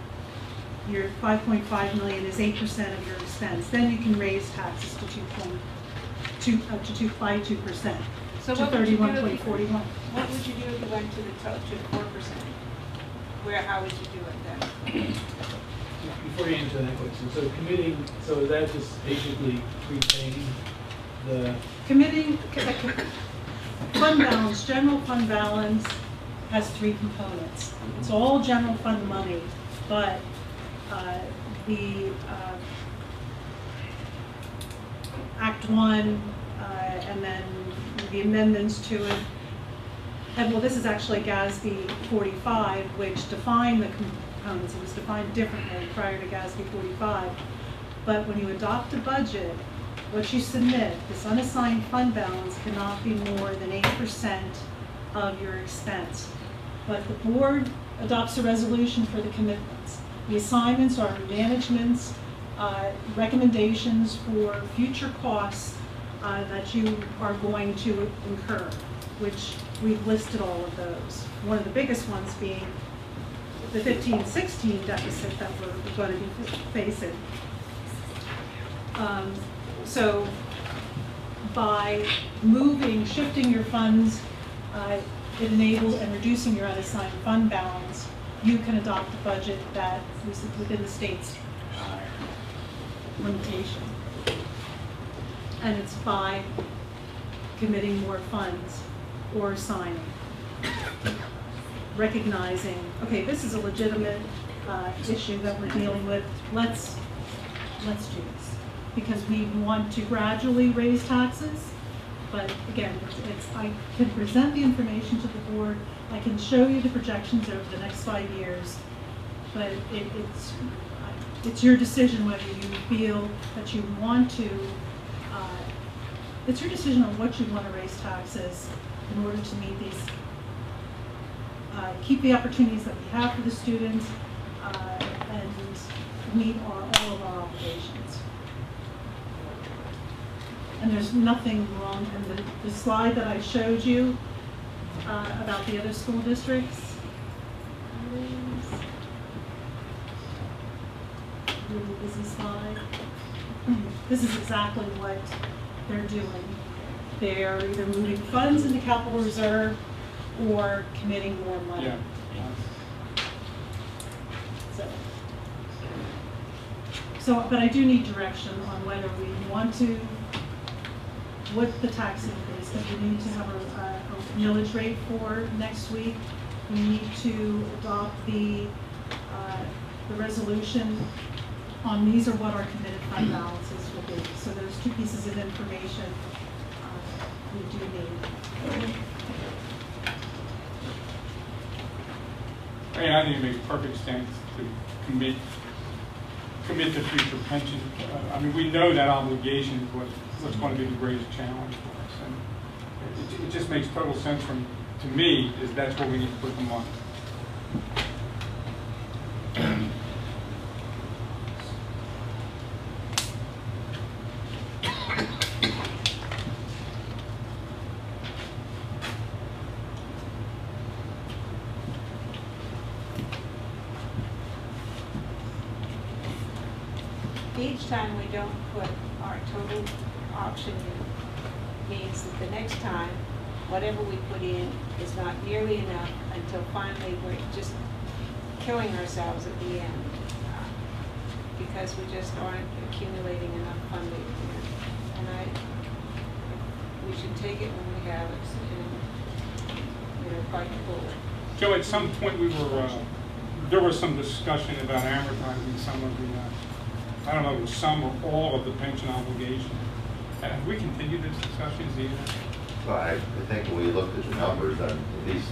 your 5.5 million is 8% of your expense. Then you can raise taxes to 2%. So to what would you do 31.41. What would you do if you went to the 4%? How would you do it then? Before you answer that question, so is that just basically prepaying the? Committing, fund balance, general fund balance has three components. It's all general fund money, but the Act 1 and then the amendments to it. And well, this is actually GASB 45, which defined the components. It was defined differently prior to GASB 45. But when you adopt a budget, what you submit, this unassigned fund balance cannot be more than 8% of your expense. But the board adopts a resolution for the commitments. The assignments are management's recommendations for future costs that you are going to incur, which we've listed all of those. One of the biggest ones being the 15-16 deficit that we're going to be facing. So by shifting your funds, it enables, and reducing your unassigned fund balance, you can adopt a budget that is within the state's limitation. And it's by committing more funds or assigning. Recognizing, okay, this is a legitimate issue that we're dealing with. Let's do this. Because we want to gradually raise taxes, but again, I can present the information to the board. I can show you the projections over the next 5 years, but it's your decision whether you feel that you want to. It's your decision on what you want to raise taxes in order to meet these, keep the opportunities that we have for the students, and meet all of our obligations. And there's nothing wrong. And the slide that I showed you about the other school districts, really busy slide. This is exactly what they're doing. They're either moving funds into capital reserve or committing more money. Yeah. So, but I do need direction on whether we want to, what the tax increase, that we need to have a millage rate for next week. We need to adopt the resolution on these are what our committed fund balances will be. So there's two pieces of information we do need. I think it makes perfect sense to commit to future pension. We know that obligation is what's going to be the greatest challenge for us, and it just makes total sense to me is that's where we need to put the money. each time we don't put our total option in, means that the next time, whatever we put in is not nearly enough until finally we're just killing ourselves at the end, because we just aren't accumulating enough funding. And we should take it when we have it, and fight forward. Joe, at some point there was some discussion about amortizing some of the, I don't know, it was some or all of the pension obligation. Have we continued this discussion, Zia? Well, I think when we looked at the numbers, at least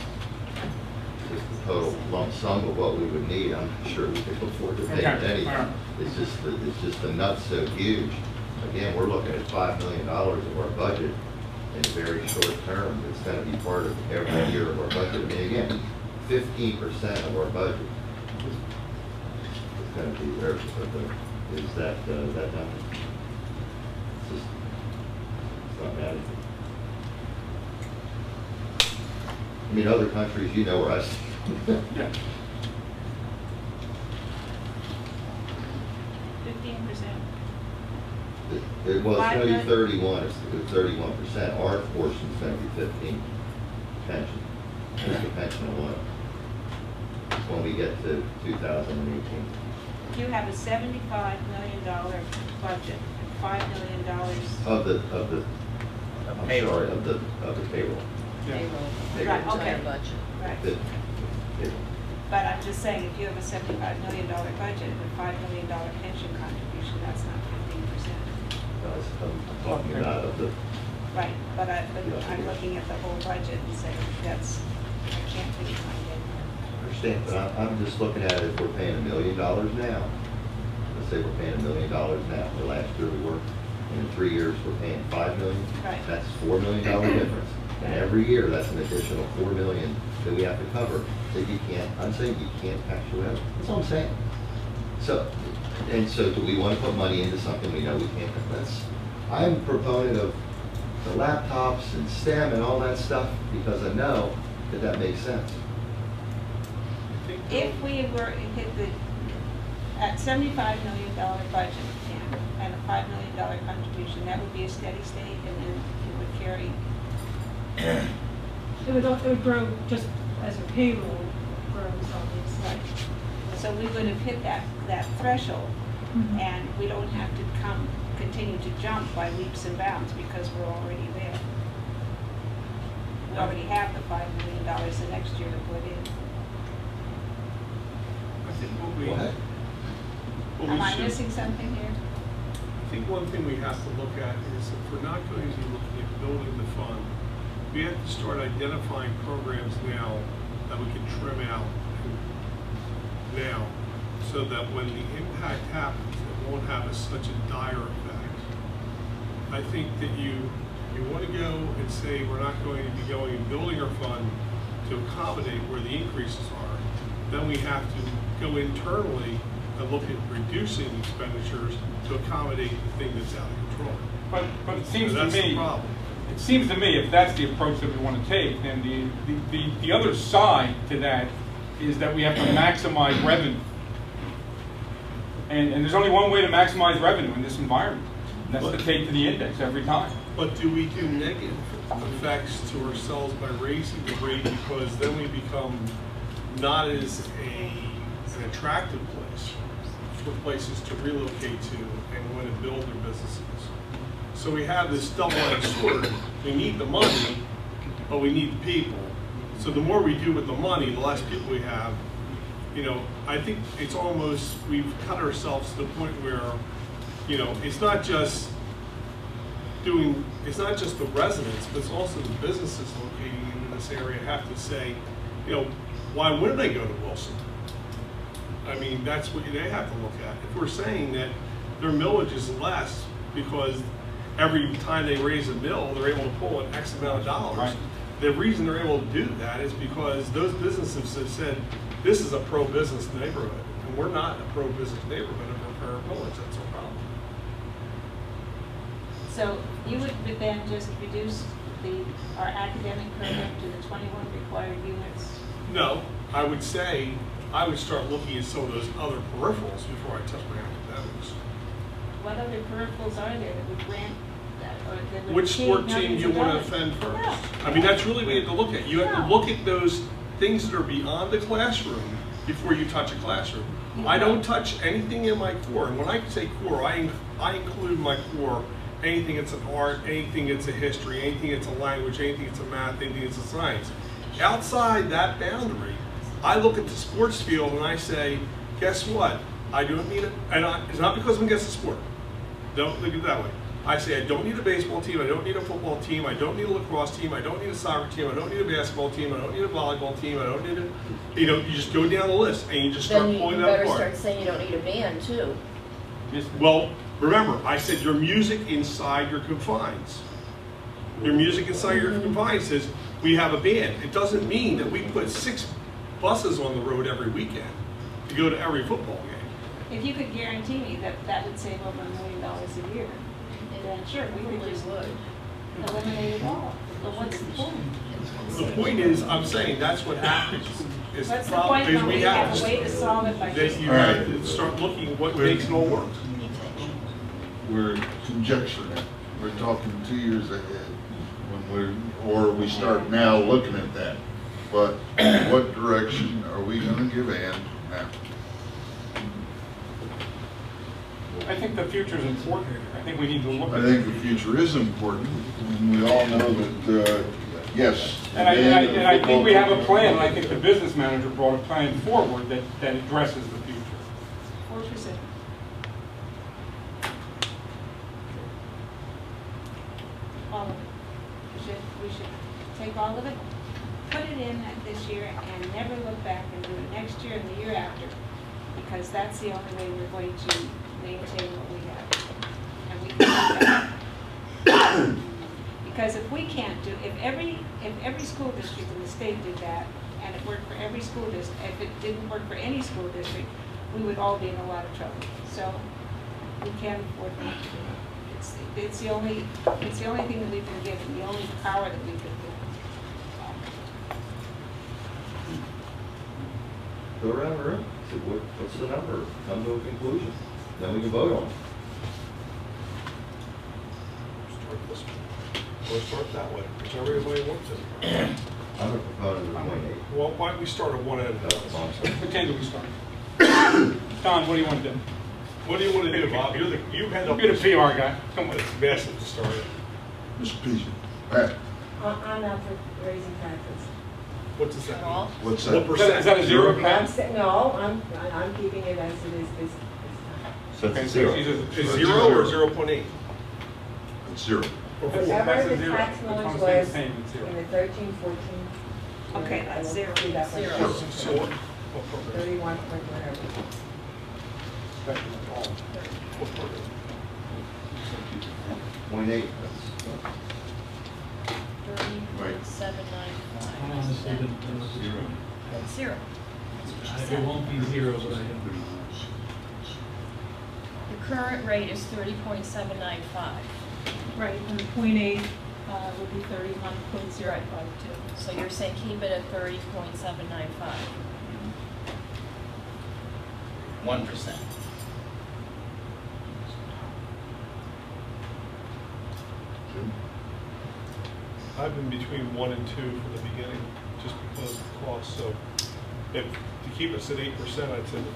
just the total lump sum of what we would need, I'm sure we could afford to pay it anyway. It's just the nuts so huge. Again, we're looking at $5 million of our budget in a very short term. It's going to be part of every year of our budget. I mean, again, 15% of our budget is going to be there. Is that number? It's not bad. I mean, other countries, you know where I stand. Yeah. 15%. It was going to be 31, it's 31%. Our portion is going to be 15 pension. Just the pension alone. When we get to 2018. You have a $75 million budget, and $5 million Of the payroll. sorry, of the payroll. payroll. Payroll. Right, okay. Right. The payroll. But I'm just saying, if you have a $75 million budget and a $5 million pension contribution, that's not 15%. I'm talking about of the. Right, but I'm looking at the whole budget and saying, I can't really find it. I understand, but I'm just looking at it, if we're paying $1 million now, let's say we're paying $1 million now, the last year we worked, and in 3 years we're paying $5 million. Right. That's $4 million difference. And every year, that's an additional $4 million that we have to cover, that you can't, I'm saying you can't tax you out. That's all I'm saying. So, and so do we want to put money into something we know we can't? I'm a proponent of the laptops and STEM and all that stuff, because I know that makes sense. If we were hit at $75 million budget and a $5 million contribution, that would be a steady state, and then it would carry. It would grow just as your payroll grows, obviously. So we would have hit that threshold, and we don't have to continue to jump by leaps and bounds because we're already there. We already have the $5 million the next year to put in. I think Am I missing something here? I think one thing we have to look at is if we're not going to be looking at building the fund, we have to start identifying programs now that we can trim out now, so that when the impact happens, it won't have such a dire effect. I think that you want to go and say we're not going to be going and building our fund to accommodate where the increases are. Then we have to go internally and look at reducing expenditures to accommodate the thing that's out of control. But it seems to That's the me, problem. it seems to me if that's the approach that we want to take, then the other side to that is that we have to maximize revenue. And there's only one way to maximize revenue in this environment, and that's to take to the index every time. But do we do negative effects to ourselves by raising the rate, because then we become not as an attractive place for places to relocate to and want to build their businesses? So we have this double-edged sword. We need the money, but we need the people. So the more we do with the money, the less people we have. You know, I think it's almost, we've cut ourselves to the point where, you know, it's not just the residents, but it's also the businesses locating in this area have to say, you know, why wouldn't they go to Wilson? I mean, that's what they have to look at. If we're saying that their millage is less because every time they raise a mill, they're able to pull an X amount of dollars. Right. The reason they're able to do that is because those businesses have said, this is a pro-business neighborhood, and we're not a pro-business neighborhood of our millage. That's our problem. So you would then just reduce our academic program to the 21 required units? No, I would say I would start looking at some of those other peripherals before I touch my academics. what other peripherals are there that would grant that, or that would Which sport change team do you millions of want to dollars? offend first? Yeah. I mean, that's really what you have to look at. You have to Yeah. look at those things that are beyond the classroom before you touch a classroom. I don't touch anything in my core, and when I say core, I include in my core anything that's an art, anything that's a history, anything that's a language, anything that's a math, anything that's a science. Outside that boundary, I look at the sports field and I say, guess what? I don't need it, and it's not because I'm against the sport. Don't look at it that way. I say I don't need a baseball team, I don't need a football team, I don't need a lacrosse team, I don't need a soccer team, I don't need a basketball team, I don't need a volleyball team, I don't need a, you just go down the list and you just start Then you pulling that better apart. start saying you don't need a band too. Well, remember, I said your music inside your confines. Your music inside your confines says we have a band. It doesn't mean that we put 6 buses on the road every weekend to go to every football game. If you could guarantee me that that would save over $1 million a year, then sure, we would just eliminate it all. But what's the point? The point is, I'm saying that's what happens. Is What's the problem point is when we have a way to solve it by just... that you have to start looking at what makes it all work. We're conjecturing it. We're talking 2 years ahead or we start now looking at that. But what direction are we going to give Ann now? I think the future is important. I think we need to look I at think the future is important, and we all know that, yes. And I think we have a plan, and I think the business manager brought a plan forward that addresses the future. 4%. All of it. We should take all of it, put it in this year, and never look back and do it next year and the year after, because that's the only way we're going to maintain what we have. And we can do that. Because if we can't do, if every school district in the state did that, and it worked for every school district, if it didn't work for any school district, we would all be in a lot of trouble. So we can't afford not to do it. It's the only thing that we've been given, the only power that we've been given. Go around the room, see what's the number, come to a conclusion, then we can vote on it. Start this way, or start that way, whichever way you want to. I'm a proponent of 0.8. Well, why don't we start at one end? What time do we start? Don, what do you want to do? What do you want to do, Bob? You're the PR guy. Come on, it's massive to start. Mr. Peason. Pat, I'm not for raising taxes. What does that mean? what's What that? percent? Is that a zero? No, I'm keeping it as it is this time. So it's zero. Is 0 or 0.8? It's 0. Or 4? Whatever That's a the zero. tax That's millage what I'm saying, was same, it's zero. in the 13, 14. Okay, I that's will zero. do that for Zero. sure. So what program? 31 point whatever. What program? 0.8. I honestly didn't know. Zero. That's zero. It won't be zero, but I don't. The current rate is 30.795. Right, and the 0.8 would be 31.052. So you're saying keep it at 30.795. 1%. I've been between 1 and 2 from the beginning, just because of the cost. So if to keep us at 8%, I'd say the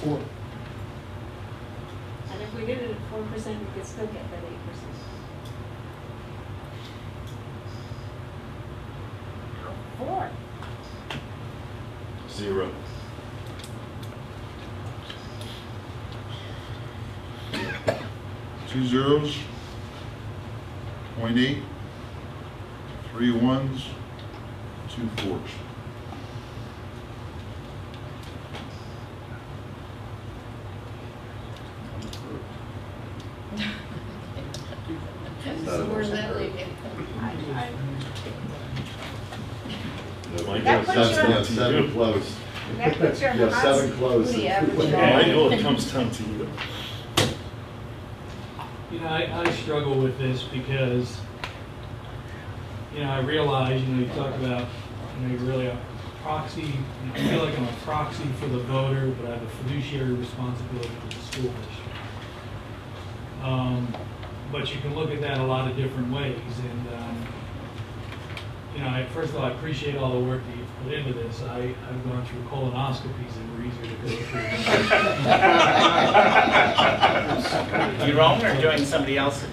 1. 4. And if we did it at 4%, we could still get that 8%. Four. 0. Two zeros, 0.8, 3 ones, 2 fours. So where's that leaving? That puts you on- Seven close. That puts you on You the have hot 7 seat. close. The average I know it comes down to you. You know, I struggle with this because, I realize, you talk about, you really proxy, I feel like I'm a proxy for the voter, but I have a fiduciary responsibility to the school district. But you can look at that a lot of different ways, and first of all, I appreciate all the work that you've put into this. I've gone through colonoscopies that were easier to go through. Your own or doing somebody else's?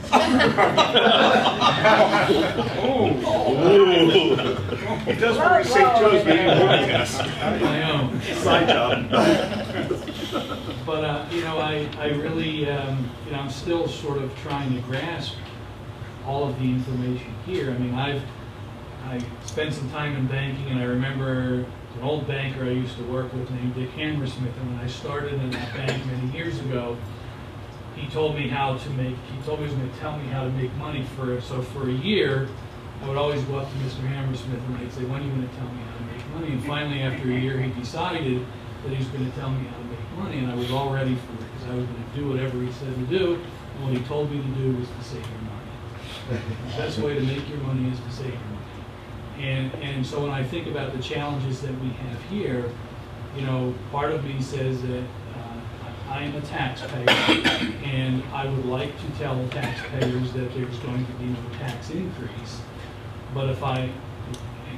He does work at St. Joe's, but he won't test. My own. Side job. But, I really, I'm still sort of trying to grasp all of the information here. I mean, I spent some time in banking, and I remember an old banker I used to work with named Dick Hammersmith, and when I started in that bank many years ago, he told me he was going to tell me how to make money so for a year, I would always go up to Mr. Hammersmith and I'd say, when are you going to tell me how to make money? And finally, after a year, he decided that he was going to tell me how to make money, and I was all ready for it, because I was going to do whatever he said to do, and what he told me to do was to save your money. The best way to make your money is to save your money. And so when I think about the challenges that we have here, part of me says that I am a taxpayer, and I would like to tell taxpayers that there's going to be no tax increase. But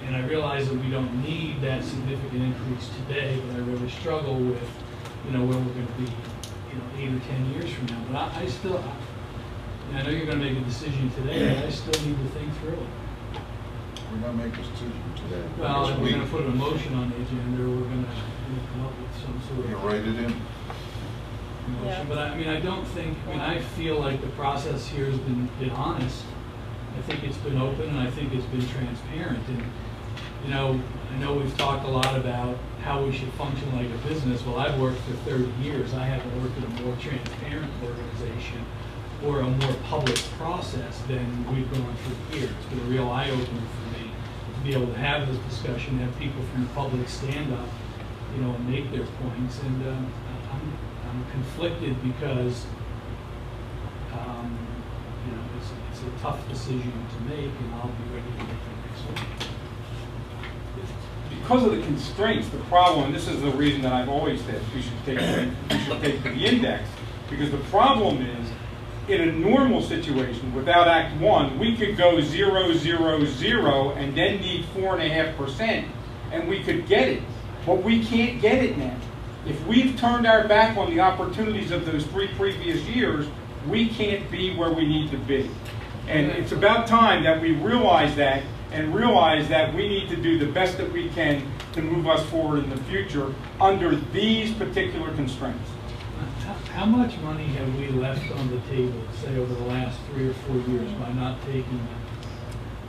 and I realize that we don't need that significant increase today, but I really struggle with, where we're going to be, 8 or 10 years from now. But I know you're going to make a decision today, but I still need to think through it. We're not making a decision today. Well, we're going to put a motion on the agenda, or we're going to come up with some sort of... You write it in. Motion. But I feel like the process here has been honest. I think it's been open, and I think it's been transparent. And, I know we've talked a lot about how we should function like a business. Well, I've worked for 30 years. I haven't worked in a more transparent organization or a more public process than we've gone through here. It's been a real eye-opener for me to be able to have this discussion, have people from the public stand up, and make their points. And I'm conflicted because, it's a tough decision to make, and I'll be ready to make it next week. Because of the constraints, the problem, and this is the reason that I've always said we should take the index, because the problem is, in a normal situation, without Act 1, we could go 0, 0, 0, and then need 4.5%, and we could get it. But we can't get it now. If we've turned our back on the opportunities of those 3 previous years, we can't be where we need to be. And it's about time that we realize that, and realize that we need to do the best that we can to move us forward in the future under these particular constraints. How much money have we left on the table, say, over the last 3 or 4 years by not taking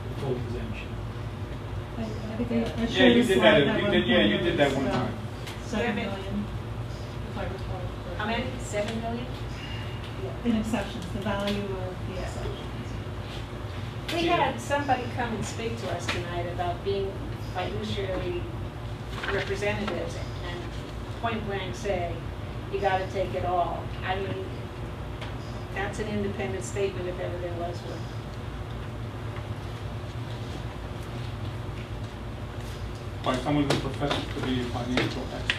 the full exemption? I think I Yeah, showed you a did slide that. You did that one time. 7 million, if I recall correctly. How many? 7 million? In exceptions, the value of the exceptions. We had somebody come and speak to us tonight about being fiduciary representatives and point blank say, you gotta take it all. I mean, that's an independent statement if ever there was one. By someone who professes to be a financial expert.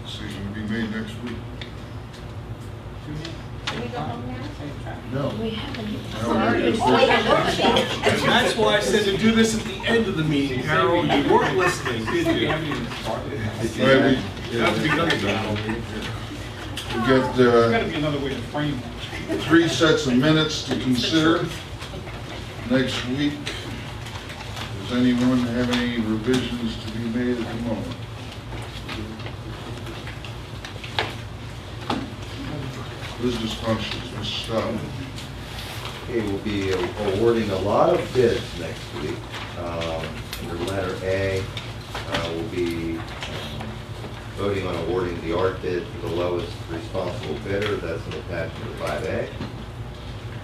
Decision to be made next week. Can we go home now? No. We haven't. And that's why I said to do this at the end of the meeting, Harold. You weren't listening, did you? Right, You have to be done with that. we There's get gotta be another way to frame that. 3 sets of minutes to consider next week. Does anyone have any revisions to be made at the moment? Business functions, Mr. Stout. Okay, we'll be awarding a lot of bids next week. Under letter A, we'll be voting on awarding the art bid to the lowest responsible bidder. That's an attachment to 5A.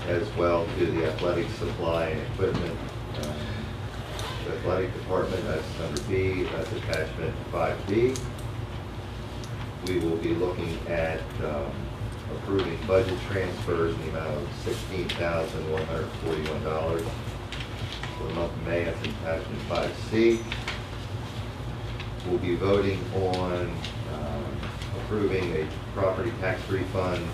As well to the athletic supply and equipment. The athletic department, that's under B. That's attachment to 5B. We will be looking at approving budget transfers in the amount of $16,141 for the month of May, that's attachment 5C. We'll be voting on approving a property tax refund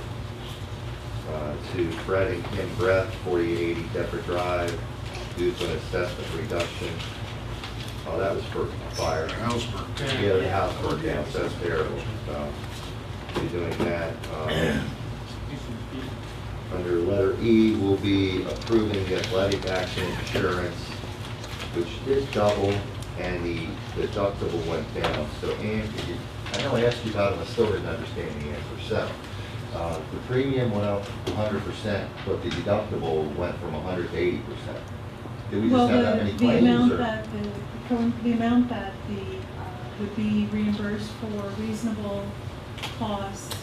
to Fred and Kim Brett, 4880 Deptford Drive, due to an assessment reduction. Oh, that was for fire. House burnt. Yeah, the house burnt down, so that's terrible. So, we'll be doing that. Under letter E, we'll be approving the athletic accident insurance, which did double, and the deductible went down. So, Ann, I know I asked you about it, I still didn't understand the answer. So, the premium went up 100%, but the deductible went from 100 to 80%. Did we just have that many claims? The amount that would be reimbursed for reasonable costs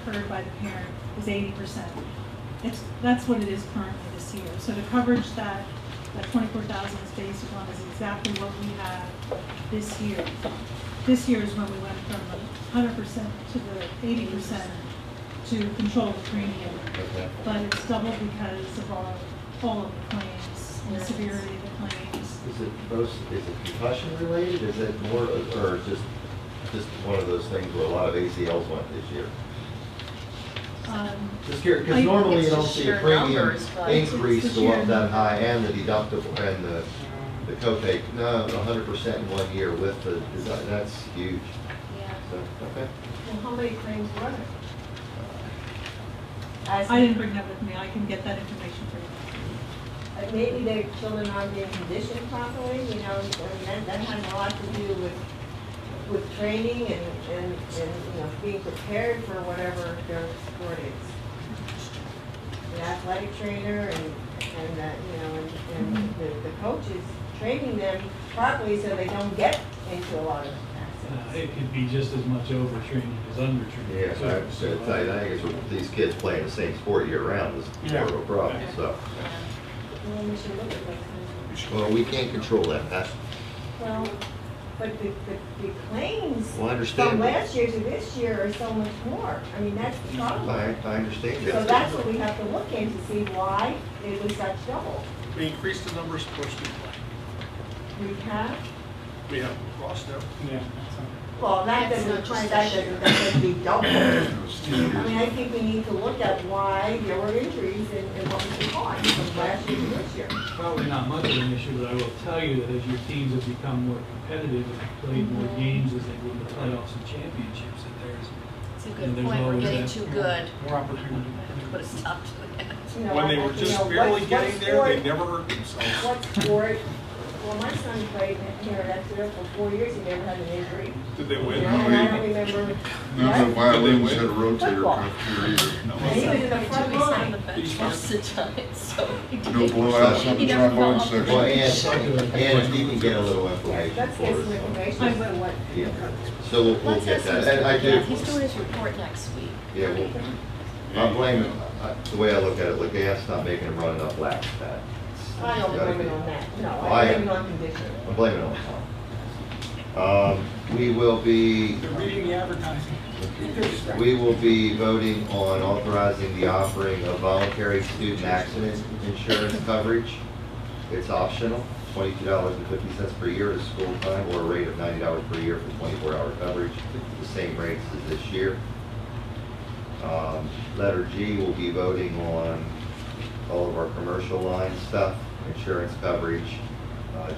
incurred by the parent is 80%. That's what it is currently this year. So the coverage that 24,000 is based upon is exactly what we have this year. This year is when we went from 100% to the 80% to control the premium. Okay. But it's doubled because of all of the claims and the severity of the claims. Is it concussion related? Is it more, or just one of those things where a lot of ACLs went this year? Just curious, because normally you don't see a premium increase go up that high, and the deductible and the copay. No, 100% in 1 year with the design. That's huge. Yeah. So, okay. Well, how many claims were there? I didn't bring that with me. I can get that information for you. Maybe their children aren't being conditioned properly, you know, and that has a lot to do with training and you know, being prepared for whatever their sport is. The athletic trainer and you know, and the coaches training them properly so they don't get into a lot of accidents. It could be just as much overtraining as undertraining. Yeah, too. I think it's with these kids playing the same sport year round is more of a problem. So, Well, we should look at those well, we can't control that. That's, things. Well, but the claims well, I understand. from last year to this year are so much more. I mean, that's the problem. I understand that. So that's what we have to look into, see why it was such double. We increased the number of sports we play. We have, We have lacrosse now. Yeah. well, that doesn't be double. I mean, I think we need to look at why there were injuries and what was the cause from last year to this year. Probably not much of an issue, but I will tell you that as your teams have become more competitive and played more games as they go into playoffs and championships, that It's a and good there's point, we're always getting that- too good. More opportunity. Put a stop to it. You know, When they were you just know, barely what getting there, they sport- never hurt themselves. What sport, well, my son played here at Exeter for 4 years, he never had an injury. Did they You win? know, and I don't remember. None of the violins had a rotator Football. cuff here either. And he was in the front He's on line. the bench most of the time, so. No blowouts on the trombone Well, section. and if you can get a little information Let's for get some us. information I as to will. what. Yeah. So we'll Let's get ask that. Mr. And I do. Yeah, he's doing his report next week. Yeah, well, I'm blaming, the way I look at it, like, they have to stop making them run enough laps. I don't blame it on that, no, Oh, I I blame am. it on conditioning. I'm blaming it on Tom. We will be, They're reading the advertising. we will be voting on authorizing the offering of voluntary student accident insurance coverage. It's optional, $22.50 per year at school time, or a rate of $90 per year for 24-hour coverage, the same rates as this year. Letter G, will be voting on all of our commercial line stuff, insurance coverage,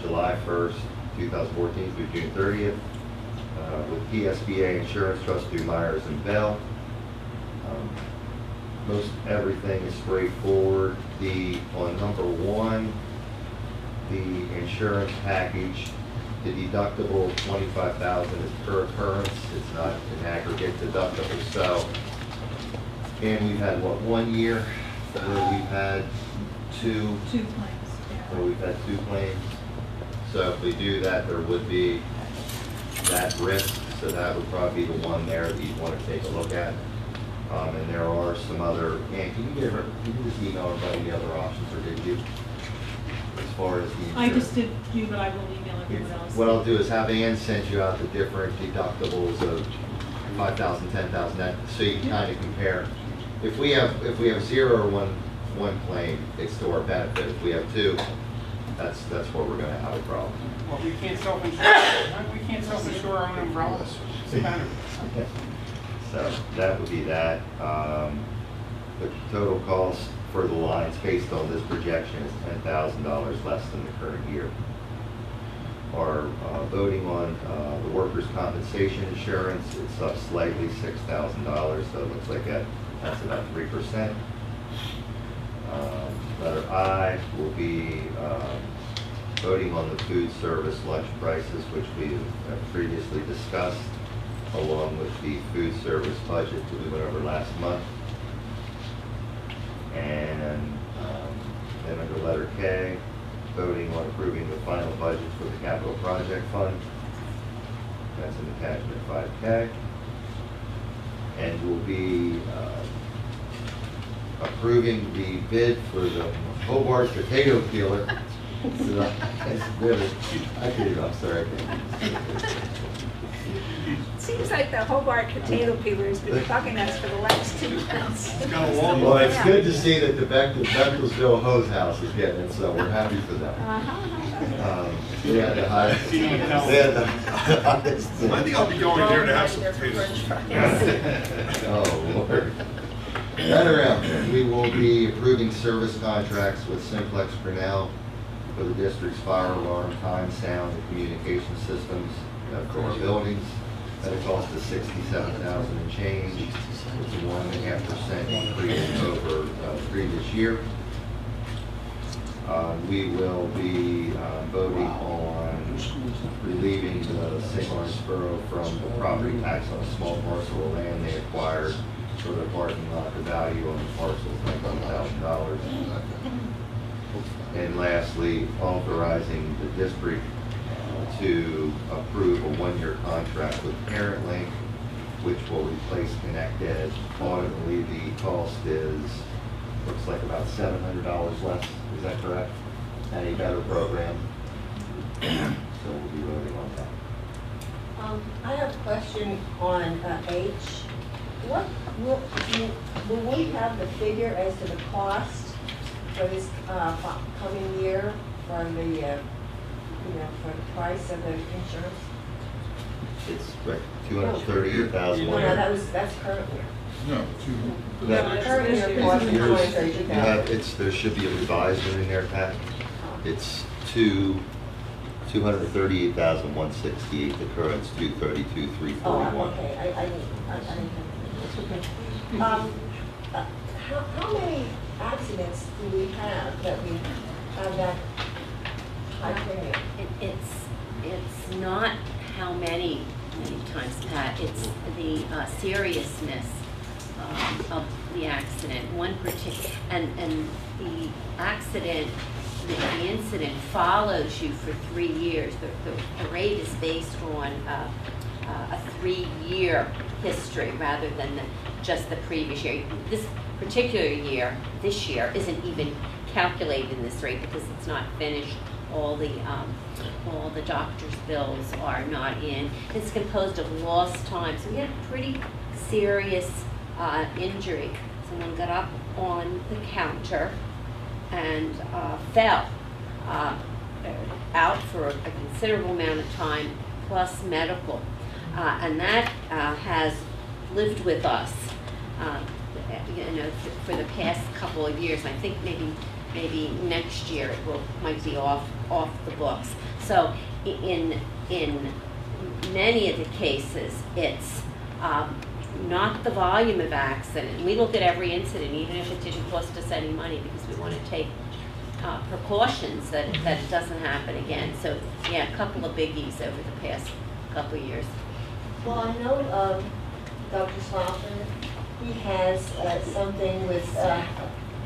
July 1st, 2014 through June 30th, with PSBA Insurance Trust through Myers and Bell. Most everything is straightforward. On number 1, the insurance package, the deductible of $25,000 is per occurrence. It's not an aggregate deductible. So, and we've had, what, 1 year where we've had two Two claims, yeah. where we've had 2 claims. So if we do that, there would be that risk. So that would probably be the one there that you'd want to take a look at. And there are some other, and can you just email everybody the other options, or did you? As far as the insurance? I just did you, but I will email everyone else. What I'll do is have Ann send you out the different deductibles of $5,000, $10,000, so you can kind of compare. If we have 0 or one claim, it's to our benefit. If we have 2, that's where we're gonna have a problem. Well, we can't self-insure our own umbrellas. It's better. So that would be that. The total cost for the lines based on this projection is $10,000 less than the current year. Our voting on the workers' compensation insurance, it's up slightly, $6,000, so it looks like that's about 3%. Letter I will be voting on the food service lunch prices, which we have previously discussed, along with the food service budget that we went over last month. And then under letter K, voting on approving the final budget for the capital project fund. That's in attachment 5K. And we'll be approving the bid for the Hobart potato peeler. So I did, I'm sorry. Seems like the Hobart potato peeler has been bugging us for the last 2 months. Well, it's good to see that the Bechtelsville Hose House is getting it, so we're happy for them. They had the highest. I think I'll be going there to have some potatoes. Oh, Lord. Letter M, we will be approving service contracts with Simplex Grinnell for the district's fire alarm, time, sound, and communication systems for our buildings. At a cost of $67,000 and change. It's a 1.5% increase over the previous year. We will be voting on relieving the St. Lawrence Borough from the property tax on a small parcel of land they acquired for their parking lot. The value on the parcel is $1,000. And lastly, authorizing the district to approve a 1-year contract with Parent Link, which will replace ConnectEd. Ultimately, the cost looks like about $700 less. Is that correct? And a better program. So we'll be voting on that. I have a question on H. What will we have the figure as to the cost for this coming year for the for the price of the insurance? It's right, $238,000. No, that's current year. No, Current year cost is $238,000. There should be a revised one in there, Pat. It's $238,168. The current's $232,341. Oh, okay. I didn't have that. How many accidents do we have that we have that high premium? It's not how many times, Pat, it's the seriousness of the accident. One particular, and the accident, the incident follows you for 3 years. The rate is based on a 3-year history rather than just the previous year. This particular year, this year, isn't even calculated in this rate because it's not finished. All the doctor's bills are not in. It's composed of lost time. So we had a pretty serious injury. Someone got up on the counter and fell out for a considerable amount of time, plus medical. And that has lived with us, for the past couple of years. I think maybe next year it might be off the books. So in many of the cases, it's not the volume of accident. We look at every incident, even if it didn't cost us any money, because we want to take precautions that it doesn't happen again. So yeah, a couple of biggies over the past couple of years. Well, I know Dr. Slaughter, he has something with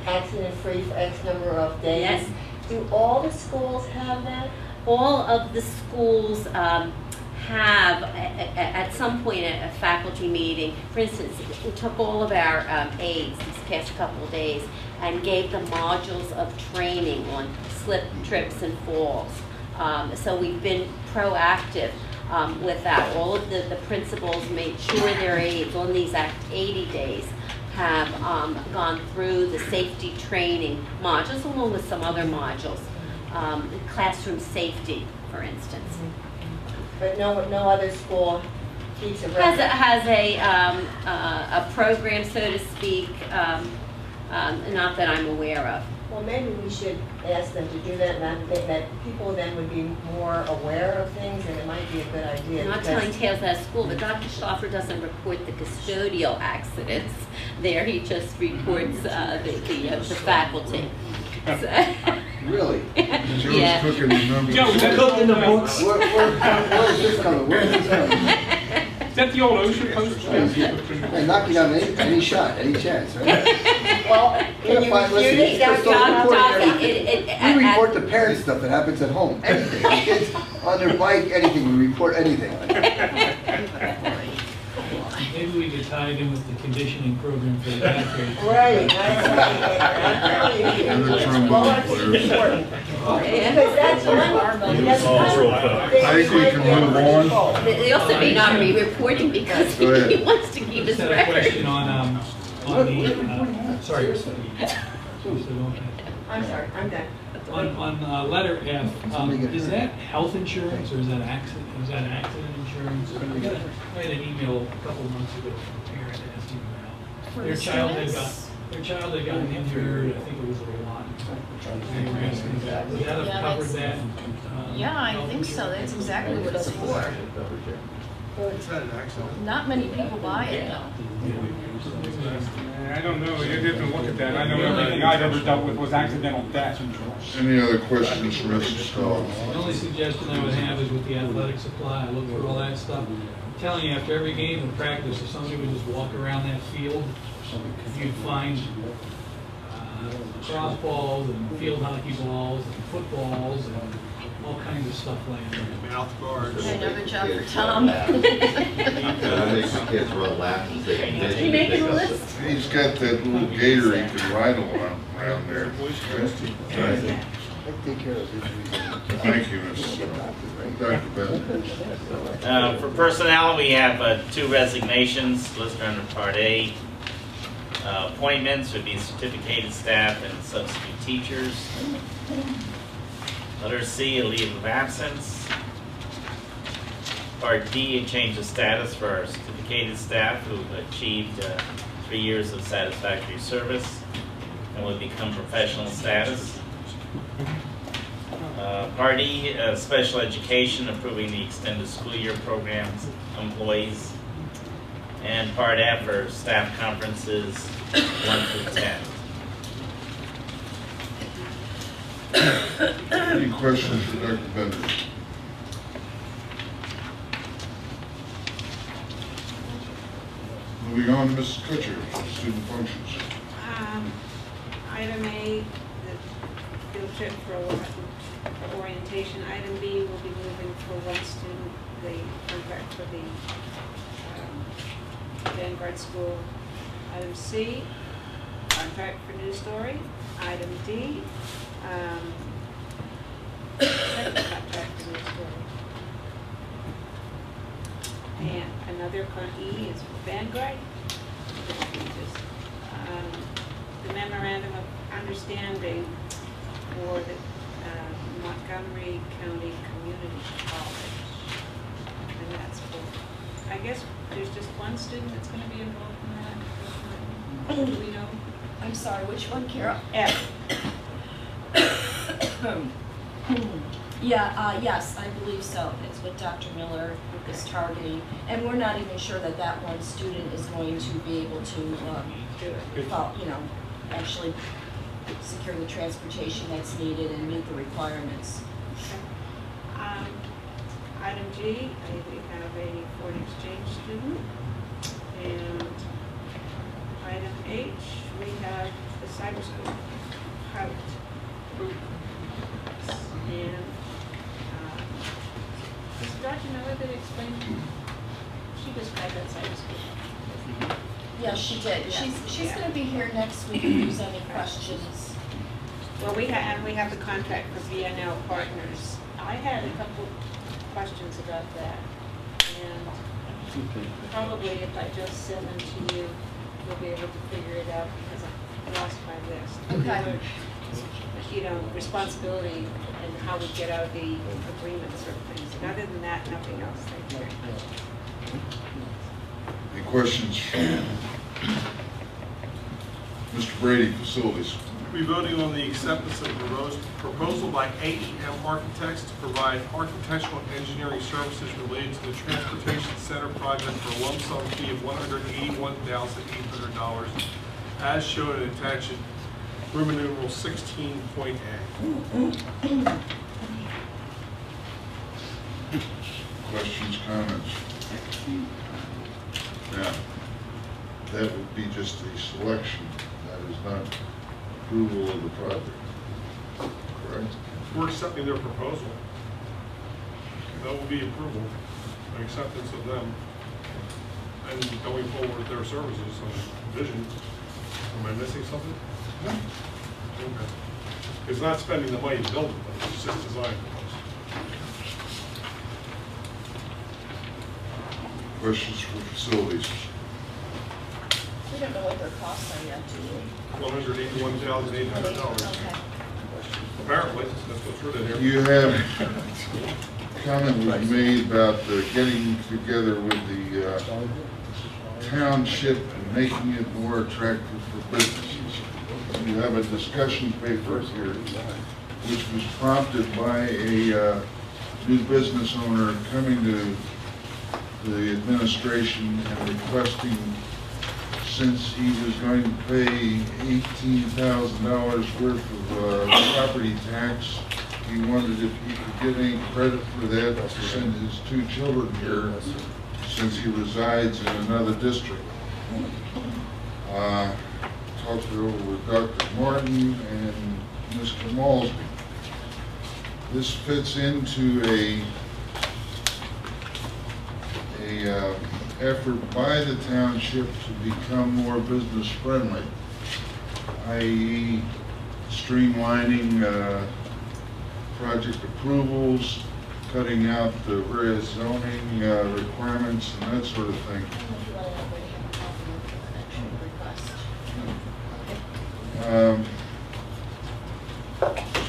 accident-free for X number of days. Yes. Do all the schools have that? All of the schools have, at some point, a faculty meeting. For instance, we took all of our aides these past couple of days and gave them modules of training on slip, trips, and falls. So we've been proactive with that. All of the principals made sure their aides on these 80 days have gone through the safety training modules along with some other modules. Classroom safety, for instance. But no other school keeps a record. Has a program, so to speak, not that I'm aware of. Well, maybe we should ask them to do that, and I think that people then would be more aware of things, and it might be a good idea. I'm not because- telling tales out of school, but Dr. Schloffer doesn't report the custodial accidents there. He just reports the faculty. So- Really? Joe's Yeah. cooking the numbers. Joe, that's Cooked in the all- books. Where is this coming? Where is this coming? Is that the old OSHA post? Hey, knock you down any shot, any chance, right? Well, Gotta can you find- listen, refute you it? gotta start John, reporting John, everything. We report the parent stuff that happens at home, anything. The kids on their bike, anything, we report anything. Maybe we could tie it in with the conditioning program for the athletes. Right, that's right. And the trombone players. Important. Because that's one, that's one I think we can move on. They also may not be reporting because Go ahead. he wants to keep his Just had a record. question on the, sorry. I'm sorry, I'm done. On letter F, is that health insurance or is that accident insurance? I had an email a couple months ago from a parent asking about their child had gotten injured, I think it was a lot. They were asking about, would that have Yeah, covered that's- that? Yeah, I think so. That's exactly what it's for. Not many people buy it though. I don't know, you didn't look at that. I know everything I've ever dealt with was accidental death. Any other questions for Mr. Stahl? The only suggestion I would have is with the athletic supply, I look for all that stuff. I'm telling you, after every game of practice, if somebody would just walk around that field, you'd find crossballs and field hockey balls and footballs and all kinds of stuff laying there. Mouth guards. Another job for Tom. I think some kids run laps and say condition. You making a list? He's got that little gator he can ride around there. Take care of it. Thank you, Dr. Bennett. For personnel, we have 2 resignations listed under Part A. Appointments would be certificated staff and substitute teachers. Letter C, a leave of absence. Part D, a change of status for our certificated staff who've achieved 3 years of satisfactory service and will become professional status. Part E, special education, approving the extended school year programs employees. And Part F are staff conferences 1 through 10. Any questions for Dr. Bennett? Moving on to Mrs. Kutcher, student functions. Item A, the field trip for orientation. Item B, we'll be moving for one student, the contract for the Vanguard School. Item C, contract for News Story. Item D, second contract for News Story. And another E is for Vanguard. The memorandum of understanding for the Montgomery County Community College. And that's for, I guess there's just one student that's going to be involved in that. Do we know? I'm sorry, which one, Carol? F. Yeah, yes, I believe so. It's what Dr. Miller is targeting. And we're not even sure that that one student is going to be able to, actually secure the transportation that's needed and meet the requirements. Item G, we have a foreign exchange student. And item H, we have the cyber school pilot. And does Dr. Miller did explain, she described that cyber school. Yes, she did. She's going to be here next week if there's any questions. Well, we have the contract for VNL Partners. I had a couple questions about that, and probably if I just send them to you, you'll be able to figure it out because I'm lost my list. Okay. You know, responsibility and how we get out the agreements or things. And other than that, nothing else. Thank you very much. Any questions? Mr. Brady, Facilities. We're voting on the acceptance of the proposal by AEM Architects to provide architectural and engineering services related to the Transportation Center project for a lump sum fee of $181,800 as shown in attachment Roman numeral 16.A. Questions, comments? Now, that would be just a selection. That is not approval of the project. Correct? We're accepting their proposal. That will be approval, and acceptance of them, and going forward with their services and vision. Am I missing something? No. Okay. It's not spending the money to build it, but it's just design. Questions for Facilities? We don't know what their costs are yet, do we? $181,800. Okay. Apparently, that's what's written here. You have, comment was made about getting together with the township and making it more attractive for businesses. You have a discussion paper here, which was prompted by a new business owner coming to the administration and requesting, since he was going to pay $18,000 worth of property tax, he wondered if he could get any credit for that to send his 2 children here, since he resides in another district. Talked it over with Dr. Martin and Mr. Malsby. This fits into a effort by the township to become more business friendly, i.e. streamlining project approvals, cutting out the various zoning requirements and that sort of thing.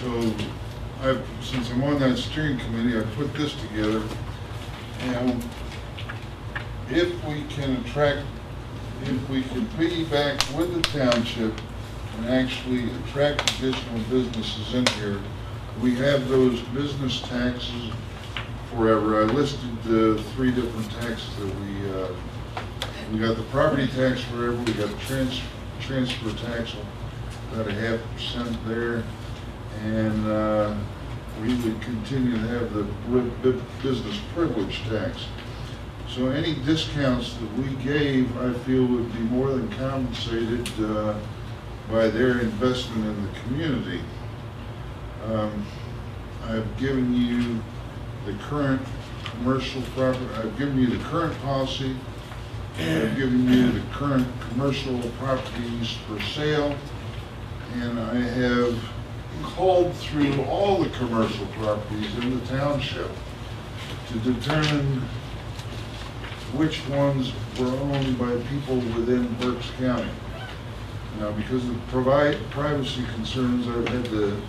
So since I'm on that steering committee, I put this together, and if we can piggyback with the township and actually attract additional businesses in here, we have those business taxes forever. I listed 3 different taxes that we got the property tax forever, we got the transfer tax, about 0.5% there, and we would continue to have the business privilege tax. So any discounts that we gave, I feel, would be more than compensated by their investment in the community. I've given you the current commercial property, I've given you the current policy, I've given you the current commercial properties for sale, and I have called through all the commercial properties in the township to determine which ones were owned by people within Berks County. Now, because of privacy concerns, I've had to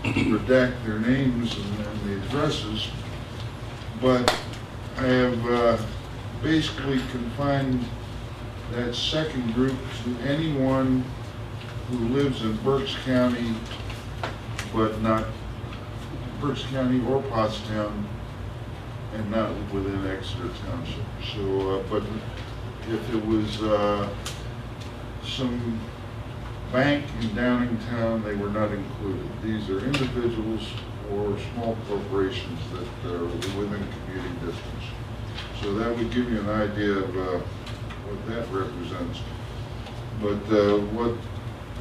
redact their names and the addresses, but I have basically confined that second group to anyone who lives in Berks County, but not Berks County or Pottstown, and not within Exeter Township. So, but if it was some bank in Downingtown, they were not included. These are individuals or small corporations that are within commuting distance. So that would give you an idea of what that represents. But what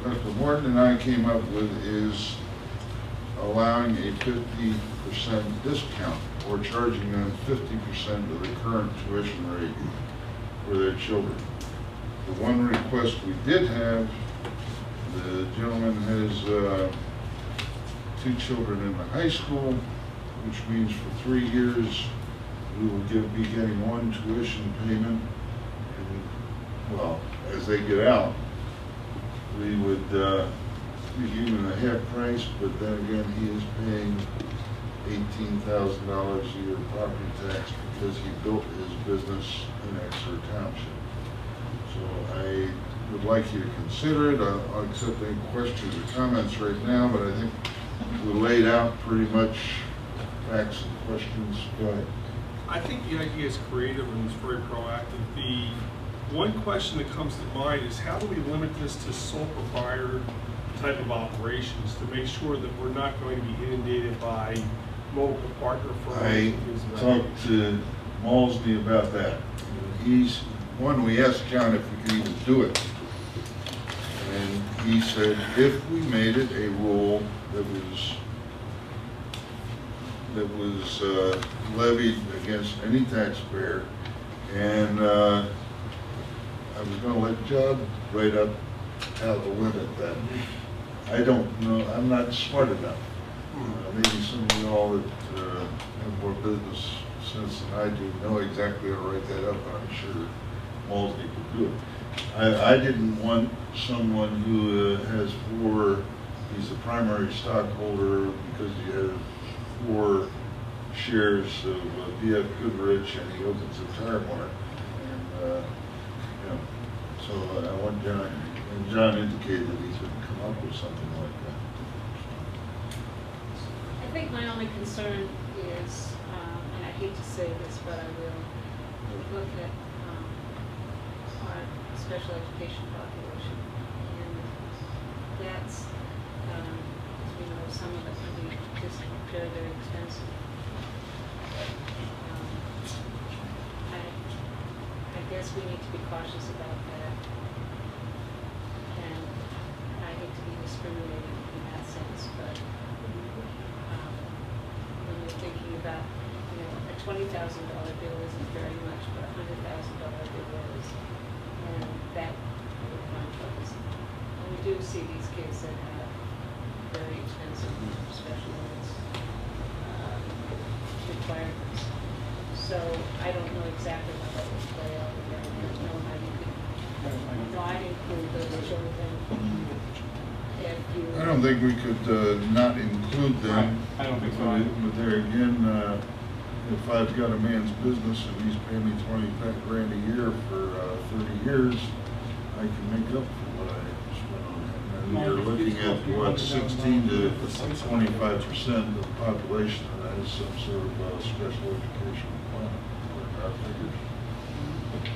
Dr. Morton and I came up with is allowing a 50% discount, or charging them 50% of the current tuition rate for their children. The one request we did have, the gentleman has 2 children in the high school, which means for 3 years we will be getting 1 tuition payment, and, well, as they get out, we would be giving him a half price, but then again, he is paying $18,000 a year property tax because he built his business in Exeter Township. So I would like you to consider it. I'll accept any questions or comments right now, but I think we laid out pretty much facts and questions. Go ahead. I think the idea is creative and it's very proactive. The one question that comes to mind is how do we limit this to sole proprietor type of operations to make sure that we're not going to be inundated by multiple partner firms? I talked to Malsby about that. We asked John if we could even do it. And he said if we made it a rule that was levied against any taxpayer, and I was going to let John write up how to limit that. I don't know, I'm not smart enough. Maybe some of y'all that have more business sense than I do know exactly how to write that up, but I'm sure Malsby could do it. I didn't want someone who has he's the primary stockholder because he has 4 shares of BF Goodrich and he opens a tire mart. And, so I want John, and John indicated that he's going to come up with something like that. I think my only concern is, and I hate to say this, but I will, look at our special education population. And that's, as we know, some of it can be just very, very expensive. I guess we need to be cautious about that. And I hate to be discriminating in that sense, but when you're thinking about, a $20,000 bill isn't very much, but a $100,000 bill is, and that would find troubles. And we do see these kids that have very expensive special needs requirements. So I don't know exactly how that would play out, but I don't know how you could not include those children if you. I don't think we could not include them. I don't think so. But there again, if I've got a man's business and he's paying me $20,000 a year for 30 years, I can make up for what I spent on him. And you're looking at what, 16 to 25% of the population that has some sort of special education plan. Our figures.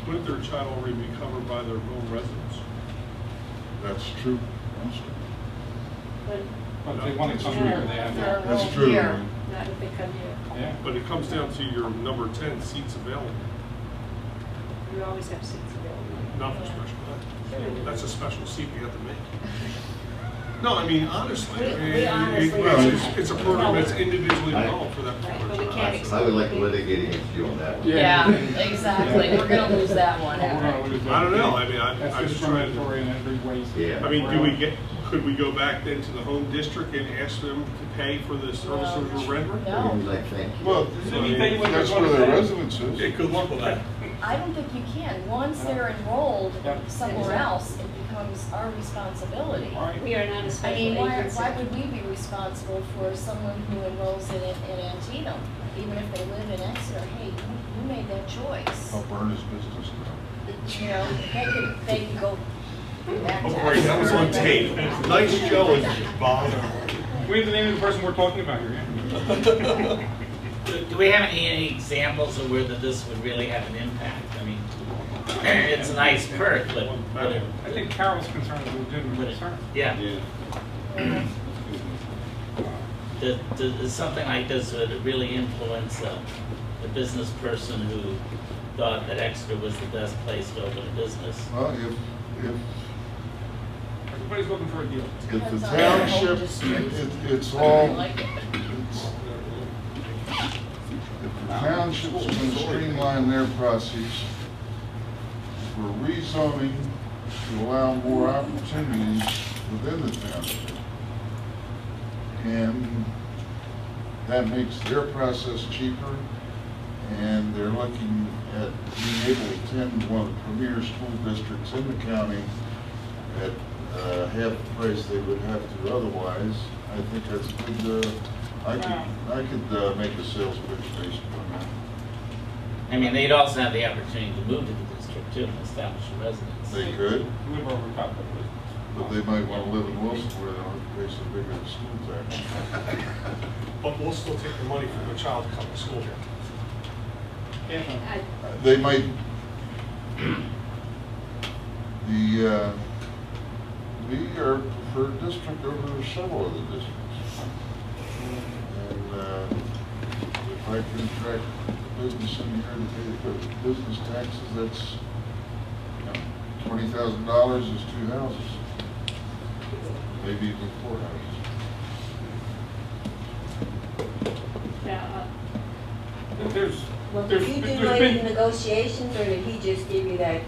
Wouldn't their child already be covered by their home residence? That's true. Also. But if they want to come here, they have to. That's true. Not if they come here. Yeah. But it comes down to your number 10 seats available. You always have seats available. Not for special ed. That's a special seat we have to make. No, I mean, honestly, it's a program that's individually developed for that particular child. I would like to litigate against you on that one. Yeah, exactly. We're gonna lose that one. I don't know. I mean, I'm just trying to. In every way. Yeah. I mean, could we go back then to the home district and ask them to pay for the services we're rendering? No. Like, thank you. Well, that's where their residence is. Yeah, good luck with that. I don't think you can. Once they're enrolled somewhere else, it becomes our responsibility. We are not a I special mean, agency. why would we be responsible for someone who enrolls in Antietam? Even if they live in Exeter, hey, you made that choice. I'll burn his business down. You know, they could go back to Oh, great, that was on tape. Nice show, Bob. We have the name of the person we're talking about here, yeah. Do we have any examples of where this would really have an impact? I mean, it's a nice perk, but I think Carol's concern is a legitimate concern. yeah. Does something like this would really influence a business person who thought that Exeter was the best place to open a business? Well, Everybody's looking for a deal. if the township, it's all, if the township's going to streamline their process for rezoning to allow more opportunities within the township, and that makes their process cheaper, and they're looking at being able to attend one of the premier school districts in the county at half the price they would have to otherwise. I think that's a good, I could make a sales pitch based on that. I mean, they'd also have the opportunity to move to the district too and establish a residence. They could, Live over top of it. but they might want to live in Wilson where they don't have to pay so big a school tax. But we'll still take the money from the child to come to school here. They might, we are preferred district over several of the districts. And if I can attract business in here to pay the business taxes, that's, $20,000 is 2 houses. Maybe even 4 houses. There's Well, did you do like the negotiations, or did he just give you that